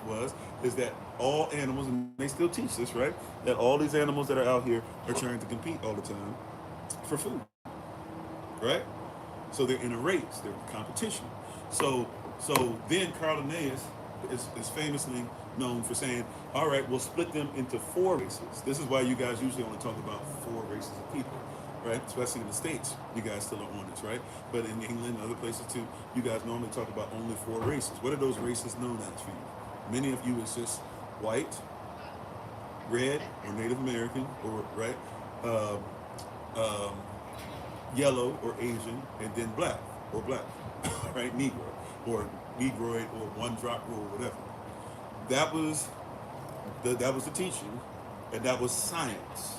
Speaker 1: is that all animals, and they still teach this, right? That all these animals that are out here are trying to compete all the time for food, right? So they're in a race, they're in competition. So then Carl Linnaeus is famously known for saying, all right, we'll split them into 4 races. This is why you guys usually only talk about 4 races of people, right? Especially in the States, you guys still are on this, right? But in England and other places too, you guys normally talk about only 4 races. What are those races known as for you? Many of you, it's just white, red, or Native American, or right, yellow or Asian, and then black, right? Negro, or Negroid, or one drop rule, whatever. That was the teaching, and that was science.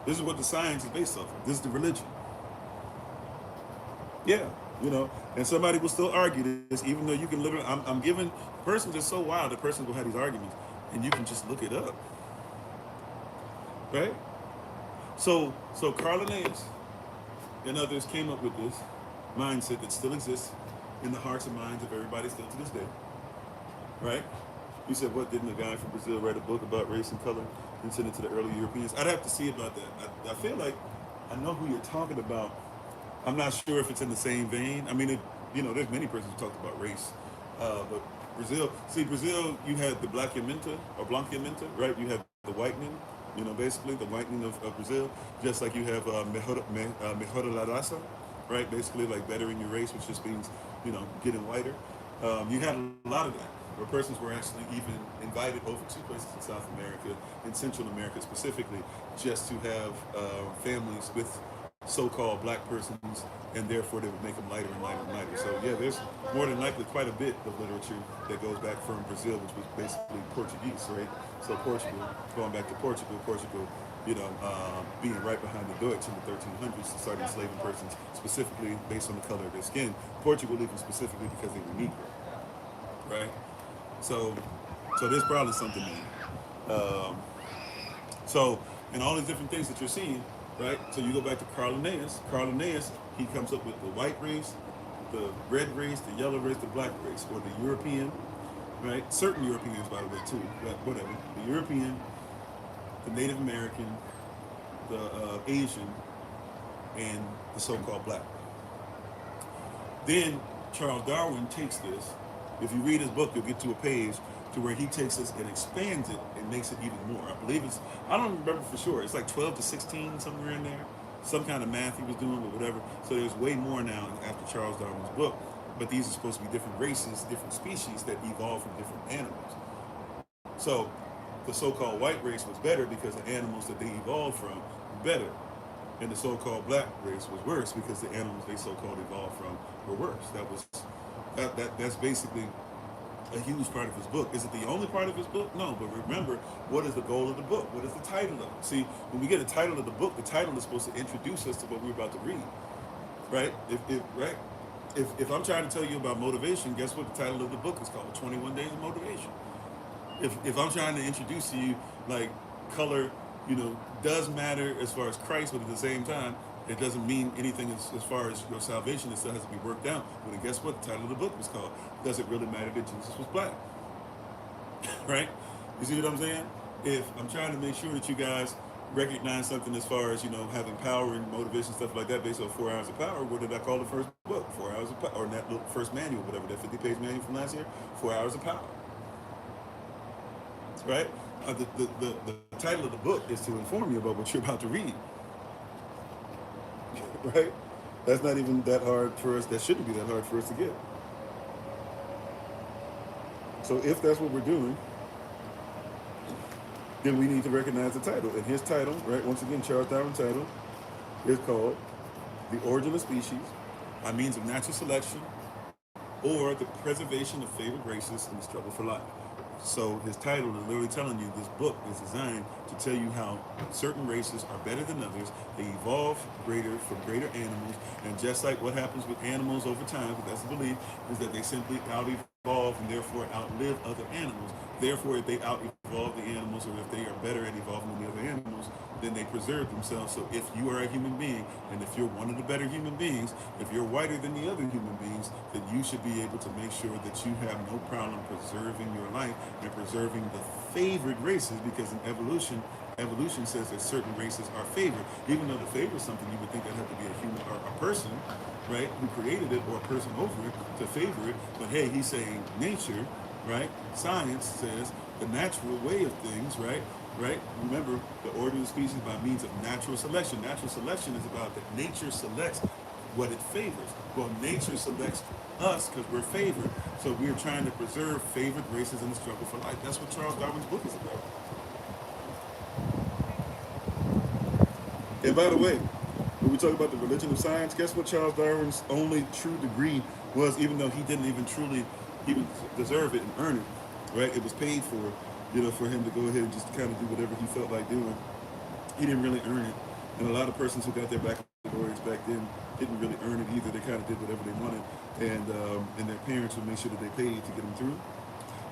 Speaker 1: This is what the science is based off of. This is the religion. Yeah, and somebody will still argue this, even though you can literally, I'm giving, persons are so wild that persons will have these arguments, and you can just look it up, right? So Carl Linnaeus and others came up with this mindset that still exists in the hearts and minds of everybody still to this day, right? You said, what, didn't a guy from Brazil write a book about race and color and send it to the early Europeans? I'd have to see about that. I feel like I know who you're talking about. I'm not sure if it's in the same vein. I mean, there's many persons who talked about race, but Brazil, you had the Blancamenta, right? You have the whitening, basically the whitening of Brazil, just like you have mejora la raza, right? Basically like bettering your race, which just means, getting whiter. You had a lot of that, where persons were actually even invited over to places in South America, in Central America specifically, just to have families with so-called black persons, and therefore they would make them lighter and lighter and lighter. So yeah, there's more than likely quite a bit of literature that goes back from Brazil, which was basically Portuguese, right? So Portugal, going back to Portugal being right behind the Dutch in the 1300s to start enslaving persons specifically based on the color of their skin. Portugal even specifically because they were Negro, right? So, so there's probably something there. So, and all these different things that you're seeing, right? So you go back to Carl Linnaeus. Carl Linnaeus, he comes up with the white race, the red race, the yellow race, the black race, or the European, right? Certain Europeans, by the way, too, but whatever. The European, the Native American, the Asian, and the so-called black. Then Charles Darwin takes this. If you read his book, you'll get to a page to where he takes this and expands it and makes it even more. I believe I don't remember for sure. It's like 12 to 16, somewhere in there. Some kind of math he was doing, but whatever. So there's way more now after Charles Darwin's book. But these are supposed to be different races, different species that evolved from different animals. So the so-called white race was better because the animals that they evolved from were better. And the so-called black race was worse because the animals they so-called evolved from were worse. That's basically a huge part of his book. Is it the only part of his book? No, but remember, what is the goal of the book? What is the title of it? See, when we get a title of the book, the title is supposed to introduce us to what we're about to read, right? If I'm trying to tell you about motivation, guess what the title of the book is called? 21 Days of Motivation. If I'm trying to introduce to you, like, color, does matter as far as Christ, but at the same time, it doesn't mean anything as far as your salvation. It still has to be worked out. But then guess what? The title of the book was called, Does It Really Matter That Jesus Was Black? Right? You see what I'm saying? If I'm trying to make sure that you guys recognize something as far as, having power and motivation, stuff like that, based on 4 Hours of Power, what did I call the first book? 4 Hours of Power, or that little first manual, whatever, that 50-page manual from last year? 4 Hours of Power. Right? The title of the book is to inform you about what you're about to read. Right? That's not even that hard for us. That shouldn't be that hard for us to get. So if that's what we're doing, then we need to recognize the title. And his title, right, once again, Charles Darwin's title, is called The Origin of Species by Means of Natural Selection, or The Preservation of Favored Races in the Struggle for Life. So his title is literally telling you this book is designed to tell you how certain races are better than others. They evolve from greater animals. And just like what happens with animals over time, because that's the belief, is that they simply out-evolve and therefore outlive other animals. Therefore, if they out-evolve the animals, or if they are better at evolving than the other animals, then they preserve themselves. So if you are a human being, and if you're one of the better human beings, if you're whiter than the other human beings, then you should be able to make sure that you have no problem preserving your life and preserving the favored races, because in evolution says that certain races are favored. Even though the favor is something you would think that had to be a human or a person, right, who created it, or a person over it to favor it. But hey, he's saying nature, right? Science says the natural way of things, right? Right? Remember, the order of species by means of natural selection. Natural selection is about that nature selects what it favors. Well, nature selects us because we're favored. So we're trying to preserve favored races in the struggle for life. That's what Charles Darwin's book is about. And by the way, when we talk about the religion of science, guess what Charles Darwin's only true degree was, even though he didn't even truly even deserve it and earn it, right? It was paid for, for him to go ahead and just kind of do whatever he felt like doing. He didn't really earn it. And a lot of persons who got their baccalaureates back then didn't really earn it either. They kind of did whatever they wanted. And their parents would make sure that they paid to get them through.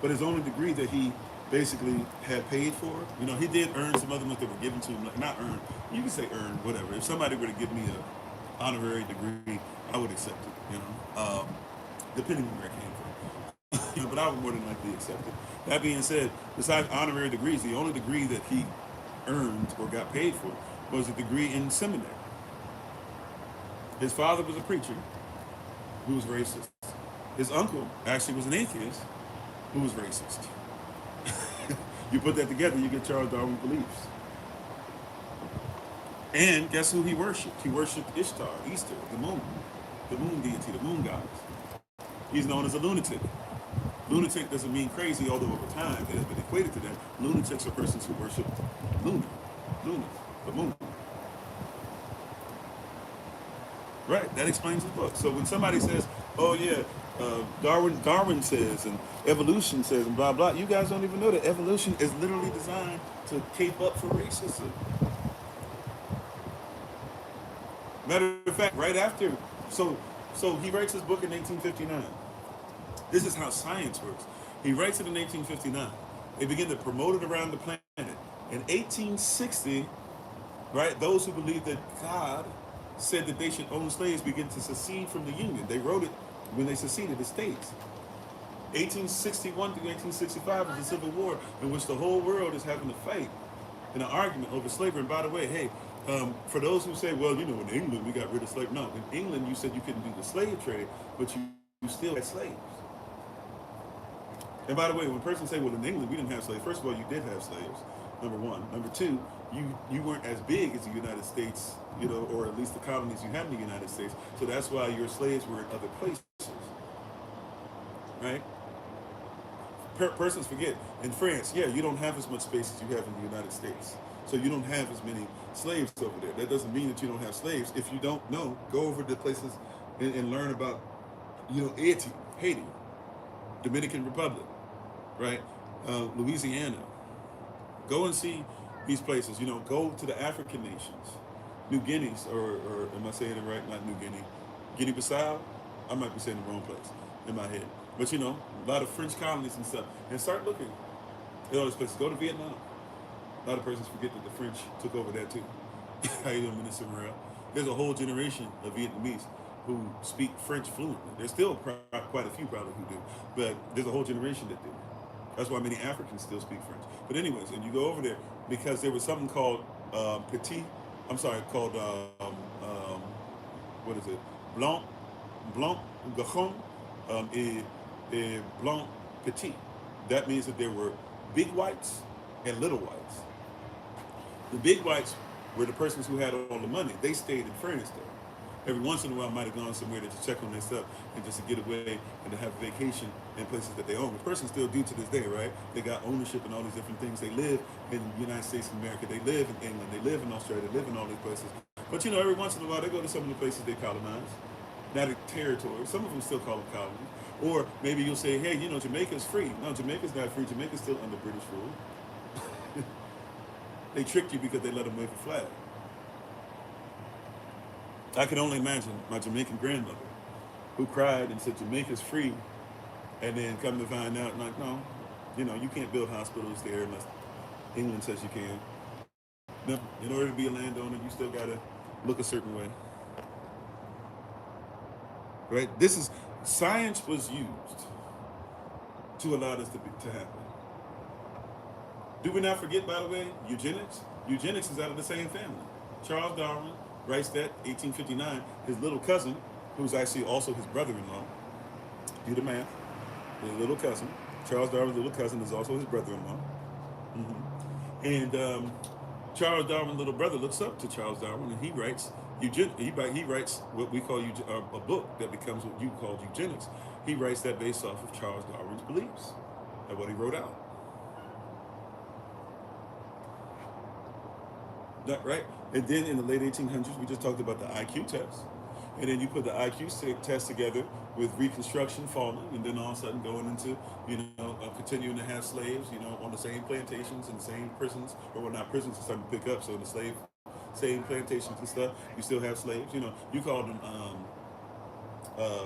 Speaker 1: But his only degree that he basically had paid for, he did earn some other ones that were given to him. Like, not earned, you can say earned, whatever. If somebody were to give me an honorary degree, I would accept it, depending on where it came from. But I would more than likely accept it. That being said, besides honorary degrees, the only degree that he earned or got paid for was a degree in seminary. His father was a preacher who was racist. His uncle actually was an atheist who was racist. You put that together, you get Charles Darwin's beliefs. And guess who he worshipped? He worshipped Ishtar, Easter, the moon deity, the moon goddess. He's known as a lunatic. Lunatic doesn't mean crazy, although over time it has been equated to that. Lunatics are persons who worship Luna, the moon. Right, that explains the book. So when somebody says, oh yeah, Darwin says, and evolution says, and blah, blah, you guys don't even know that evolution is literally designed to cape up for racism. Matter of fact, right after, so so he writes his book in 1859. This is how science works. He writes it in 1859. They begin to promote it around the planet. In 1860, right, those who believe that God said that they should own slaves begin to secede from the Union. They wrote it when they seceded the states. 1861 through 1865 is the Civil War in which the whole world is having a fight and an argument over slavery. And by the way, hey, for those who say, well, in England we got rid of slavery. No, in England you said you couldn't do the slave trade, but you still had slaves. And by the way, when persons say, well, in England we didn't have slaves, first of all, you did have slaves, number one. Number two, you weren't as big as the United States, or at least the colonies you had in the United States. So that's why your slaves were in other places, right? Persons forget, in France, yeah, you don't have as much space as you have in the United States. So you don't have as many slaves over there. That doesn't mean that you don't have slaves. If you don't know, go over to places and learn about, Haiti, Dominican Republic, right? Louisiana. Go and see these places. Go to the African nations, New Guineas, or am I saying it right? Not New Guinea, Guinea-Bissau. I might be saying the wrong place in my head. But a lot of French colonies and stuff, and start looking at all these places. Go to Vietnam. A lot of persons forget that the French took over that too. How you doing, Minister Morel? There's a whole generation of Vietnamese who speak French fluently. There's still quite a few probably who do, but there's a whole generation that do. That's why many Africans still speak French. But anyways, and you go over there because there was something called what is it? Blanc Gachon, et Blanc Petit. That means that there were big whites and little whites. The big whites were the persons who had all the money. They stayed in France though. Every once in a while might have gone somewhere to check on their stuff and just to get away and to have a vacation in places that they own. The persons still do to this day, right? They got ownership and all these different things. They live in the United States of America. They live in England. They live in Australia. They live in all these places. But every once in a while they go to some of the places they colonize. Not a territory. Some of them still call them colonies. Or maybe you'll say, hey, Jamaica's free. No, Jamaica's not free. Jamaica's still under British rule. They tricked you because they let them wave a flag. I can only imagine my Jamaican grandmother who cried and said Jamaica's free, and then come to find out, like, no, you can't build hospitals there unless England says you can. No, in order to be a landowner, you still gotta look a certain way. Right? Science was used to allow this to happen. Do we not forget, by the way, eugenics? Eugenics is out of the same family. Charles Darwin writes that, 1859, his little cousin, who's actually also his brother-in-law, do the math, his little cousin, Charles Darwin's little cousin is also his brother-in-law. And Charles Darwin's little brother looks up to Charles Darwin, and he writes he writes what we call a book that becomes what you call eugenics. He writes that based off of Charles Darwin's beliefs and what he wrote out. That, right? And then in the late 1800s, we just talked about the IQ test. And then you put the IQ test together with Reconstruction falling, and then all of a sudden going into, continuing to have slaves, on the same plantations and the same prisons, or well, not prisons, are starting to pick up. So the same plantations and stuff, you still have slaves. You call them,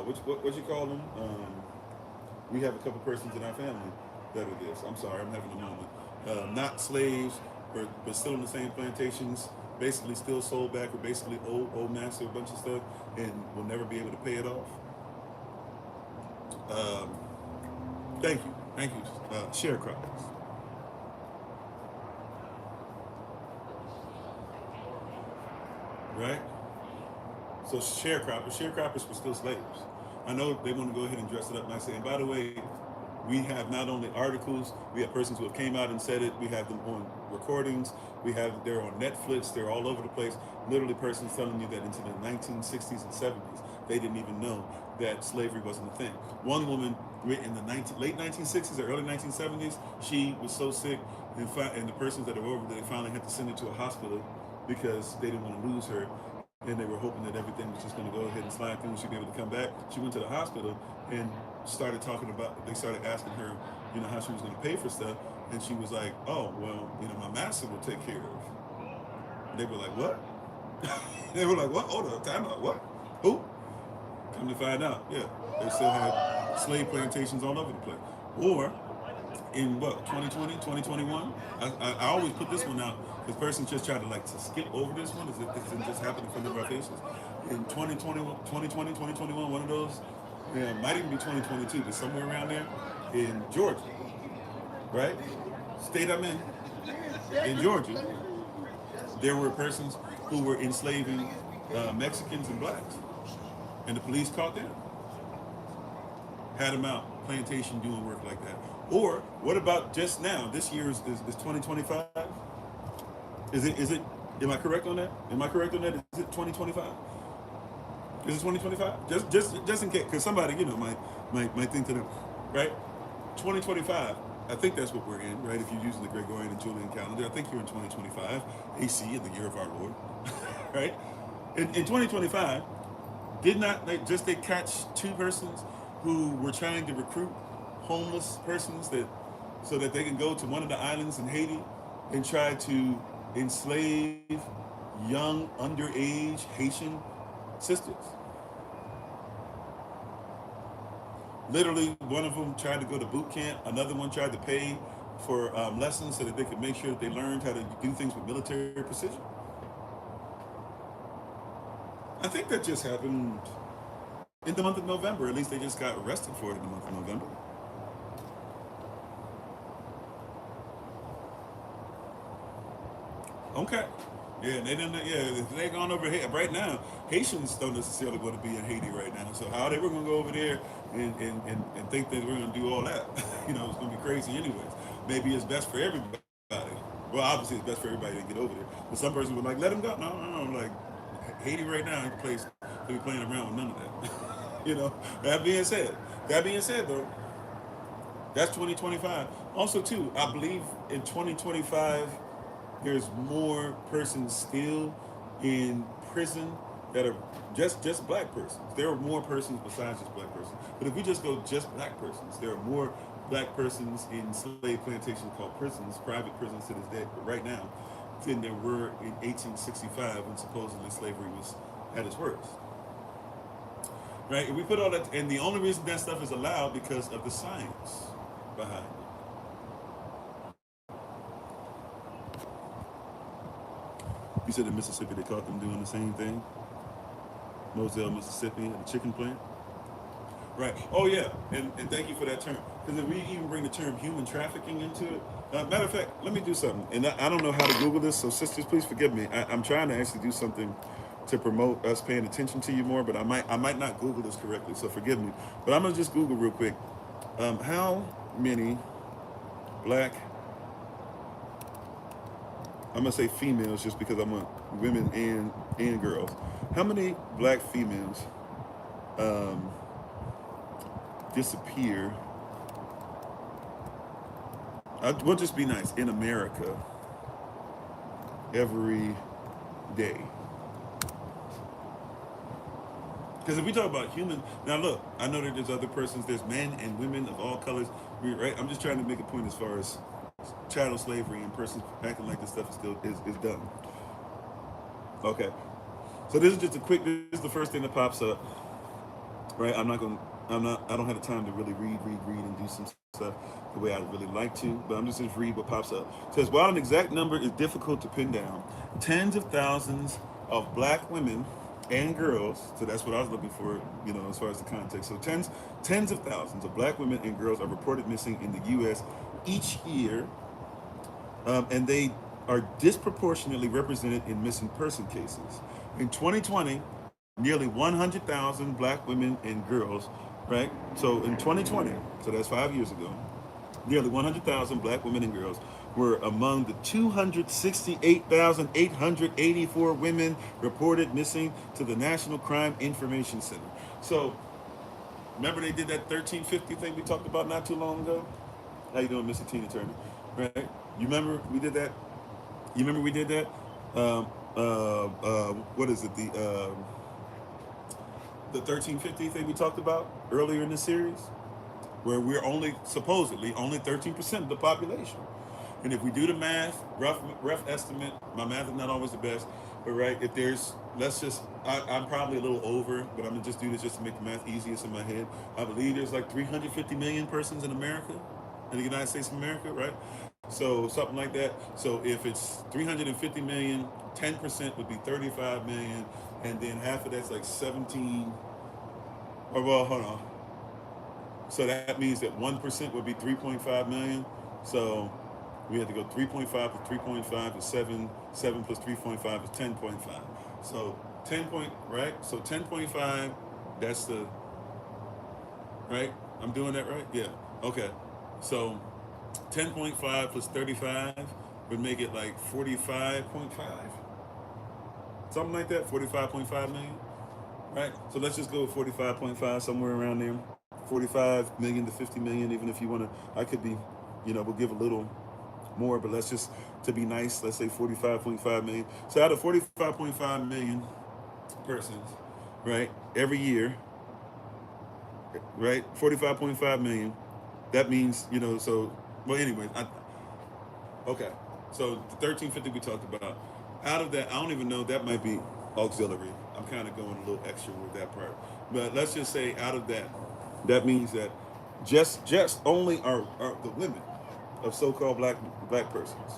Speaker 1: what you call them? We have a couple persons in our family that are this. I'm sorry, I'm having a moment. Not slaves, but still in the same plantations, basically still sold back, or basically old master, a bunch of stuff, and will never be able to pay it off. Thank you, sharecroppers. Right? So sharecroppers were still slaves. I know they want to go ahead and dress it up by saying, by the way, we have not only articles, we have persons who have came out and said it, we have them on recordings, they're on Netflix, they're all over the place. Literally persons telling you that into the 1960s and 70s, they didn't even know that slavery wasn't a thing. One woman in the late 1960s or early 1970s, she was so sick, and the persons that were over there, they finally had to send her to a hospital because they didn't want to lose her. And they were hoping that everything was just going to go ahead and slide through and she'd be able to come back. She went to the hospital and they started asking her, how she was going to pay for stuff. And she was like, oh, well, my master will take care of. They were like, what? They were like, what? Hold up, time out. What? Who? Come to find out, yeah, they still have slave plantations all over the place. Or in what, 2020, 2021? I always put this one out because persons just try to like to skip over this one as if this didn't just happen in front of our faces. In 2021, one of those, yeah, might even be 2022, but somewhere around there in Georgia, right? State I'm in Georgia, there were persons who were enslaving Mexicans and blacks, and the police caught them, had them out plantation doing work like that. Or what about just now? This year is 2025. Is it? Am I correct on that? Am I correct on that? Is it 2025? Is it 2025? Just in case, because somebody might think to them, right? 2025. I think that's what we're in, right? If you're using the Gregorian and Julian calendar, I think you're in 2025 AC in the year of our Lord, right? In 2025, did not they catch two persons who were trying to recruit homeless persons so that they can go to one of the islands in Haiti and try to enslave young underage Haitian sisters. Literally, one of them tried to go to boot camp. Another one tried to pay for lessons so that they could make sure that they learned how to do things with military precision. I think that just happened in the month of November. At least they just got arrested for it in the month of November. Okay. Yeah, they didn't. Yeah, they gone over here right now. Haitians don't necessarily want to be in Haiti right now. So how they were going to go over there and think that we're going to do all that? It's going to be crazy anyways. Maybe it's best for everybody. Well, obviously it's best for everybody to get over there. But some person would like, let him go. No. Like Haiti right now, ain't the place to be playing around with none of that. That being said though, that's 2025. Also too, I believe in 2025 there's more persons still in prison that are just black persons. There are more persons besides just black persons. But if we just go just black persons, there are more black persons in slave plantations called prisons, private prisons to this day, but right now, than there were in 1865 when supposedly slavery was at its worst. Right? If we put all that, and the only reason that stuff is allowed because of the science behind it. You said in Mississippi they caught them doing the same thing. Moselle, Mississippi, at the chicken plant. Right. Oh yeah, and thank you for that term. Because if we even bring the term human trafficking into it, matter of fact, let me do something. And I don't know how to Google this, so sisters, please forgive me. I'm trying to actually do something to promote us paying attention to you more, but I might not Google this correctly, so forgive me. But I'm gonna just Google real quick. How many black, I'm gonna say females just because I want women and girls. How many black females disappear? We'll just be nice, in America every day? Because if we talk about human, now look, I know that there's other persons, there's men and women of all colors, right? I'm just trying to make a point as far as chattel slavery and persons acting like this stuff is still is done. Okay, so this is just this is the first thing that pops up, right? I don't have the time to really read and do some stuff the way I'd really like to, but I'm just going to read what pops up. It says, while an exact number is difficult to pin down, tens of thousands of black women and girls, so that's what I was looking for, as far as the context. So tens of thousands of black women and girls are reported missing in the U.S. each year, and they are disproportionately represented in missing person cases. In 2020, nearly 100,000 black women and girls, right? So in 2020, so that's 5 years ago, nearly 100,000 black women and girls were among the 268,884 women reported missing to the National Crime Information Center. So remember they did that 1350 thing we talked about not too long ago? How you doing, Mr. Tina Turner? Right? You remember we did that? What is it? The 1350 thing we talked about earlier in the series, where we're supposedly only 13% of the population. And if we do the math, rough estimate, my math is not always the best, But right, if there's, let's just, I'm probably a little over, but I'm gonna just do this just to make the math easiest in my head. I believe there's like 350 million persons in America, in the United States of America, right? So something like that. So if it's 350 million, 10% would be 35 million, and then half of that's like 17. Or well, hold on. So that means that 1% would be 3.5 million. So we have to go 3.5 plus 3.5 is 7. 7 plus 3.5 is 10.5. So 10 point, right? So 10.5, that's the, right? I'm doing that right? Yeah. Okay. So 10.5 plus 35 would make it like 45.5. Something like that, 45.5 million, right? So let's just go with 45.5, somewhere around there. 45 million to 50 million, even if you want to, I could be, we'll give a little more, but let's just, to be nice, let's say 45.5 million. So out of 45.5 million persons, right, every year, right, 45.5 million, that means, so, well, anyways, okay. So the 1350 we talked about, out of that, I don't even know, that might be auxiliary. I'm kind of going a little extra with that part. But let's just say out of that, that means that just only are the women of so-called black persons,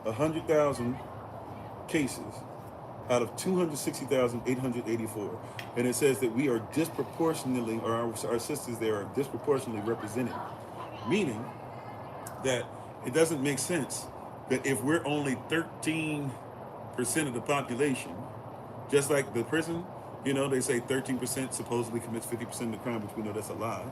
Speaker 1: 100,000 cases out of 260,884, and it says that we are disproportionately, or our sisters there are disproportionately represented, meaning that it doesn't make sense that if we're only 13% of the population, just like the prison, they say 13% supposedly commits 50% of the crime, which we know that's a lie.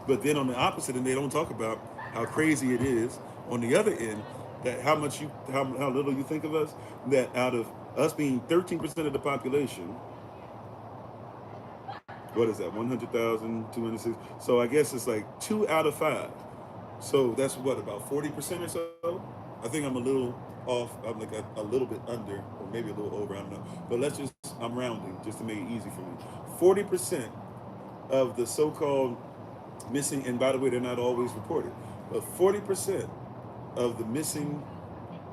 Speaker 1: But then on the opposite end, they don't talk about how crazy it is on the other end, that how little you think of us, that out of us being 13% of the population, what is that, 100,000, 260? So I guess it's like 2 out of 5. So that's what, about 40% or so? I think I'm a little off. I'm like a little bit under, or maybe a little over. I don't know. But let's just, I'm rounding just to make it easy for me. 40% of the so-called missing, and by the way, they're not always reported, but 40% of the missing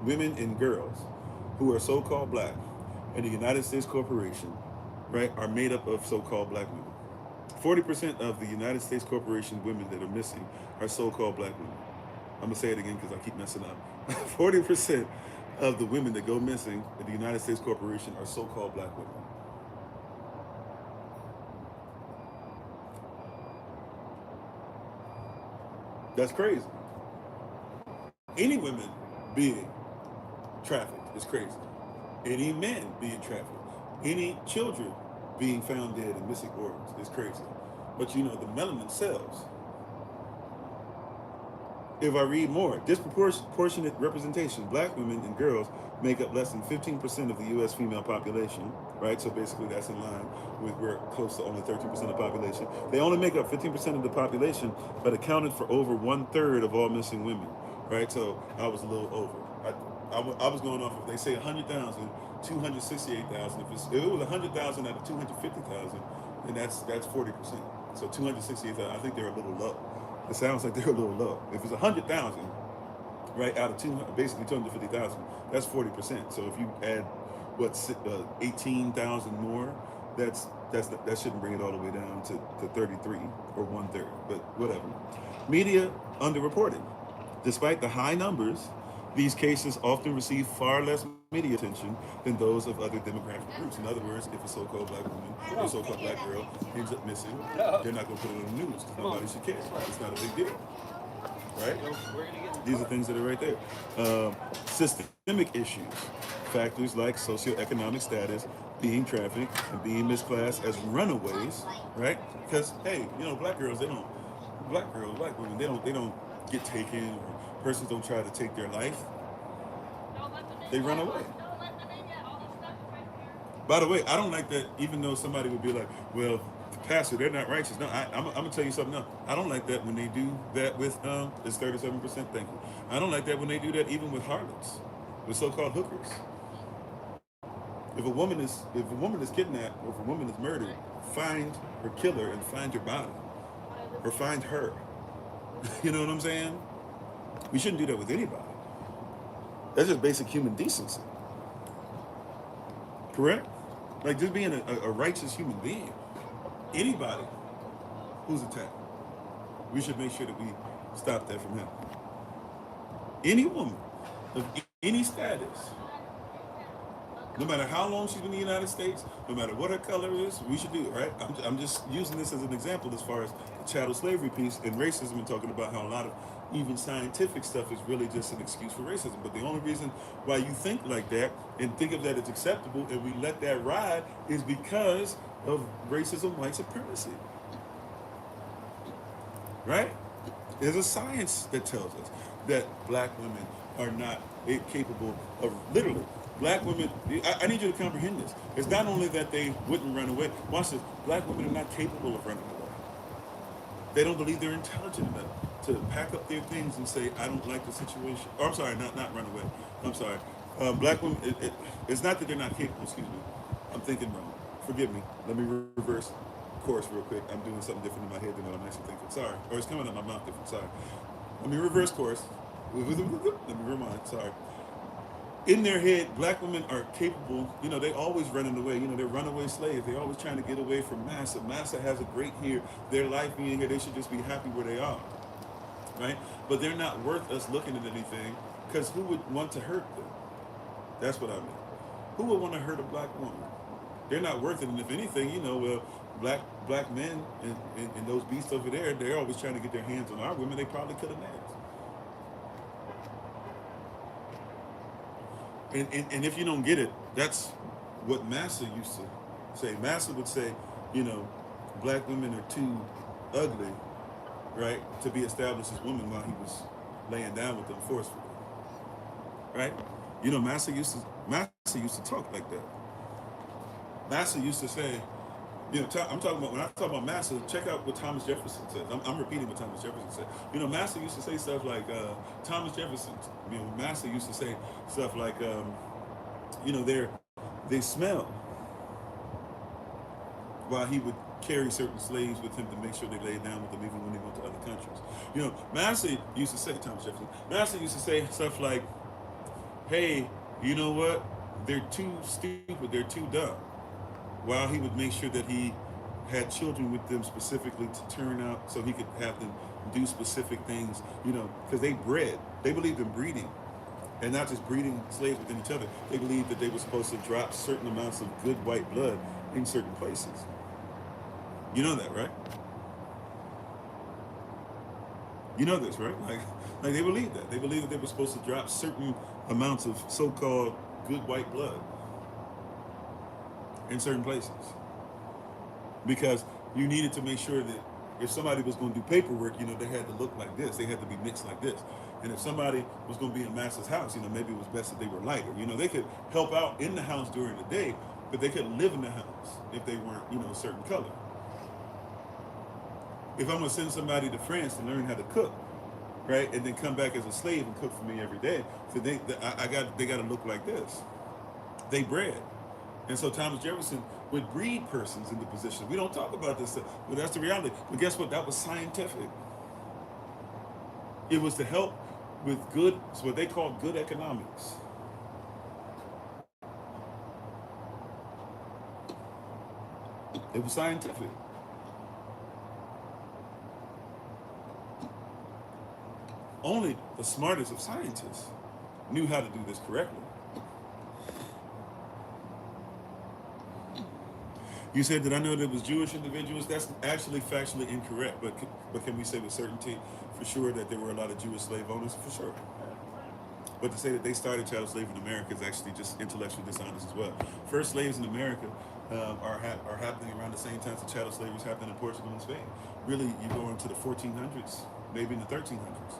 Speaker 1: women and girls who are so-called black in the United States Corporation, right, are made up of so-called black women. 40% of the United States Corporation women that are missing are so-called black women. I'm gonna say it again because I keep messing up. 40% of the women that go missing in the United States Corporation are so-called black women. That's crazy. Any women being trafficked is crazy. Any men being trafficked, any children being found dead and missing organs is crazy. But the melanin cells, if I read more, disproportionate representation, black women and girls make up less than 15% of the U.S. female population, right? So basically that's in line with, we're close to only 13% of the population. They only make up 15% of the population, but accounted for over 1/3 of all missing women, right? So I was a little over. I was going off of, they say 100,000, 268,000. If it was 100,000 out of 250,000, then that's 40%. So 268,000, I think they're a little low. It sounds like they're a little low. If it's 100,000, right, out of basically 250,000, that's 40%. So if you add 18,000 more, that shouldn't bring it all the way down to 33 or 1/3. But whatever. Media underreported. Despite the high numbers, these cases often receive far less media attention than those of other demographic groups. In other words, if a so-called black woman or a so-called black girl ends up missing, they're not going to put it on the news because nobody should care. It's not a big deal, right? These are things that are right there. Systemic issues, factors like socioeconomic status, being trafficked, and being misclassed as runaways, right? Because hey, black girls, black women, they don't get taken, or persons don't try to take their life. They run away. By the way, I don't like that, even though somebody would be like, well, the pastor, they're not righteous. No, I'm going to tell you something else. I don't like that when they do that with, it's 37%, thank you. I don't like that when they do that even with harlots, with so-called hookers. If a woman is kidnapped, or if a woman is murdered, find her killer and find her body, or find her. You know what I'm saying? We shouldn't do that with anybody. That's just basic human decency. Correct? Like just being a righteous human being. Anybody who's attacked, we should make sure that we stop that from happening. Any woman of any status, no matter how long she's been in the United States, no matter what her color is, we should do it, right? I'm just using this as an example as far as the chattel slavery piece and racism and talking about how a lot of even scientific stuff is really just an excuse for racism. But the only reason why you think like that and think of that as acceptable and we let that ride is because of racism, white supremacy, right? There's a science that tells us that black women are not capable of literally. Black women, I need you to comprehend this. It's not only that they wouldn't run away. Watch this. Black women are not capable of running away. They don't believe they're intelligent enough to pack up their things and say, I don't like the situation. Or I'm sorry, not run away. I'm sorry. Black women, it's not that they're not capable, excuse me. I'm thinking wrong. Forgive me. Let me reverse course real quick. I'm doing something different in my head than what I'm actually thinking. Sorry. Or it's coming out my mouth different. Sorry. Let me reverse course. Let me rewind. Sorry. In their head, black women are capable, they always running away. They're runaway slaves. They're always trying to get away from massa. Massa has a great here. Their life being here, they should just be happy where they are, right? But they're not worth us looking at anything because who would want to hurt them? That's what I mean. Who would want to hurt a black woman? They're not worth it. And if anything, black men and those beasts over there, they're always trying to get their hands on our women. They probably could have nails. And if you don't get it, that's what Massa used to say. Massa would say, black women are too ugly, right, to be established as women while he was laying down with them forcefully, right? Massa used to talk like that. Massa used to say, I'm talking about when I talk about Massa. Check out what Thomas Jefferson said. I'm repeating what Thomas Jefferson said. Massa used to say stuff like Thomas Jefferson. Massa used to say stuff like, they smell. While he would carry certain slaves with him to make sure they laid down with them even when they went to other countries. Massa used to say Thomas Jefferson. Massa used to say stuff like, "Hey, you know what? They're too stupid. They're too dumb." While he would make sure that he had children with them specifically to turn out so he could have them do specific things, because they bred. They believed in breeding and not just breeding slaves within each other. They believed that they were supposed to drop certain amounts of good white blood in certain places. You know that, right? You know this, right? Like they believed that. They believed that they were supposed to drop certain amounts of so-called good white blood in certain places, because you needed to make sure that if somebody was going to do paperwork, they had to look like this, they had to be mixed like this, and if somebody was going to be in Master's house, maybe it was best that they were lighter. They could help out in the house during the day, but they couldn't live in the house if they weren't, a certain color. If I'm going to send somebody to France to learn how to cook, right, and then come back as a slave and cook for me every day, so they got to look like this. They bred. And so Thomas Jefferson would breed persons into positions. We don't talk about this stuff, but that's the reality. But guess what? That was scientific. It was to help with good, it's what they call good economics. It was scientific. Only the smartest of scientists knew how to do this correctly. You said that I know there was Jewish individuals. That's actually factually incorrect, but can we say with certainty for sure that there were a lot of Jewish slave owners? For sure. But to say that they started chattel slavery in America is actually just intellectually dishonest as well. First slaves in America are happening around the same time as the chattel slavery is happening in Portugal and Spain. Really, you go into the 1400s, maybe in the 1300s.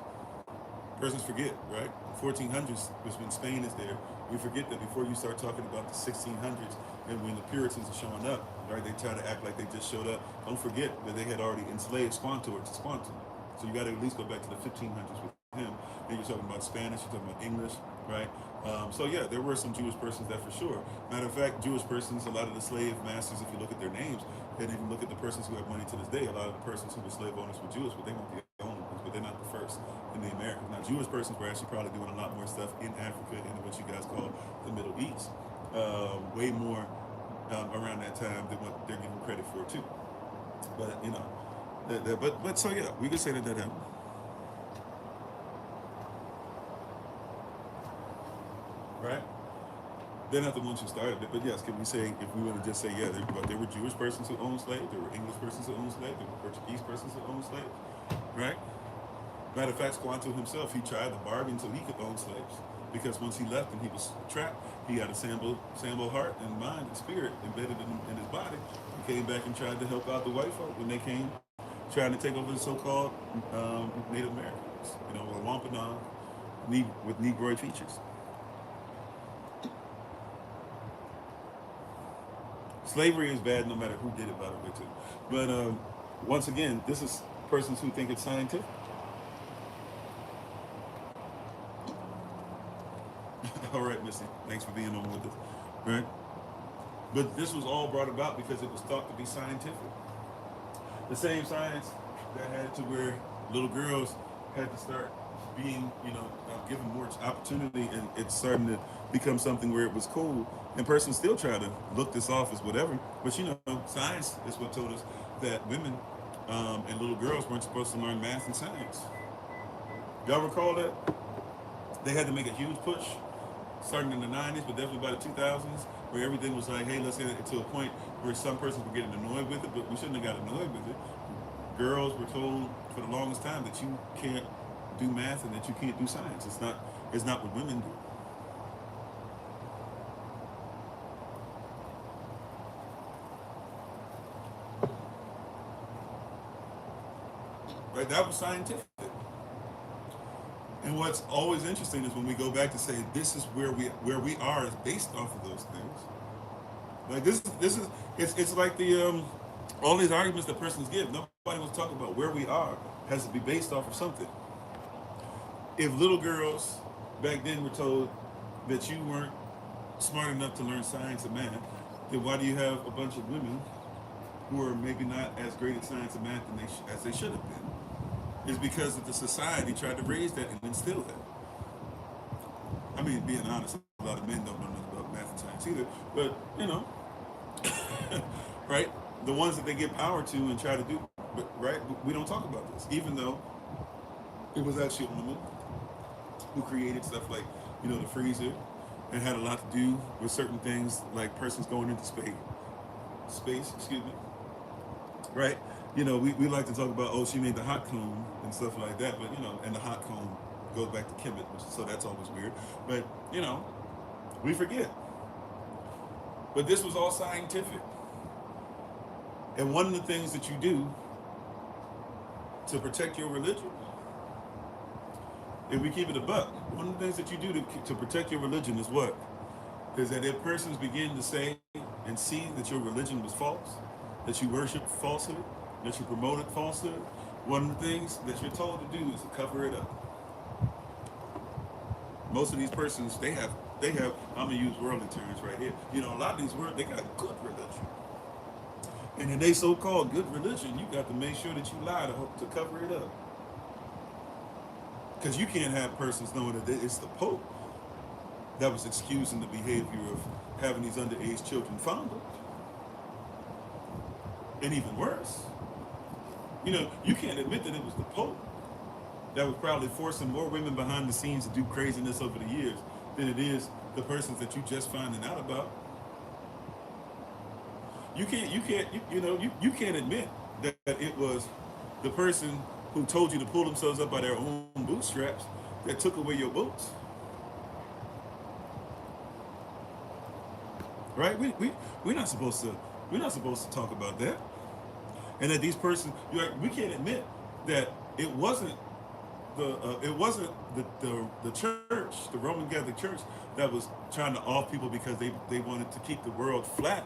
Speaker 1: Persons forget, right? 1400s was when Spain is there. We forget that before you start talking about the 1600s and when the Puritans are showing up, right? They try to act like they just showed up. Don't forget that they had already enslaved Squantor to Squantum. So you got to at least go back to the 1500s with him. Then you're talking about Spanish, you're talking about English, right? So yeah, there were some Jewish persons there for sure. Matter of fact, Jewish persons, a lot of the slave masters, if you look at their names, and even look at the persons who have money to this day, a lot of the persons who were slave owners were Jewish, but they weren't the only ones, but they're not the first in the Americas. Now, Jewish persons were actually probably doing a lot more stuff in Africa and in what you guys call the Middle East. way more around that time than what they're given credit for too. But but so yeah, we could say that that happened. Right? They're not the ones who started it, but yes, can we say, if we want to just say, yeah, there were Jewish persons who owned slaves, there were English persons who owned slaves, there were Portuguese persons who owned slaves, right? Matter of fact, Squanto himself, he tried to bargain so he could own slaves, because once he left and he was trapped, he had a Sambo heart and mind and spirit embedded in his body. He came back and tried to help out the white folk when they came, trying to take over the so-called Native Americans, or Wampanoag, with Negroid features. Slavery is bad no matter who did it, by the way, too. But once again, this is persons who think it's scientific. All right, Missy, thanks for being on with us. Right? But this was all brought about because it was thought to be scientific. The same science that had to where little girls had to start being, given more opportunity, and it's starting to become something where it was cool. And persons still try to look this off as whatever, but science is what told us that women and little girls weren't supposed to learn math and science. Y'all recall that? They had to make a huge push, starting in the 90s, but definitely by the 2000s, where everything was like, hey, let's get it to a point where some persons were getting annoyed with it, but we shouldn't have got annoyed with it. Girls were told for the longest time that you can't do math and that you can't do science. It's not what women do. Right? That was scientific. And what's always interesting is when we go back to say this is where we are is based off of those things. Like this is it's like the all these arguments that persons give. Nobody wants to talk about where we are has to be based off of something. If little girls back then were told that you weren't smart enough to learn science and math, then why do you have a bunch of women who are maybe not as great at science and math as they should have been? Is because that the society tried to raise that and instill that. I mean, being honest, a lot of men don't know nothing about math and science either. But right? The ones that they give power to and try to do, but right? We don't talk about this, even though it was actually a woman who created stuff like, the freezer, and had a lot to do with certain things like persons going into space, excuse me, right? We like to talk about, oh, she made the hot comb and stuff like that, but and the hot comb goes back to Kemet, so that's always weird. But we forget. But this was all scientific. And one of the things that you do to protect your religion, if we keep it a buck, one of the things that you do to protect your religion is what? Is that if persons begin to say and see that your religion was false, that you worship falsehood, that you promoted falsehood, one of the things that you're told to do is to cover it up. Most of these persons, they have, I'm gonna use worldly terms right here. A lot of these words, they got good religion. And in they so-called good religion, you got to make sure that you lie to cover it up. Because you can't have persons knowing that it's the Pope that was excusing the behavior of having these underage children fondled. And even worse, you can't admit that it was the Pope that was probably forcing more women behind the scenes to do craziness over the years than it is the persons that you just finding out about. You can't admit that it was the person who told you to pull themselves up by their own bootstraps that took away your boots. Right? We're not supposed to talk about that. And that these persons, we can't admit that it wasn't the church, the Roman Catholic Church, that was trying to off people because they wanted to keep the world flat.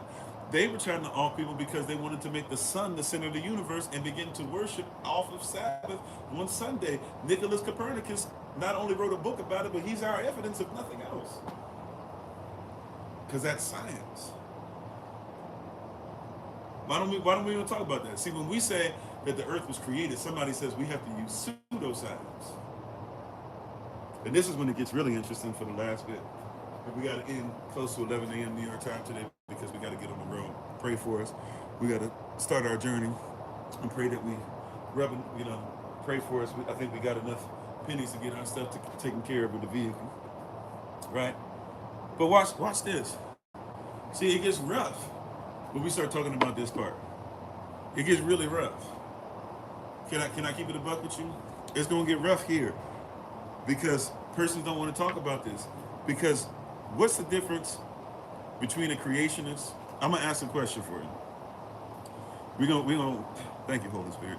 Speaker 1: They were trying to off people because they wanted to make the sun the center of the universe and begin to worship off of Sabbath one Sunday. Nicholas Copernicus not only wrote a book about it, but he's our evidence of nothing else. Because that's science. Why don't we even talk about that? See, when we say that the earth was created, somebody says we have to use pseudoscience. And this is when it gets really interesting for the last bit. And we got to end close to 11 a.m. New York time today because we got to get on the road. Pray for us. We got to start our journey and pray that we, pray for us. I think we got enough pennies to get our stuff taken care of with the vehicle, right? But watch this. See, it gets rough when we start talking about this part. It gets really rough. Can I keep it a buck with you? It's gonna get rough here because persons don't want to talk about this. Because what's the difference between a creationist? I'm gonna ask a question for you. We're gonna thank you, Holy Spirit.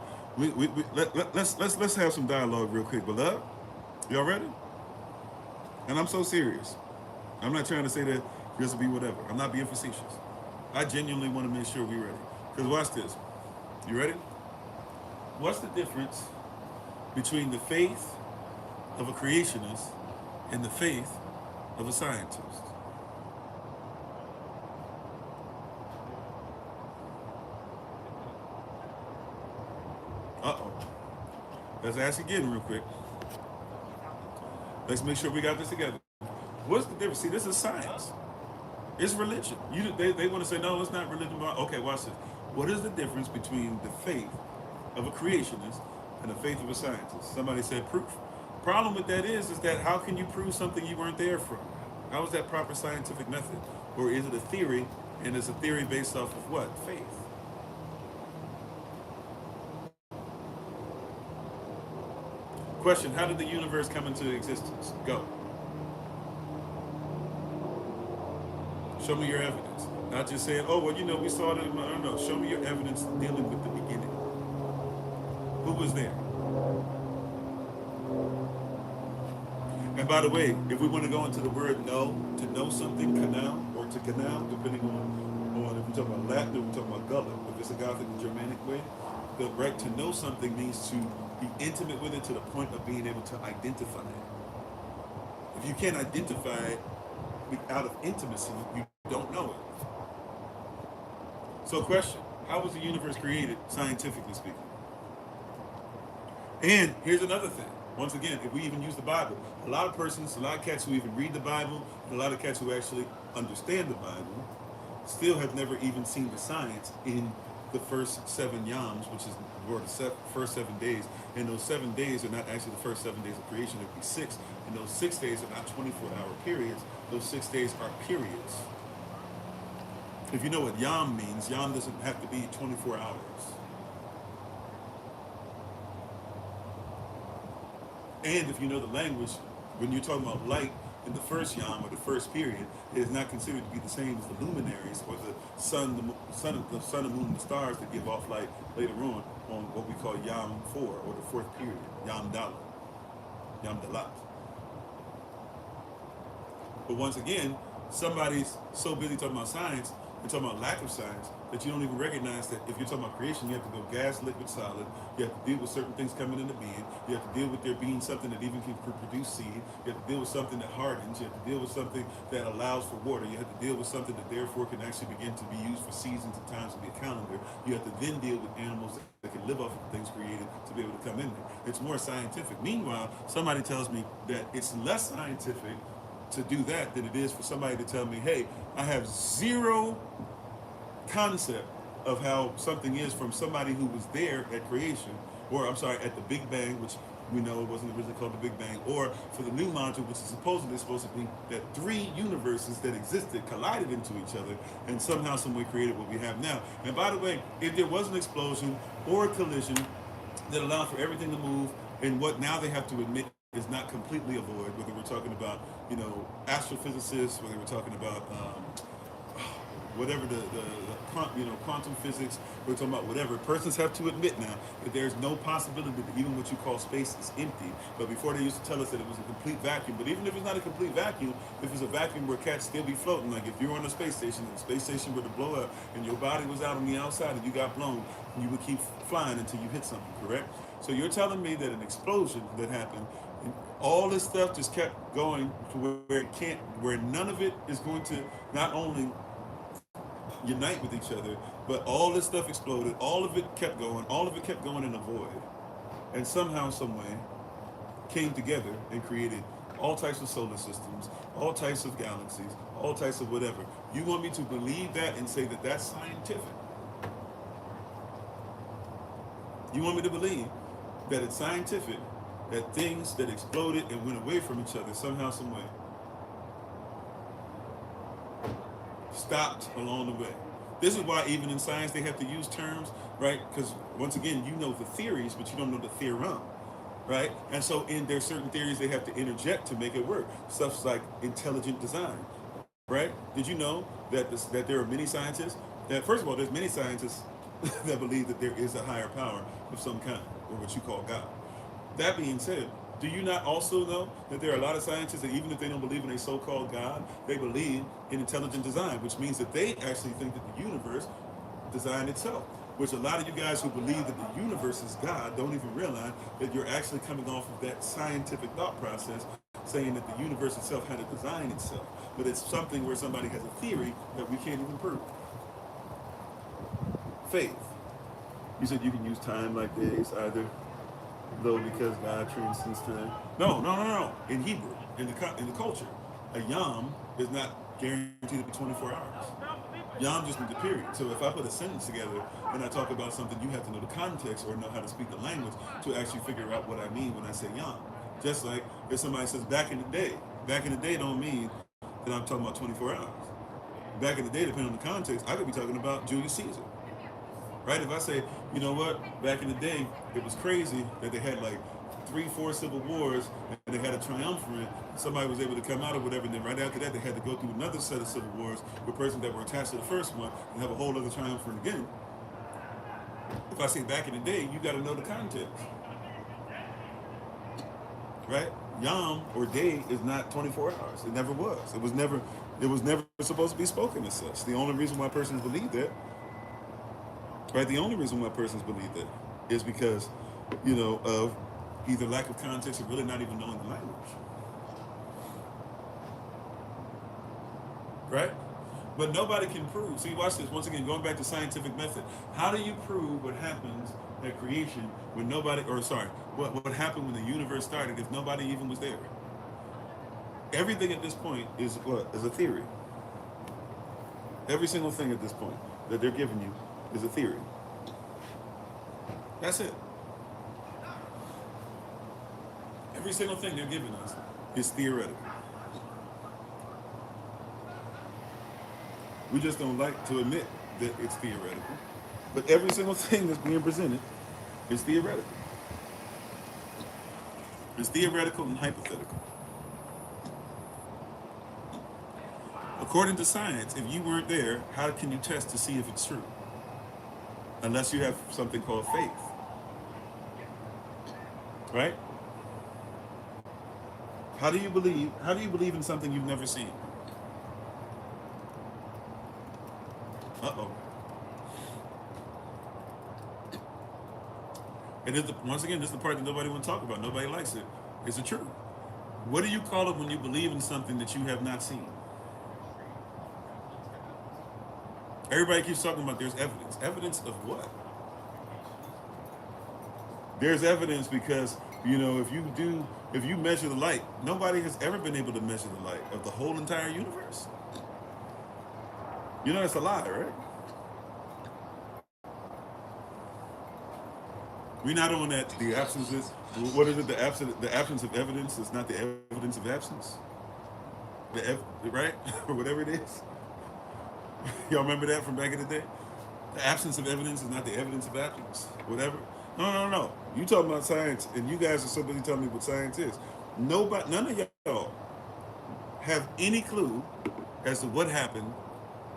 Speaker 1: Let's have some dialogue real quick, beloved. Y'all ready? And I'm so serious. I'm not trying to say that just to be whatever. I'm not being facetious. I genuinely want to make sure we're ready. Because watch this. You ready? What's the difference between the faith of a creationist and the faith of a scientist? Uh-oh. Let's ask again real quick. Let's make sure we got this together. What's the difference? See, this is science. It's religion. They want to say, no, it's not religion. Okay, watch this. What is the difference between the faith of a creationist and the faith of a scientist? Somebody said proof. Problem with that is that how can you prove something you weren't there from? How is that proper scientific method? Or is it a theory, and it's a theory based off of what? Faith. Question, how did the universe come into existence? Go. Show me your evidence. Not just saying, oh, well, we saw it. No. Show me your evidence dealing with the beginning. Who was there? And by the way, if we want to go into the word know, to know something, canal, or to canal, depending on if we're talking about Latin or we're talking about gullah, if it's a Gothic and Germanic way, the right to know something means to be intimate with it to the point of being able to identify it. If you can't identify it out of intimacy, you don't know it. So question, how was the universe created, scientifically speaking? And here's another thing. Once again, if we even use the Bible, a lot of cats who even read the Bible, and a lot of cats who actually understand the Bible, still have never even seen the science in the first 7 yams, which is the first 7 days. And those 7 days are not actually the first 7 days of creation, it would be 6. And those 6 days are not 24-hour periods. Those 6 days are periods. If you know what yam means, yam doesn't have to be 24 hours. And if you know the language, when you're talking about light in the first yam or the first period, it is not considered to be the same as the luminaries or the sun and moon and the stars that give off light later on what we call yam 4 or the 4th period, yam dalat. But once again, somebody's so busy talking about science and talking about lack of science that you don't even recognize that if you're talking about creation, you have to go gas, liquid, solid. You have to deal with certain things coming into being. You have to deal with there being something that even can produce seed. You have to deal with something that hardens. You have to deal with something that allows for water. You have to deal with something that therefore can actually begin to be used for seasons and times to be a calendar. You have to then deal with animals that can live off of things created to be able to come in there. It's more scientific. Meanwhile, somebody tells me that it's less scientific to do that than it is for somebody to tell me, hey, I have zero concept of how something is from somebody who was there at creation, or I'm sorry, at the Big Bang, which we know it wasn't originally called the Big Bang, or for the new module, which is supposedly supposed to be that 3 universes that existed collided into each other and somehow, some way created what we have now. And by the way, if there was an explosion or a collision that allowed for everything to move, and what now they have to admit is not completely a void, whether we're talking about, astrophysicists, whether we're talking about whatever the quantum physics, we're talking about whatever. Persons have to admit now that there's no possibility that even what you call space is empty. But before they used to tell us that it was a complete vacuum. But even if it's not a complete vacuum, if it's a vacuum where cats still be floating, like if you're on a space station and the space station were to blow up and your body was out on the outside and you got blown, you would keep flying until you hit something, correct? So you're telling me that an explosion that happened, and all this stuff just kept going to where none of it is going to not only unite with each other, but all this stuff exploded, all of it kept going in a void, and somehow, some way, came together and created all types of solar systems, all types of galaxies, all types of whatever. You want me to believe that and say that that's scientific? You want me to believe that it's scientific that things that exploded and went away from each other somehow, some way, stopped along the way? This is why even in science they have to use terms, right? Because once again, you know the theories, but you don't know the theorem, right? And so in their certain theories they have to interject to make it work. Stuff like intelligent design, right? Did you know that that there are many scientists that, first of all, there's many scientists that believe that there is a higher power of some kind, or what you call God. That being said, do you not also know that there are a lot of scientists that even if they don't believe in a so-called God, they believe in intelligent design, which means that they actually think that the universe designed itself, which a lot of you guys who believe that the universe is God don't even realize that you're actually coming off of that scientific thought process saying that the universe itself had to design itself. But it's something where somebody has a theory that we can't even prove. Faith. You said you can use time like this either, though, because God transcends time. No. In Hebrew, in the culture, a yom is not guaranteed to be 24 hours. Yom just means the period. So if I put a sentence together and I talk about something, you have to know the context or know how to speak the language to actually figure out what I mean when I say yom. Just like if somebody says back in the day don't mean that I'm talking about 24 hours. Back in the day, depending on the context, I could be talking about Julius Caesar. Right? If I say, you know what, back in the day, it was crazy that they had like 3-4 civil wars and they had a triumvirate. Somebody was able to come out or whatever, and then right after that, they had to go through another set of civil wars with persons that were attached to the first one and have a whole other triumvirate again. If I say back in the day, you got to know the context. Right? Yom or day is not 24 hours. It never was. It was never supposed to be spoken as such. The only reason why persons believe that, right? The only reason why persons believe that is because, of either lack of context or really not even knowing the language. Right? But nobody can prove. See, watch this. Once again, going back to scientific method. How do you prove what happens at creation when what happened when the universe started if nobody even was there? Everything at this point is what? Is a theory. Every single thing at this point that they're giving you is a theory. That's it. Every single thing they're giving us is theoretical. We just don't like to admit that it's theoretical. But every single thing that's being presented is theoretical. It's theoretical and hypothetical. According to science, if you weren't there, how can you test to see if it's true? Unless you have something called faith. Right? How do you believe in something you've never seen? Uh-oh. And once again, this is the part that nobody wants to talk about. Nobody likes it. It's the truth. What do you call it when you believe in something that you have not seen? Everybody keeps talking about there's evidence. Evidence of what? There's evidence because, if you measure the light, nobody has ever been able to measure the light of the whole entire universe. It's a lie, right? We're not on that. The absence is, what is it? The absence of evidence is not the evidence of absence. Right? Or whatever it is. Y'all remember that from back in the day? The absence of evidence is not the evidence of absence. Whatever. No. You talking about science, and you guys are so busy telling me what science is. None of y'all have any clue as to what happened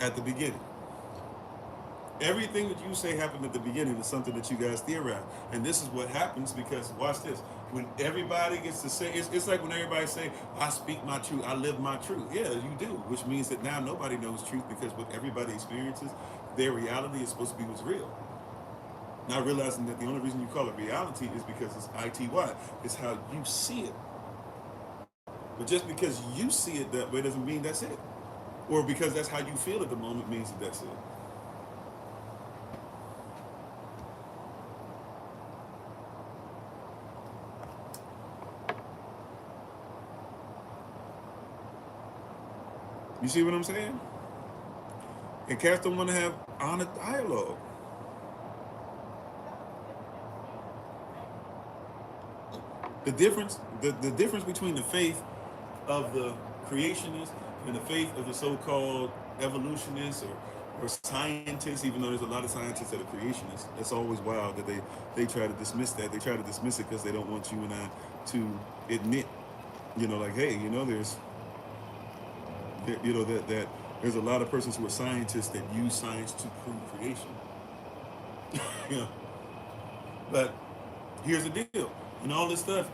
Speaker 1: at the beginning. Everything that you say happened at the beginning is something that you guys theorize. And this is what happens because, watch this, when everybody gets to say, it's like when everybody say, I speak my truth, I live my truth. Yeah, you do, which means that now nobody knows truth because what everybody experiences, their reality is supposed to be what's real. Not realizing that the only reason you call it reality is because it's ITY. It's how you see it. But just because you see it that way doesn't mean that's it. Or because that's how you feel at the moment means that that's it. You see what I'm saying? And cats don't want to have honest dialogue. The difference between the faith of the creationists and the faith of the so-called evolutionists or scientists, even though there's a lot of scientists that are creationists, it's always wild that they try to dismiss that. They try to dismiss it because they don't want you and I to admit, like, hey, that there's a lot of persons who are scientists that use science to prove creation. you know, but here's the deal. And all this stuff,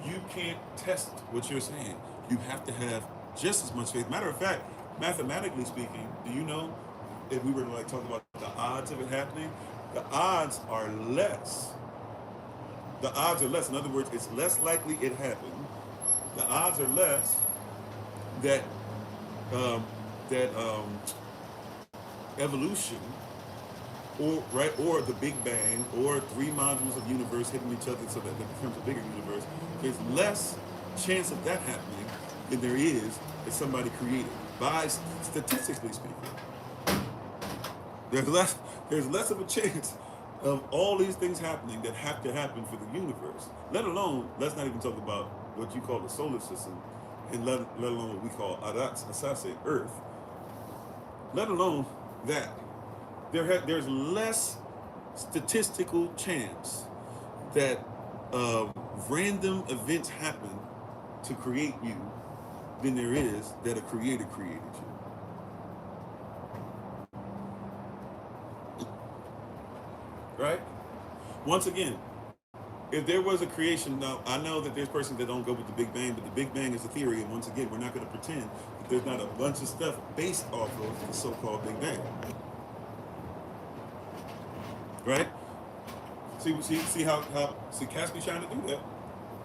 Speaker 1: you can't test what you're saying. You have to have just as much faith. Matter of fact, mathematically speaking, do you know, if we were to like talk about the odds of it happening, the odds are less. The odds are less. In other words, it's less likely it happened. The odds are less that that evolution or the Big Bang or three modules of universe hitting each other so that it becomes a bigger universe. There's less chance of that happening than there is that somebody created. By statistically speaking, there's less of a chance of all these things happening that have to happen for the universe. Let alone, let's not even talk about what you call the solar system, and let alone what we call Aratz Asase, Earth. Let alone that. There's less statistical chance that random events happen to create you than there is that a creator created you. Right? Once again, if there was a creation, now I know that there's persons that don't go with the Big Bang, but the Big Bang is a theory, and once again, we're not going to pretend that there's not a bunch of stuff based off of the so-called Big Bang. Right? See how cats be trying to do that.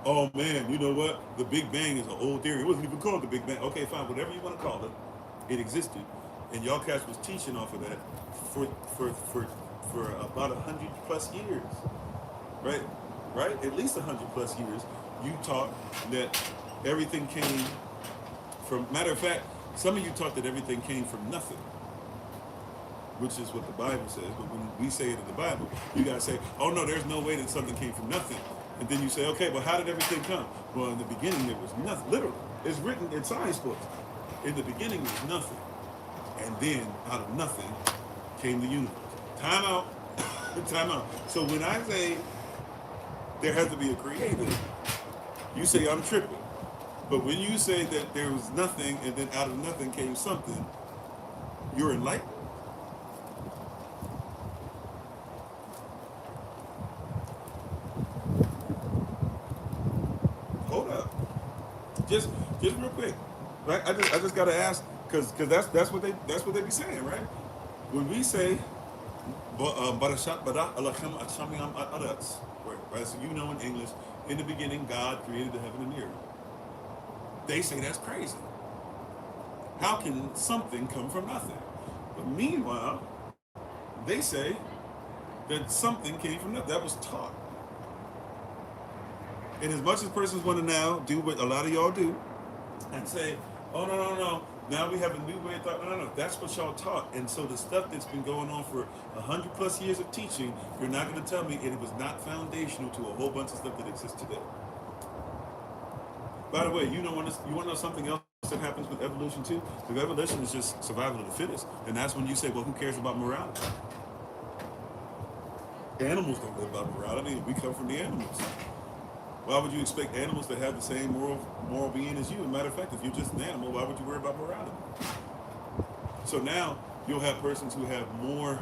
Speaker 1: Oh man, you know what? The Big Bang is an old theory. It wasn't even called the Big Bang. Okay, fine, whatever you want to call it, it existed, and y'all cats was teaching off of that for about 100+ years, right? Right? At least 100+ years. You taught that everything came from. Matter of fact, some of you taught that everything came from nothing, which is what the Bible says. But when we say it in the Bible, you gotta say, oh no, there's no way that something came from nothing. And then you say, okay, but how did everything come? Well, in the beginning, there was nothing. Literally, it's written in science books. In the beginning, there was nothing. And then, out of nothing, came the universe. Time out. Time out. So when I say there has to be a creator, you say I'm tripping. But when you say that there was nothing and then out of nothing came something, you're enlightened. Hold up. Just real quick. Right? I just gotta ask, because that's what they be saying, right? When we say right? So you know in English, in the beginning God created the heaven and the earth. They say that's crazy. How can something come from nothing? But meanwhile, they say that something came from nothing. That was taught. And as much as persons want to now do what a lot of y'all do and say, oh, no, now we have a new way of thought. No, that's what y'all taught. And so the stuff that's been going on for 100+ years of teaching, you're not going to tell me it was not foundational to a whole bunch of stuff that exists today. By the way, you want to know something else that happens with evolution too? The evolution is just survival of the fittest. And that's when you say, well, who cares about morality? Animals don't live by morality. We come from the animals. Why would you expect animals to have the same moral being as you? As a matter of fact, if you're just an animal, why would you worry about morality? So now you'll have persons who have more,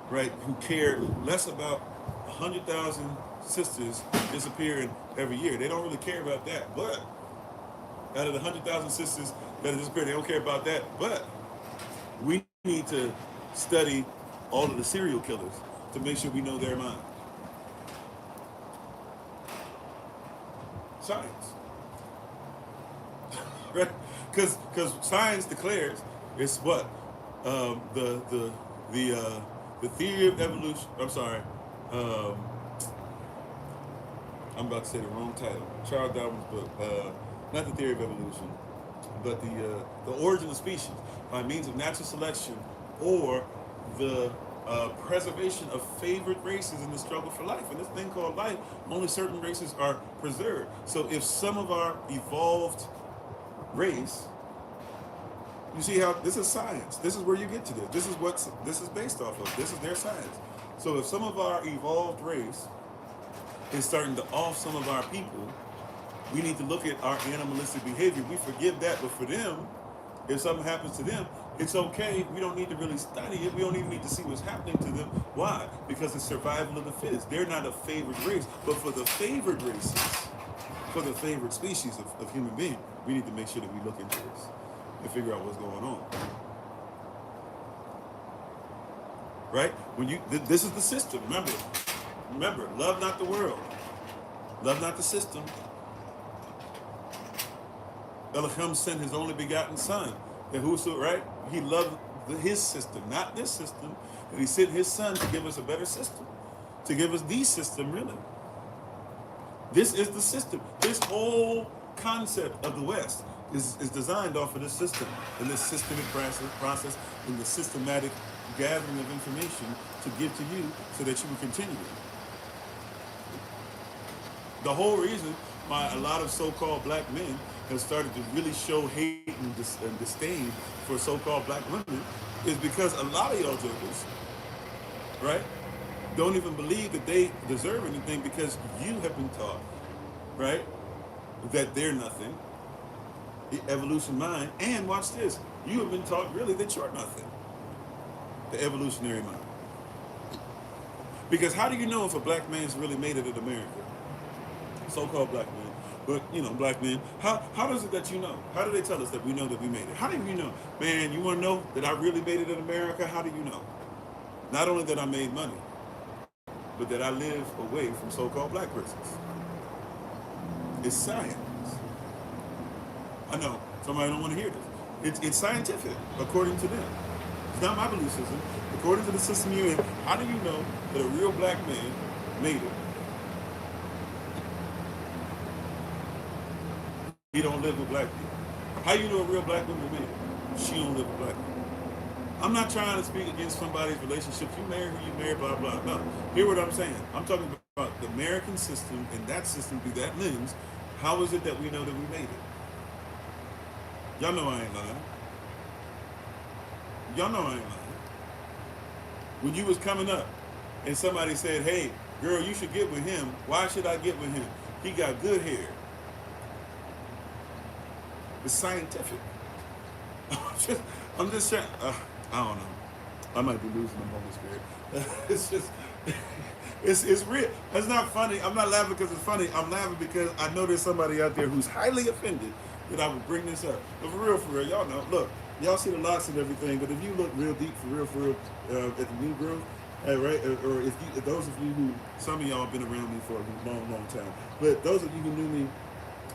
Speaker 1: right, who care less about 100,000 sisters disappearing every year. They don't really care about that. But out of the 100,000 sisters that disappear, they don't care about that. But we need to study all of the serial killers to make sure we know their mind. Science, right? Because science declares it's what the theory of evolution. I'm sorry, I'm about to say the wrong title. Charles Darwin's book, not the theory of evolution. but the origin of species by means of natural selection or the preservation of favored races in the struggle for life. And this thing called life, only certain races are preserved. So if some of our evolved race, you see how this is science. This is where you get to this. This is what this is based off of. This is their science. So if some of our evolved race is starting to off some of our people, we need to look at our animalistic behavior. We forgive that, but for them, if something happens to them, it's okay. We don't need to really study it. We don't even need to see what's happening to them. Why? Because it's survival of the fittest. They're not a favored race, but for the favored races, for the favored species of human being, we need to make sure that we look into this and figure out what's going on. Right? When you, this is the system. Remember, love not the world, love not the system. Elohim sent his only begotten son, that whoso, right? He loved his system, not this system. And he sent his son to give us a better system, to give us the system, really. This is the system. This whole concept of the West is designed off of this system, and this systemic process, and the systematic gathering of information to give to you so that you can continue it. The whole reason why a lot of so-called black men have started to really show hate and disdain for so-called black women is because a lot of y'all jokers, right, don't even believe that they deserve anything because you have been taught, right, that they're nothing, the evolution mind, and watch this, you have been taught really that you're nothing, the evolutionary mind. Because how do you know if a black man's really made it in America? So-called black men, but black men. How does it that you know? How do they tell us that we know that we made it? How do you know? Man, you want to know that I really made it in America? How do you know? Not only that I made money, but that I live away from so-called black persons. It's science. I know somebody don't want to hear this. It's scientific, according to them. It's not my belief system. According to the system you're in, how do you know that a real black man made it? He don't live with black people. How you know a real black woman made it? She don't live with black people. I'm not trying to speak against somebody's relationship. You marry who you marry, blah, blah. No. Hear what I'm saying. I'm talking about the American system and that system through that lens. How is it that we know that we made it? Y'all know I ain't lying. Y'all know I ain't lying. When you was coming up and somebody said, hey, girl, you should get with him. Why should I get with him? He got good hair. It's scientific. I'm just trying. I don't know. I might be losing the Holy Spirit. It's just, it's real. It's not funny. I'm not laughing because it's funny. I'm laughing because I know there's somebody out there who's highly offended that I would bring this up. But for real, y'all know. Look, y'all see the locks and everything, but if you look real deep, for real, at the new growth, right? Or if those of you who, some of y'all have been around me for a long time, but those of you who knew me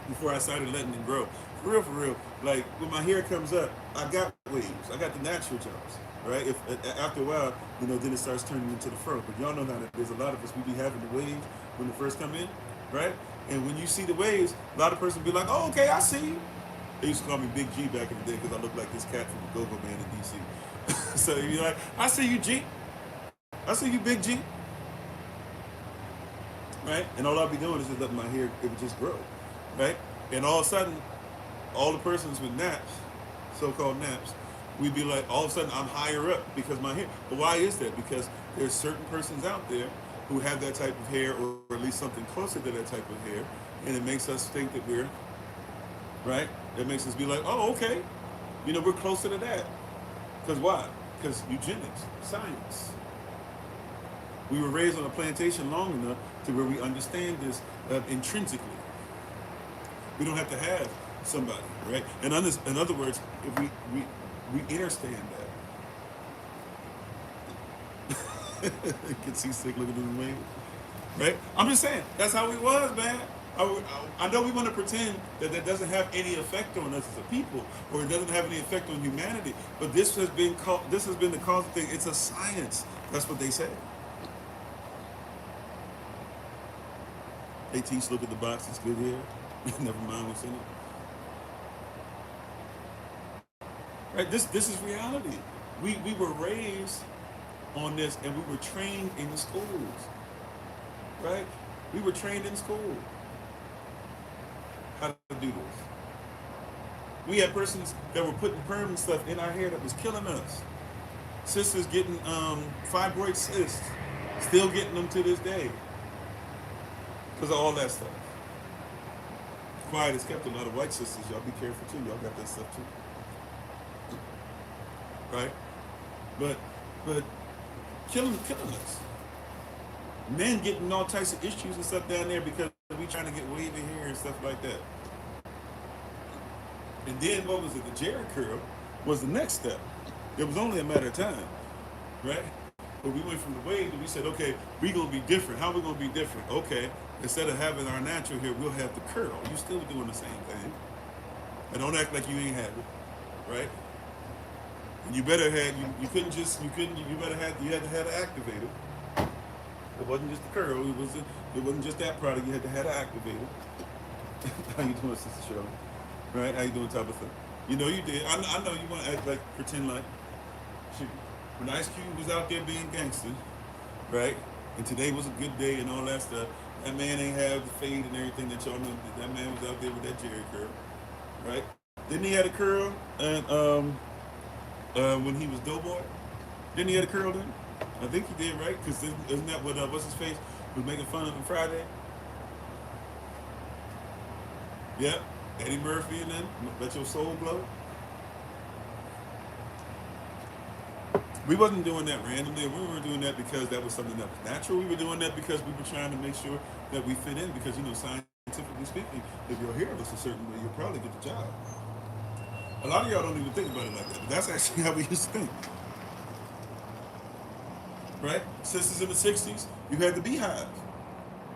Speaker 1: before I started letting it grow, for real, like when my hair comes up, I got waves. I got the natural jumps, right? If after a while, then it starts turning into the fro. But y'all know how there's a lot of us, we be having the waves when they first come in, right? And when you see the waves, a lot of person be like, oh, okay, I see you. They used to call me Big G back in the day because I looked like this cat from the Go-Go Band in DC. So you're like, I see you, G. I see you, Big G. Right? And all I'll be doing is just letting my hair, it would just grow, right? And all of a sudden, all the persons with naps, so-called naps, we'd be like, all of a sudden I'm higher up because my hair. But why is that? Because there's certain persons out there who have that type of hair, or at least something closer to that type of hair, and it makes us think that we're, right? It makes us be like, oh, okay, we're closer to that. Because why? Because eugenics, science. We were raised on a plantation long enough to where we understand this intrinsically. We don't have to have somebody, right? And in other words, if we understand that. You can see sick looking in the way, right? I'm just saying, that's how we was, man. I know we want to pretend that doesn't have any effect on us as a people, or it doesn't have any effect on humanity. But this has been the causal thing. It's a science. That's what they say. They teach, look at the box, it's good here. Never mind what's in it. Right? This is reality. We were raised on this, and we were trained in the schools. Right? We were trained in school how to do this. We had persons that were putting permanent stuff in our hair that was killing us. Sisters getting fibroid cysts, still getting them to this day because of all that stuff. Quiet has kept a lot of white sisters. Y'all be careful too. Y'all got that stuff too, right? But killing us. Men getting all types of issues and stuff down there because we trying to get wavy hair and stuff like that. And then what was it? The Jerry curl was the next step. It was only a matter of time, right? But we went from the wave and we said, okay, we gonna be different. How we gonna be different? Okay, instead of having our natural hair, we'll have the curl. You still doing the same thing. And don't act like you ain't have it, right? And you better have you better have you had to have an activator. It wasn't just the curl. It wasn't just that product. You had to have an activator. How you doing, Sister Shirley? Right? How you doing, Tabitha? You know you did. I know you want to act like, pretend like, shoot. When Ice Cube was out there being gangster, right? And today was a good day and all that stuff. That man ain't have the fade and everything that y'all know. That man was out there with that Jerry curl, right? Didn't he have a curl? And when he was Doughboy, didn't he have a curl then? I think he did, right? Because isn't that what what's his face was making fun of him Friday? Yep. Eddie Murphy and then let your soul glow. We wasn't doing that randomly. We were doing that because that was something that was natural. We were doing that because we were trying to make sure that we fit in. Because scientifically speaking, if your hair looks a certain way, you'll probably get the job. A lot of y'all don't even think about it like that, but that's actually how we used to think. Right? Sisters in the '60s, you had the beehive.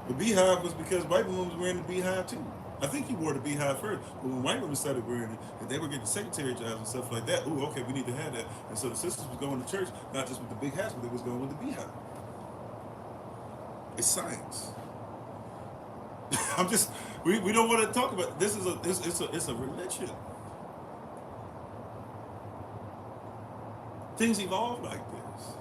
Speaker 1: The beehive was because white women was wearing the beehive too. I think he wore the beehive first, but when white women started wearing it, and they were getting secretary jobs and stuff like that, ooh, okay, we need to have that. And so the sisters was going to church, not just with the big hats, but they was going with the beehive. It's science. We don't want to talk about it. This is it's a religion. Things evolve like this.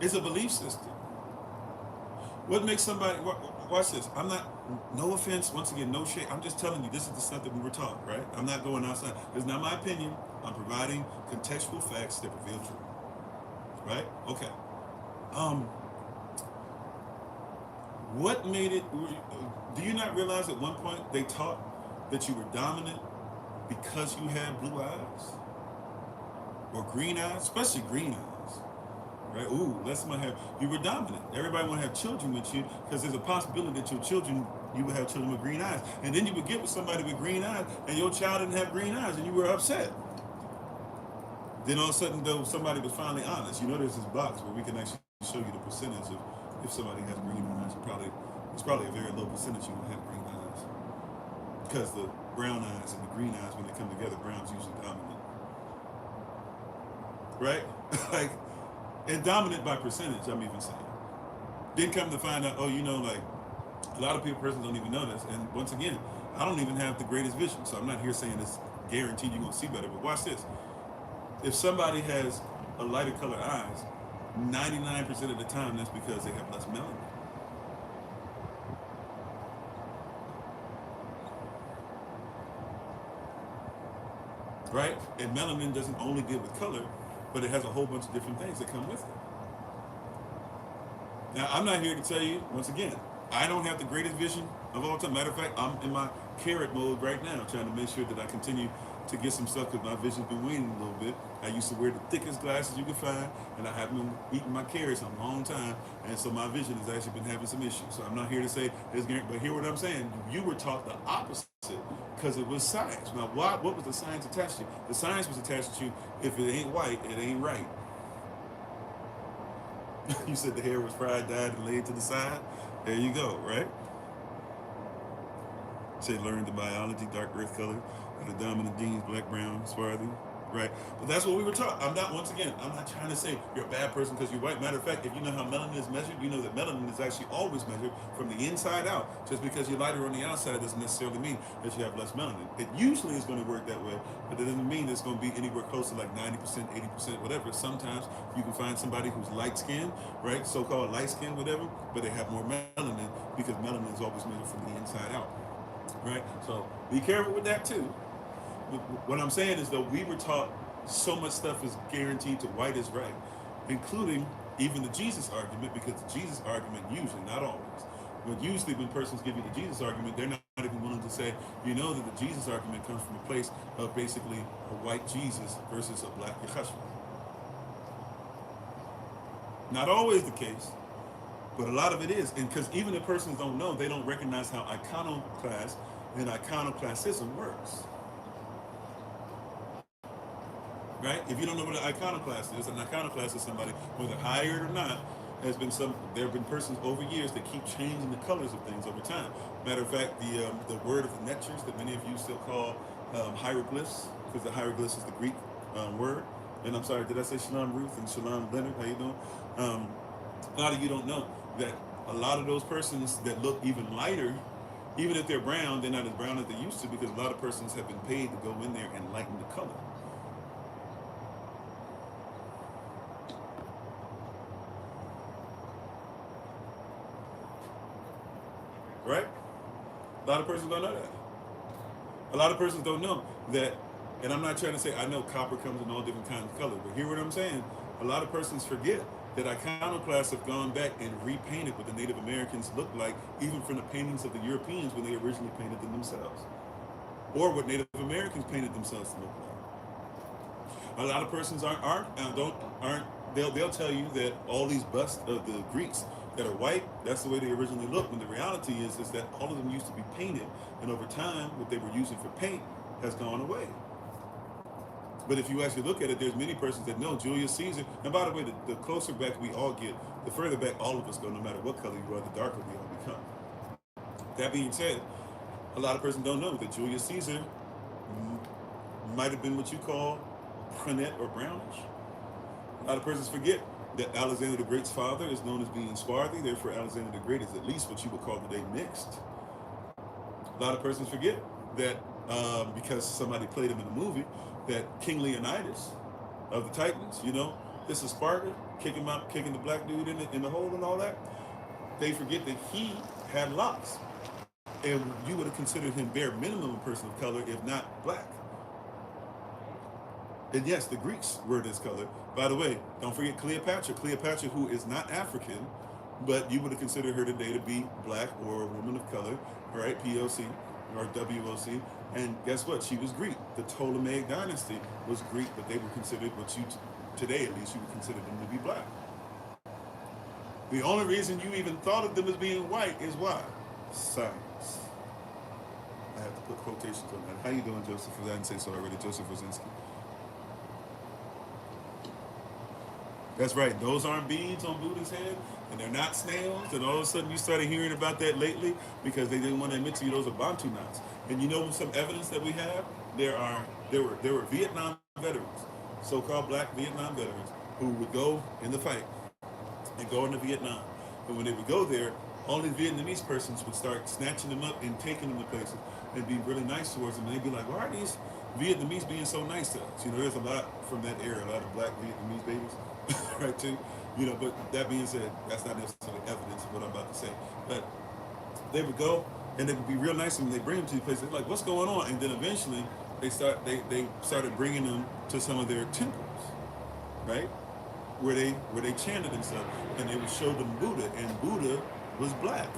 Speaker 1: It's a belief system. What makes somebody, watch this, I'm not, no offense, once again, no shade, I'm just telling you, this is the stuff that we were taught, right? I'm not going outside. It's not my opinion. I'm providing contextual facts that reveal truth, right? Okay. What made it, do you not realize at one point they taught that you were dominant because you had blue eyes? Or green eyes, especially green eyes. Right? Ooh, you were dominant. Everybody want to have children with you because there's a possibility that you would have children with green eyes. And then you would get with somebody with green eyes and your child didn't have green eyes and you were upset. Then all of a sudden, though, somebody was finally honest. You know, there's this box where we can actually show you the percentage of if somebody has green eyes. It's probably a very low percentage you will have green eyes. Because the brown eyes and the green eyes, when they come together, brown's usually dominant. Right? Like, and dominant by percentage, I'm even saying. Then come to find out, like, a lot of persons don't even know this. And once again, I don't even have the greatest vision. So I'm not here saying it's guaranteed you're going to see better. But watch this. If somebody has a lighter colored eyes, 99% of the time, that's because they have less melanin. Right? And melanin doesn't only deal with color, but it has a whole bunch of different things that come with it. Now, I'm not here to tell you, once again, I don't have the greatest vision of all time. Matter of fact, I'm in my carrot mode right now, trying to make sure that I continue to get some stuff because my vision's been waning a little bit. I used to wear the thickest glasses you could find, and I haven't been eating my carrots in a long time, and so my vision has actually been having some issues. So I'm not here to say it's guaranteed, but hear what I'm saying. You were taught the opposite because it was science. Now, what was the science attached to? The science was attached to if it ain't white, it ain't right. You said the hair was fried, dyed, and laid to the side. There you go, right? Say learn the biology, dark earth color, the dominant genes, black, brown, swarthy. right? But that's what we were taught. I'm not, once again, I'm not trying to say you're a bad person because you're white. Matter of fact, if you know how melanin is measured, you know that melanin is actually always measured from the inside out. Just because you're lighter on the outside doesn't necessarily mean that you have less melanin. It usually is going to work that way, but it doesn't mean it's going to be anywhere close to like 90%, 80%, whatever. Sometimes you can find somebody who's light skinned, right? So-called light skinned, whatever, but they have more melanin because melanin is always measured from the inside out, right? So be careful with that too. What I'm saying is, though, we were taught so much stuff is guaranteed to white is right, including even the Jesus argument, because the Jesus argument usually, not always, but usually when persons give you the Jesus argument, they're not even willing to say, you know, that the Jesus argument comes from a place of basically a white Jesus versus a black Yeshua. Not always the case, but a lot of it is. And because even if persons don't know, they don't recognize how iconoclast and iconoclassism works. Right? If you don't know what an iconoclast is, an iconoclast is somebody, whether hired or not, there have been persons over years that keep changing the colors of things over time. Matter of fact, the word of the netures that many of you still call hieroglyphs, because the hieroglyphs is the Greek word. And I'm sorry, did I say Shalom Ruth and Shalom Leonard? How you doing? A lot of you don't know that a lot of those persons that look even lighter, even if they're brown, they're not as brown as they used to, because a lot of persons have been paid to go in there and lighten the color. Right? A lot of persons don't know that. A lot of persons don't know that, and I'm not trying to say, I know copper comes in all different kinds of colors, but hear what I'm saying? A lot of persons forget that iconoclasts have gone back and repainted what the Native Americans looked like, even from the paintings of the Europeans when they originally painted them themselves, or what Native Americans painted themselves to look like. A lot of persons they'll tell you that all these busts of the Greeks that are white, that's the way they originally looked, when the reality is that all of them used to be painted, and over time, what they were using for paint has gone away. But if you actually look at it, there's many persons that know Julius Caesar, and by the way, the closer back we all get, the further back all of us go, no matter what color you are, the darker we all become. That being said, a lot of persons don't know that Julius Caesar might have been what you call brunette or brownish. A lot of persons forget that Alexander the Great's father is known as being swarthy, therefore Alexander the Great is at least what you would call today mixed. A lot of persons forget that because somebody played him in a movie, that King Leonidas of the Titans, you know, this is Sparta, kicking the black dude in the hole and all that. They forget that he had locks, and you would have considered him bare minimum a person of color, if not black. And yes, the Greeks were this color. By the way, don't forget Cleopatra. Cleopatra, who is not African, but you would have considered her today to be black or a woman of color, right? POC or WOC. And guess what? She was Greek. The Ptolemaic dynasty was Greek, but they were considered what you, today at least, you would consider them to be black. The only reason you even thought of them as being white is why? Science. I have to put quotations on that. How you doing, Joseph? I didn't say so already. Joseph Rosinski. That's right. Those aren't beads on Buddha's head, and they're not snails. And all of a sudden, you started hearing about that lately because they didn't want to admit to you those are Bantu knots. And you know some evidence that we have? There were Vietnam veterans, so-called black Vietnam veterans, who would go in the fight and go into Vietnam. And when they would go there, all these Vietnamese persons would start snatching them up and taking them to places and be really nice towards them. And they'd be like, why are these Vietnamese being so nice to us? You know, there's a lot from that era, a lot of black Vietnamese babies. Right, too, you know, but that being said, that's not necessarily evidence of what I'm about to say. But they would go and they would be real nice and they bring them to the place. They're like, what's going on? And then eventually they started bringing them to some of their temples, right, where they chanted and stuff, and they would show them Buddha, and Buddha was black.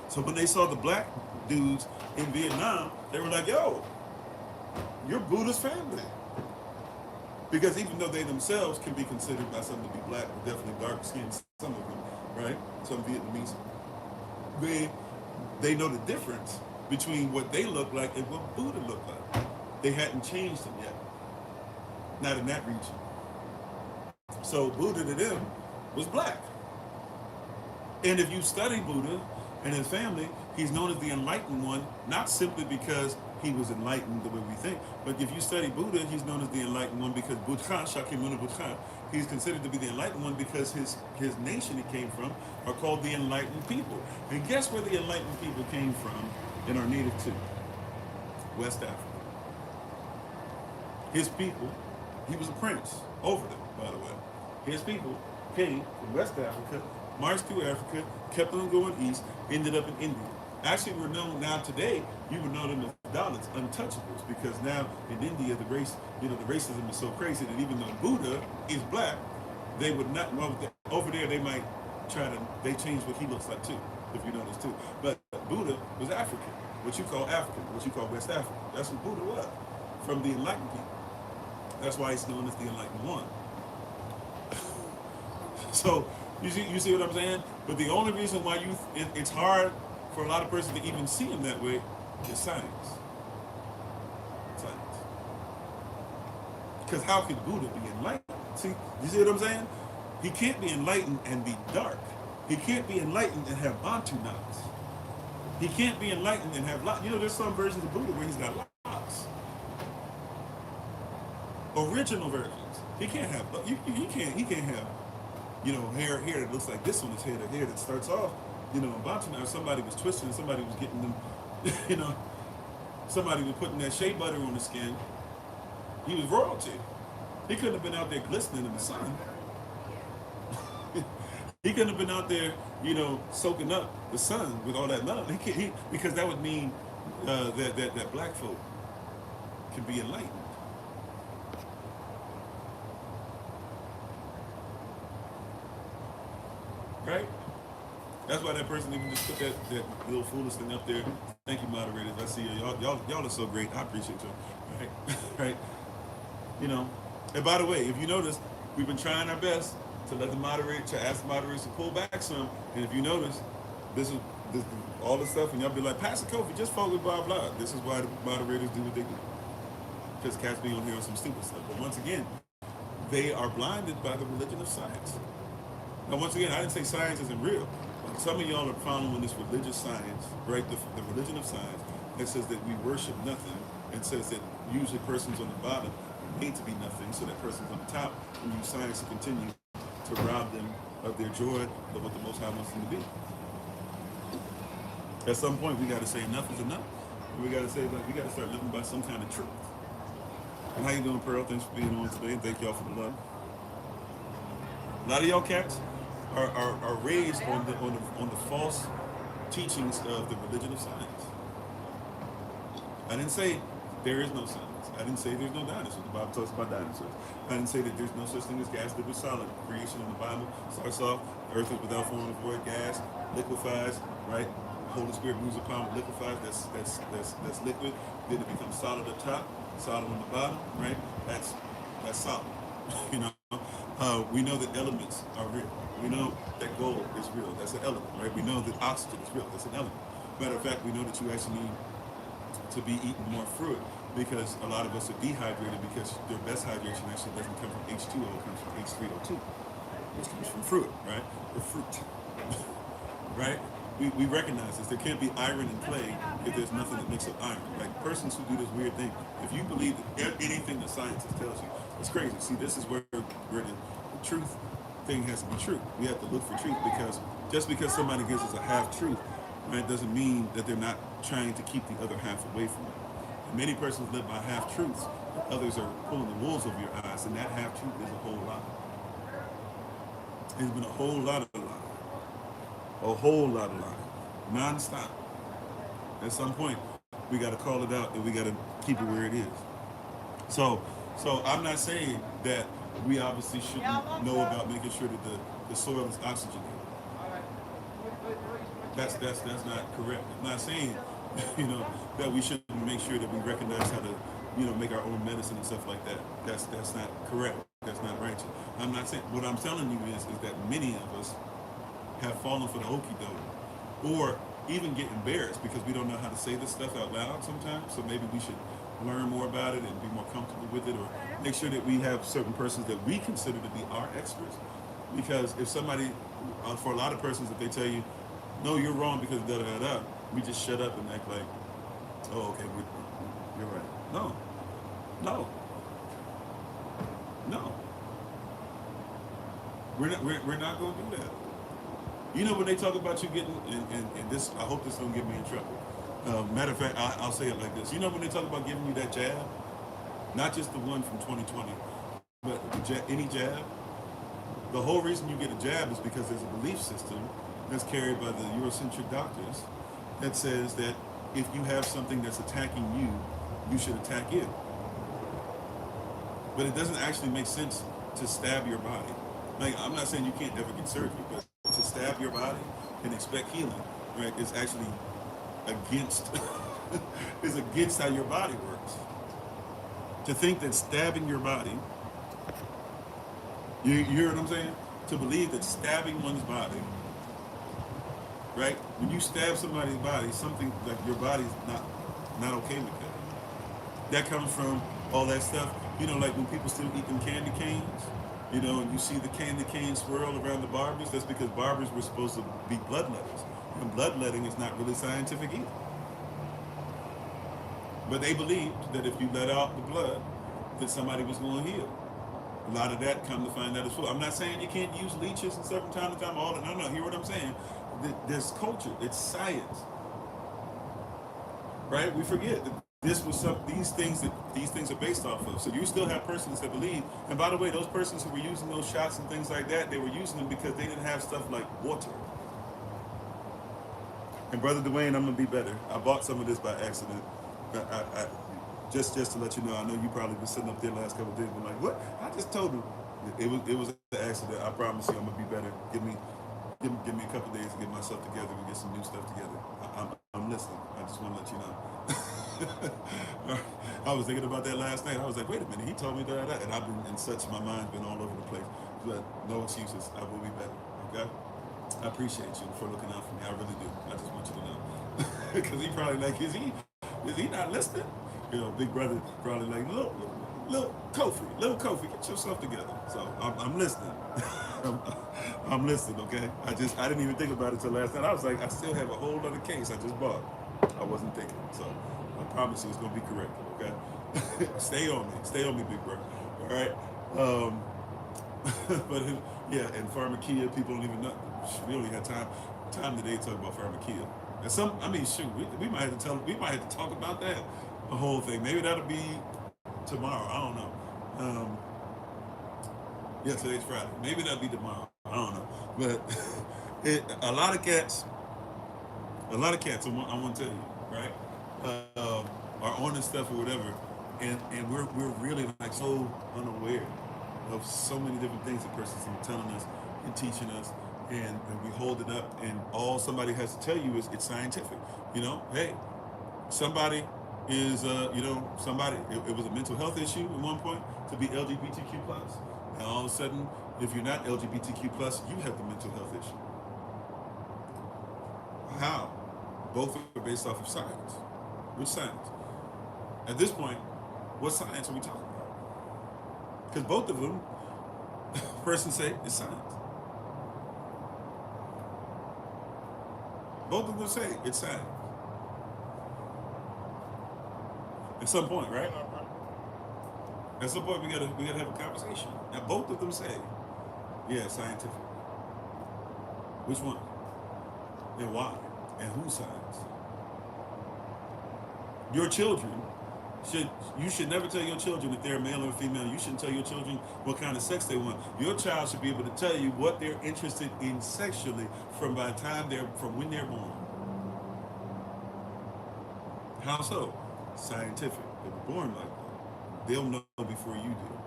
Speaker 1: So when they saw the black dudes in Vietnam, they were like, yo, you're Buddha's family. Because even though they themselves can be considered by some to be black, or definitely dark skinned, some of them, right? Some Vietnamese, they know the difference between what they look like and what Buddha looked like. They hadn't changed them yet. Not in that region. So Buddha to them was black. And if you study Buddha and his family, he's known as the enlightened one, not simply because he was enlightened the way we think. But if you study Buddha, he's known as the enlightened one because Buddha, Shakyamuni Buddha, he's considered to be the enlightened one because his nation he came from are called the enlightened people. And guess where the enlightened people came from in our native too? West Africa. His people, he was a prince over them, by the way. His people came from West Africa, marched through Africa, kept on going east, ended up in India. Actually, we're known now today, you would know them as Dalits, untouchables, because now in India, the race, the racism is so crazy that even though Buddha is black, they would not, well, over there they might try to, they change what he looks like too, if you notice too. But Buddha was African, what you call African, what you call West African. That's what Buddha was, from the enlightened people. That's why he's known as the enlightened one. So, you see what I'm saying? But the only reason why it's hard for a lot of persons to even see him that way is science. Science. Because how could Buddha be enlightened? See, you see what I'm saying? He can't be enlightened and be dark. He can't be enlightened and have Bantu knots. He can't be enlightened and have locks. There's some versions of Buddha where he's got locks. Original versions. He can't have. He can't have. Hair that looks like this on his head, or hair that starts off. Bantu knot. Somebody was twisting. Somebody was getting them. Somebody was putting that shea butter on his skin. He was royalty. He couldn't have been out there glistening in the sun. He couldn't have been out there, soaking up the sun with all that melanin. Because that would mean that black folk can be enlightened. Right? That's why that person even just put that little foolish thing up there. Thank you, moderators. I see you. Y'all are so great. I appreciate you. Right? Right? And by the way, if you notice, we've been trying our best to let to ask the moderators to pull back some. And if you notice, this is all the stuff, and y'all be like, Pastor Kofi, just focus, blah, blah. This is why the moderators do what they do. Because cats be on here on some stupid stuff. But once again, they are blinded by the religion of science. Now, once again, I didn't say science isn't real. But some of y'all are following this religious science, right? The religion of science that says that we worship nothing, and says that usually persons on the bottom need to be nothing, so that persons on the top can use science to continue to rob them of their joy of what the Most High wants them to be. At some point, we got to say enough is enough. And we got to say, we got to start living by some kind of truth. And how you doing, Pearl? Thanks for being on today, and thank y'all for the love. A lot of y'all cats are raised on the false teachings of the religion of science. I didn't say there is no science. I didn't say there's no dinosaurs. The Bible talks about dinosaurs. I didn't say that there's no such thing as gas, liquid, solid. Creation in the Bible starts off, the earth is without form and void, gas, liquefies, right? Holy Spirit moves upon it, liquefies, that's liquid. Then it becomes solid up top, solid on the bottom, right? That's solid. We know that elements are real. We know that gold is real. That's an element, right? We know that oxygen is real. That's an element. Matter of fact, we know that you actually need to be eating more fruit, because a lot of us are dehydrated because their best hydration actually doesn't come from H2O, it comes from H3O2, which comes from fruit, right? The fruit, right? We recognize this. There can't be iron in clay if there's nothing that makes up iron. Like persons who do this weird thing, if you believe that anything the scientist tells you, it's crazy. See, this is where the truth thing has to be true. We have to look for truth, because just because somebody gives us a half-truth, right, doesn't mean that they're not trying to keep the other half away from it. And many persons live by half-truths, and others are pulling the wolves over your eyes, and that half-truth is a whole lot. There's been a whole lot of lie. A whole lot of lie. Non-stop. At some point, we got to call it out, and we got to keep it where it is. So I'm not saying that we obviously shouldn't know about making sure that the soil is oxygenated. That's not correct. I'm not saying, that we shouldn't make sure that we recognize how to, make our own medicine and stuff like that. That's not correct. That's not righteous. I'm not saying, what I'm telling you is that many of us have fallen for the okie doke, or even get embarrassed because we don't know how to say this stuff out loud sometimes. So maybe we should learn more about it and be more comfortable with it, or make sure that we have certain persons that we consider to be our experts. Because if somebody, for a lot of persons, if they tell you, no, you're wrong because da da da, we just shut up and act like, oh, okay, You're right. No. No. No. We're not going to do that. You know when they talk about you getting, and this, I hope this don't get me in trouble. Matter of fact, I'll say it like this. You know when they talk about giving you that jab, not just the one from 2020, but any jab, the whole reason you get a jab is because there's a belief system that's carried by the Eurocentric doctors that says that if you have something that's attacking you, you should attack it. But it doesn't actually make sense to stab your body. Like, I'm not saying you can't ever get surgery, but to stab your body and expect healing, right, is actually against is against how your body works. To think that stabbing your body, you hear what I'm saying? To believe that stabbing one's body, right? When you stab somebody's body, something like your body's not okay with that. That comes from all that stuff. You know, like when people still eat them candy canes, you know, and you see the candy cane swirl around the barbers, that's because barbers were supposed to be bloodletters. And bloodletting is not really scientific either. But they believed that if you let out the blood, that somebody was going to heal. A lot of that, come to find out, is true. I'm not saying you can't use leeches and stuff from time to time. No, hear what I'm saying. There's culture. It's science, right? We forget that this was these things are based off of. So you still have persons that believe. And by the way, those persons who were using those shots and things like that, they were using them because they didn't have stuff like water. And Brother Dwayne, I'm gonna be better. I bought some of this by accident. I just to let you know, I know you probably been sitting up there the last couple of days, but like, what? I just told him it was an accident. I promise you, I'm gonna be better. Give me a couple of days to get myself together and get some new stuff together. I'm listening. I just want to let you know. I was thinking about that last night. I was like, wait a minute, he told me that, and I've been in such, my mind's been all over the place. But no excuses. I will be better. Okay. I appreciate you for looking out for me. I really do. I just want you to know. Because he probably like, is he not listening? You know, big brother probably like, little Kofi, get yourself together. So I'm listening. I'm listening, okay? I didn't even think about it till last night. I was like, I still have a whole other case I just bought. I wasn't thinking. So I promise you it's gonna be corrected, okay? Stay on me, big brother. All right. But yeah, and pharmakia, people don't even know. We only had time today to talk about pharmakia. And shoot, we might have to talk about that, the whole thing. Maybe that'll be tomorrow. I don't know. Yeah, today's Friday. Maybe that'll be tomorrow. I don't know. But a lot of cats. I want to tell you, right? Are on this stuff or whatever, and we're really like so unaware of so many different things that persons are telling us and teaching us. And we hold it up, and all somebody has to tell you is it's scientific. You know, hey, somebody is, it was a mental health issue at one point to be LGBTQ plus. And all of a sudden, if you're not LGBTQ plus, you have the mental health issue. How? Both are based off of science. Which science? At this point, what science are we talking about? Because both of them, persons say it's science. Both of them say it's science. At some point, right? At some point, we gotta have a conversation. Now, both of them say, yeah, it's scientific. Which one? And why? And whose science? Your children you should never tell your children if they're male or female. You shouldn't tell your children what kind of sex they want. Your child should be able to tell you what they're interested in sexually from when they're born. How so? Scientific. They were born like that. They'll know before you do.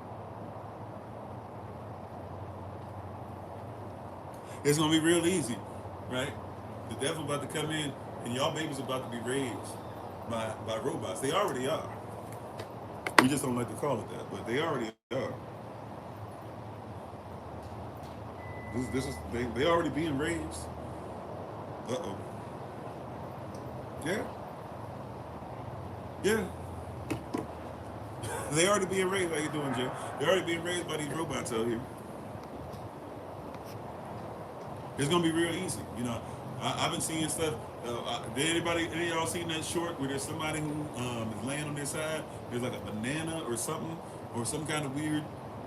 Speaker 1: It's gonna be real easy, right? The devil about to come in, and y'all babies about to be raised by robots. They already are. We just don't like to call it that, but they already are. They already being raised. Uh-oh. Yeah. Yeah. They already being raised. How you doing, Jay? They're already being raised by these robots out here. It's gonna be real easy, you know. I've been seeing stuff. Did any of y'all seen that short where there's somebody who is laying on their side? There's like a banana or something, or some kind of weird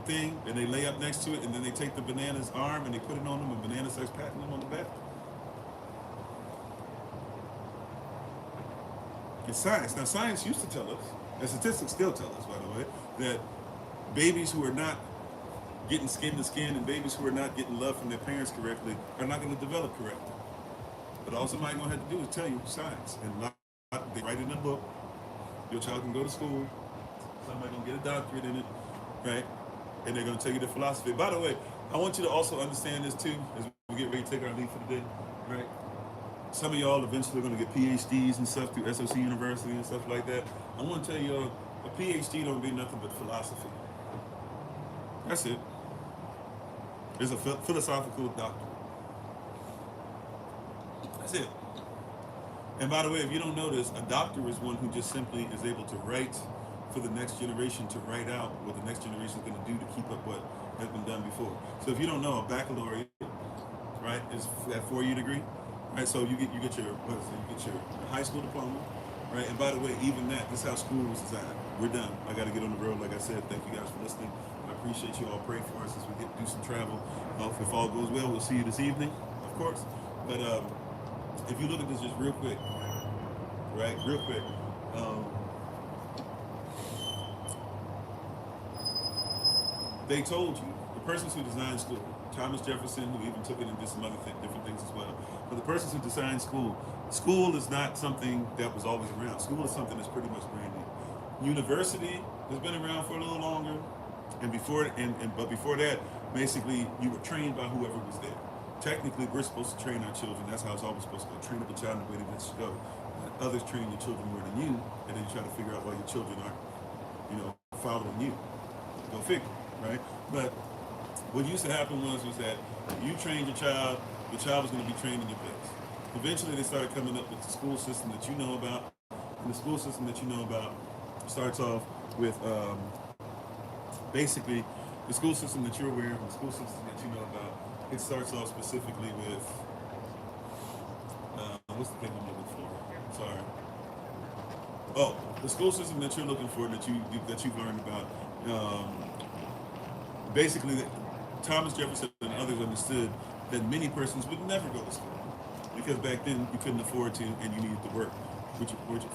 Speaker 1: thing, and they lay up next to it, and then they take the banana's arm and they put it on them, and banana starts patting them on the back. It's science. Now, science used to tell us, and statistics still tell us, by the way, that babies who are not getting skin to skin and babies who are not getting love from their parents correctly are not going to develop correctly. But all somebody's going to have to do is tell you science. And they write it in a book. Your child can go to school. Somebody's going to get a doctorate in it, right? And they're going to tell you the philosophy. By the way, I want you to also understand this too, as we get ready to take our leave for the day, right? Some of y'all eventually are going to get PhDs and stuff through SOC University and stuff like that. I want to tell y'all, a PhD don't be nothing but philosophy. That's it. It's a philosophical doctor. That's it. And by the way, if you don't know this, a doctor is one who just simply is able to write for the next generation, to write out what the next generation is going to do to keep up what has been done before. So if you don't know, a baccalaureate, right, is that 4-year degree, right? So you get your high school diploma, right? And by the way, even that, this is how school was designed. We're done. I got to get on the road. Like I said, thank you guys for listening. I appreciate you all. Pray for us as we get to do some travel. If all goes well, we'll see you this evening, of course. But if you look at this just real quick, right? Real quick. They told you, the persons who designed school, Thomas Jefferson, who even took it and did some other different things as well. But the persons who designed school is not something that was always around. School is something that's pretty much brand new. University has been around for a little longer, and but before that, basically you were trained by whoever was there. Technically, we're supposed to train our children. That's how it's always supposed to go. Train up a child in the way that it should go. Others train your children more than you, and then you try to figure out why your children aren't, following you. Go figure. Right? But what used to happen was that you trained your child was going to be trained in your place. Eventually, they started coming up with the school system that you know about. And the school system that you know about starts off with basically the school system that you're aware of, the school system that you know about. It starts off specifically with what's the thing I'm looking for? Sorry. Oh, the school system that you're looking for that you've learned about. Basically, Thomas Jefferson and others understood that many persons would never go to school because back then you couldn't afford to, and you needed to work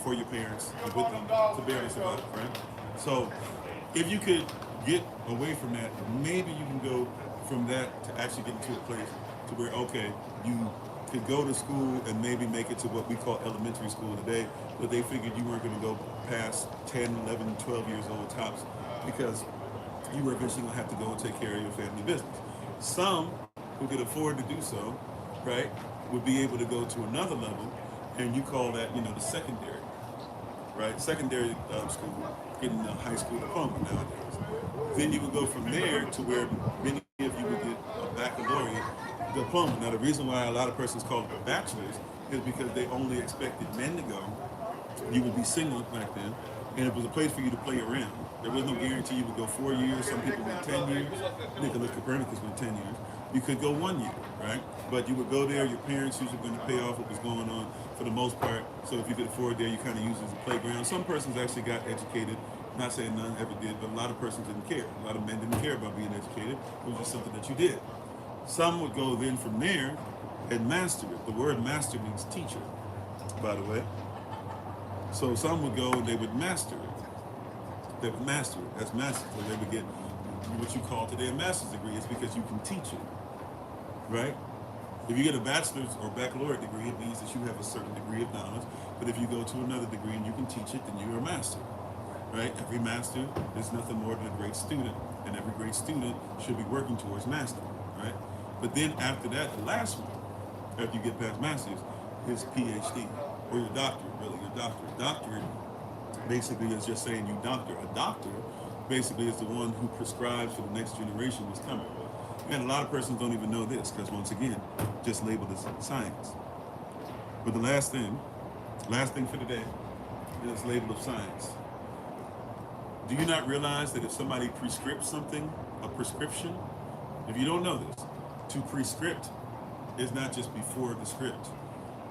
Speaker 1: for your parents and with them to barely survive, right? So, if you could get away from that, maybe you can go from that to actually get into a place to where, okay, you could go to school and maybe make it to what we call elementary school today, but they figured you weren't going to go past 10, 11, 12 years old tops because you were eventually going to have to go and take care of your family business. Some who could afford to do so, right, would be able to go to another level, and you call that, the secondary, right? Secondary school, getting a high school diploma nowadays. Then you would go from there to where many of you would get a baccalaureate diploma. Now, the reason why a lot of persons call it a bachelor's is because they only expected men to go. You would be single back then, and it was a place for you to play around. There was no guarantee you would go 4 years. Some people went 10 years. Nicholas Copernicus went 10 years. You could go 1 year, right? But you would go there. Your parents usually going to pay off what was going on for the most part. So if you could afford there, you kind of use it as a playground. Some persons actually got educated. Not saying none ever did, but a lot of persons didn't care. A lot of men didn't care about being educated. It was just something that you did. Some would go then from there and master it. The word master means teacher, by the way. So some would go and they would master it. They would master it. That's master. So they would get what you call today a master's degree. It's because you can teach it, right? If you get a bachelor's or baccalaureate degree, it means that you have a certain degree of knowledge. But if you go to another degree and you can teach it, then you're a master, right? Every master is nothing more than a great student, and every great student should be working towards mastering, right? But then after that, the last one, after you get past master's, is PhD, or your doctorate, really, your doctorate. Doctorate basically is just saying you doctor. A doctor basically is the one who prescribes for the next generation what's coming. And a lot of persons don't even know this because, once again, just labeled as science. But the last thing for today is label of science. Do you not realize that if somebody prescribes something, a prescription, if you don't know this, to prescript is not just before the script.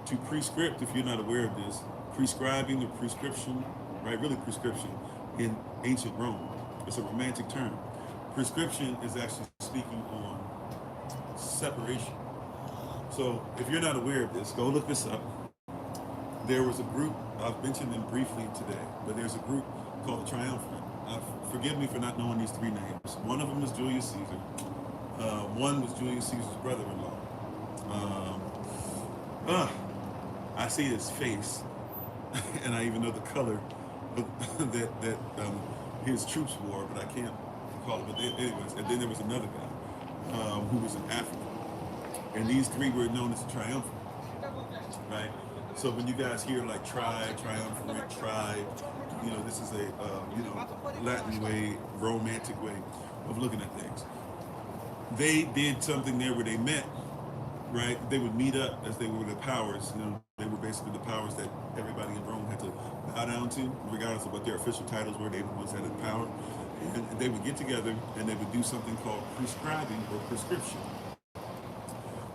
Speaker 1: to prescript, if you're not aware of this, prescribing or prescription, right? Really prescription in ancient Rome. It's a romantic term. Prescription is actually speaking on separation. So if you're not aware of this, go look this up. There was a group, I've mentioned them briefly today, but there's a group called the Triumvirate. Forgive me for not knowing these three names. One of them is Julius Caesar. One was Julius Caesar's brother-in-law. I see his face, and I even know the color that his troops wore, but I can't recall it. But anyways, and then there was another guy who was in Africa, and these three were known as the Triumvirate, right? So when you guys hear like triumvirate, tribe, this is a Latin way, romantic way of looking at things. They did something there where they met, right? They would meet up as they were the powers. They were basically the powers that everybody in Rome had to bow down to, regardless of what their official titles were. They were the ones that had the power, and they would get together and they would do something called prescribing or prescription.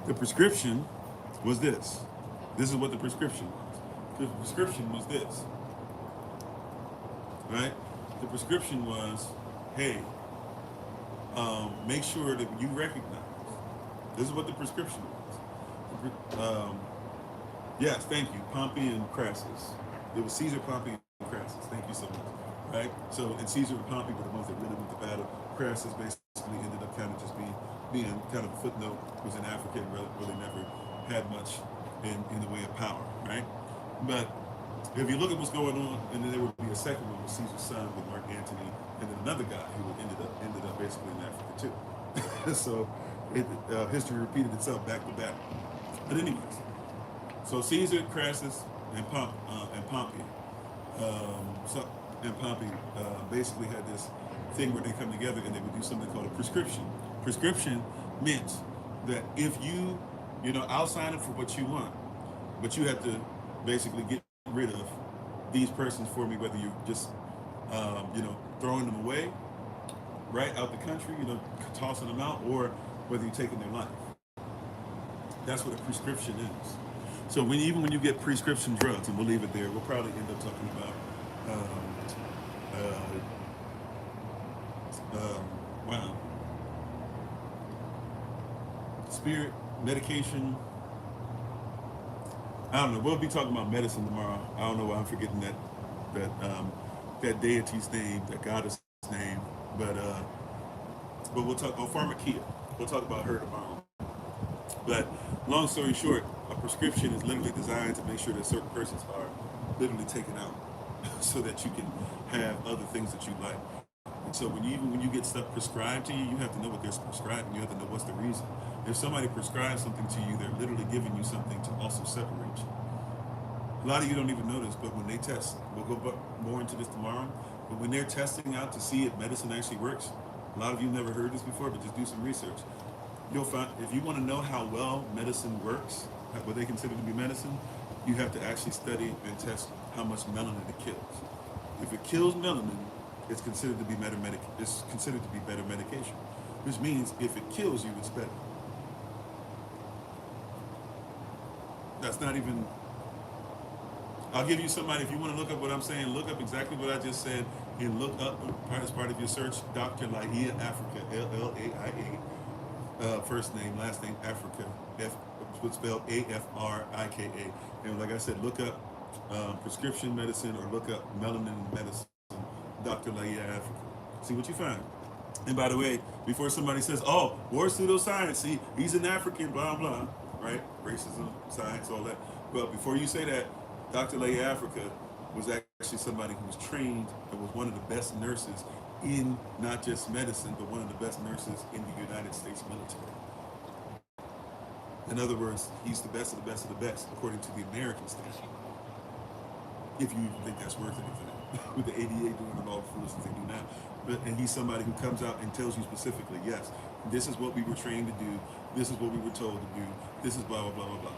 Speaker 1: The prescription was this. This is what the prescription was. The prescription was this, right? The prescription was, hey, make sure that you recognize. This is what the prescription was. Yes, thank you, Pompey and Crassus. It was Caesar, Pompey, and Crassus. Thank you so much. Right? So, and Caesar and Pompey were the ones that really went to battle. Crassus basically ended up kind of just being kind of a footnote. Was in Africa and really never had much in the way of power, right? But if you look at what's going on, and then there would be a second one with Caesar's son, with Mark Antony, and then another guy who ended up basically in Africa too. So history repeated itself back to back. But anyways, so Caesar, Crassus, and Pompey basically had this thing where they come together and they would do something called a prescription. Prescription meant that if I'll sign up for what you want, but you have to basically get rid of these persons for me, whether you're just, throwing them away, right, out the country, tossing them out, or whether you're taking their life. That's what a prescription is. So even when you get prescription drugs, and we'll leave it there, we'll probably end up talking about spirit, medication. I don't know. We'll be talking about medicine tomorrow. I don't know why I'm forgetting that deity's name, that goddess name, but we'll talk about pharmakia. We'll talk about her tomorrow. But long story short, a prescription is literally designed to make sure that certain persons are literally taken out, so that you can have other things that you like. And so when you get stuff prescribed to you, you have to know what they're prescribing. You have to know what's the reason. If somebody prescribes something to you, they're literally giving you something to also separate you. A lot of you don't even know this, but when they test, we'll go more into this tomorrow, but when they're testing out to see if medicine actually works, a lot of you never heard this before, but just do some research. You'll find, if you want to know how well medicine works, what they consider to be medicine, you have to actually study and test how much melanin it kills. If it kills melanin, it's considered to be better medication, which means if it kills you, it's better. That's not even. I'll give you somebody, if you want to look up what I'm saying, look up exactly what I just said, and look up, as part of your search, Dr. Laia Africa, L-L-A-I-A, first name, last name, Africa, what's spelled A-F-R-I-K-A. And like I said, look up prescription medicine, or look up melanin medicine, Dr. Laia Africa. See what you find. And by the way, before somebody says, oh, war pseudoscience, see, he's an African, blah, blah, right? Racism, science, all that. Well, before you say that, Dr. Laia Africa was actually somebody who was trained and was one of the best nurses in not just medicine, but one of the best nurses in the United States military. In other words, he's the best of the best of the best, according to the American standard. If you think that's worth anything, with the ADA doing all the foolishness they do now. And he's somebody who comes out and tells you specifically, yes, this is what we were trained to do, this is what we were told to do, this is blah, blah, blah, blah, blah.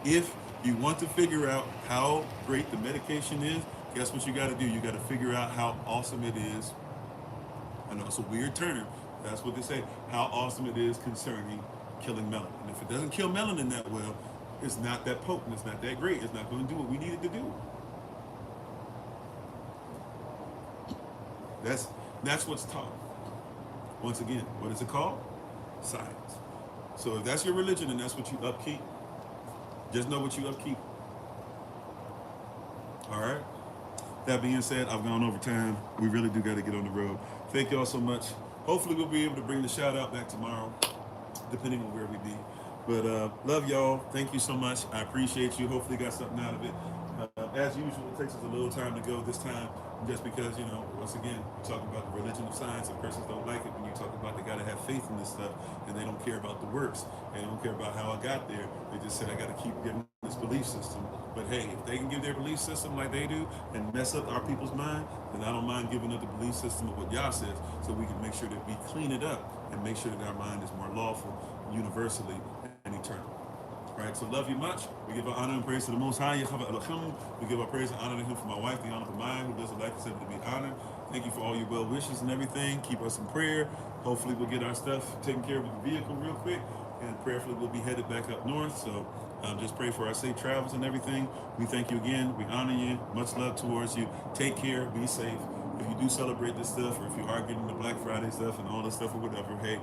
Speaker 1: If you want to figure out how great the medication is, guess what you got to do? You got to figure out how awesome it is. I know it's a weird term. That's what they say. How awesome it is concerning killing melanin. And if it doesn't kill melanin that well, It's not that potent. It's not that great. It's not going to do what we needed to do. That's that's what's taught. Once again, what is it called? Science. So if that's your religion and that's what you upkeep, just know what you upkeep. All right. That being said, I've gone over time. We really do got to get on the road. Thank y'all so much. Hopefully, we'll be able to bring the shout out back tomorrow, depending on where we be. But love y'all. Thank you so much. I appreciate you. Hopefully, got something out of it. As usual, it takes us a little time to go this time, just because, once again, we're talking about the religion of science, and persons don't like it when you talk about they got to have faith in this stuff, and they don't care about the works. They don't care about how I got there. They just said I got to keep getting this belief system. But hey, if they can give their belief system like they do and mess up our people's mind, then I don't mind giving up the belief system of what Yah says, so we can make sure that we clean it up and make sure that our mind is more lawful, universally, and eternal. All right, so love you much. We give our honor and praise to the Most High. We give our praise and honor to Him for my wife, the honorable mind, who does the life considered to be honored. Thank you for all your well wishes and everything. Keep us in prayer. Hopefully, we'll get our stuff taken care of with the vehicle real quick, and prayerfully, we'll be headed back up north. So just pray for our safe travels and everything. We thank you again. We honor you. Much love towards you. Take care. Be safe. If you do celebrate this stuff, or if you are getting the Black Friday stuff and all this stuff or whatever, hey,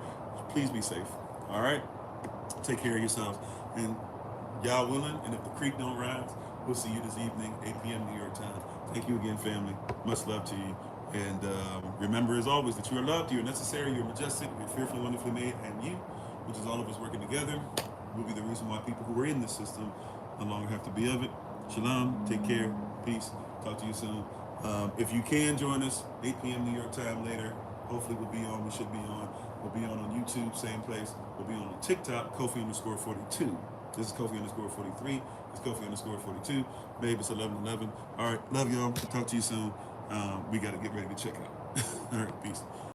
Speaker 1: please be safe. All right? Take care of yourselves. And y'all willing, and if the creek don't rise, we'll see you this evening, 8 p.m. New York time. Thank you again, family. Much love to you. And remember, as always, that you are loved, you are necessary, you are majestic, you're fearfully, wonderfully made, and you, which is all of us working together, will be the reason why people who are in this system no longer have to be of it. Shalom. Take care. Peace. Talk to you soon. If you can join us, 8 p.m. New York time later, hopefully we'll be on. We should be on. We'll be on YouTube, same place. We'll be on TikTok, Kofi_42. This is Kofi_43. It's Kofi_42. Babe, it's 11:11. All right, love y'all. Talk to you soon. We got to get ready to check out. All right, peace.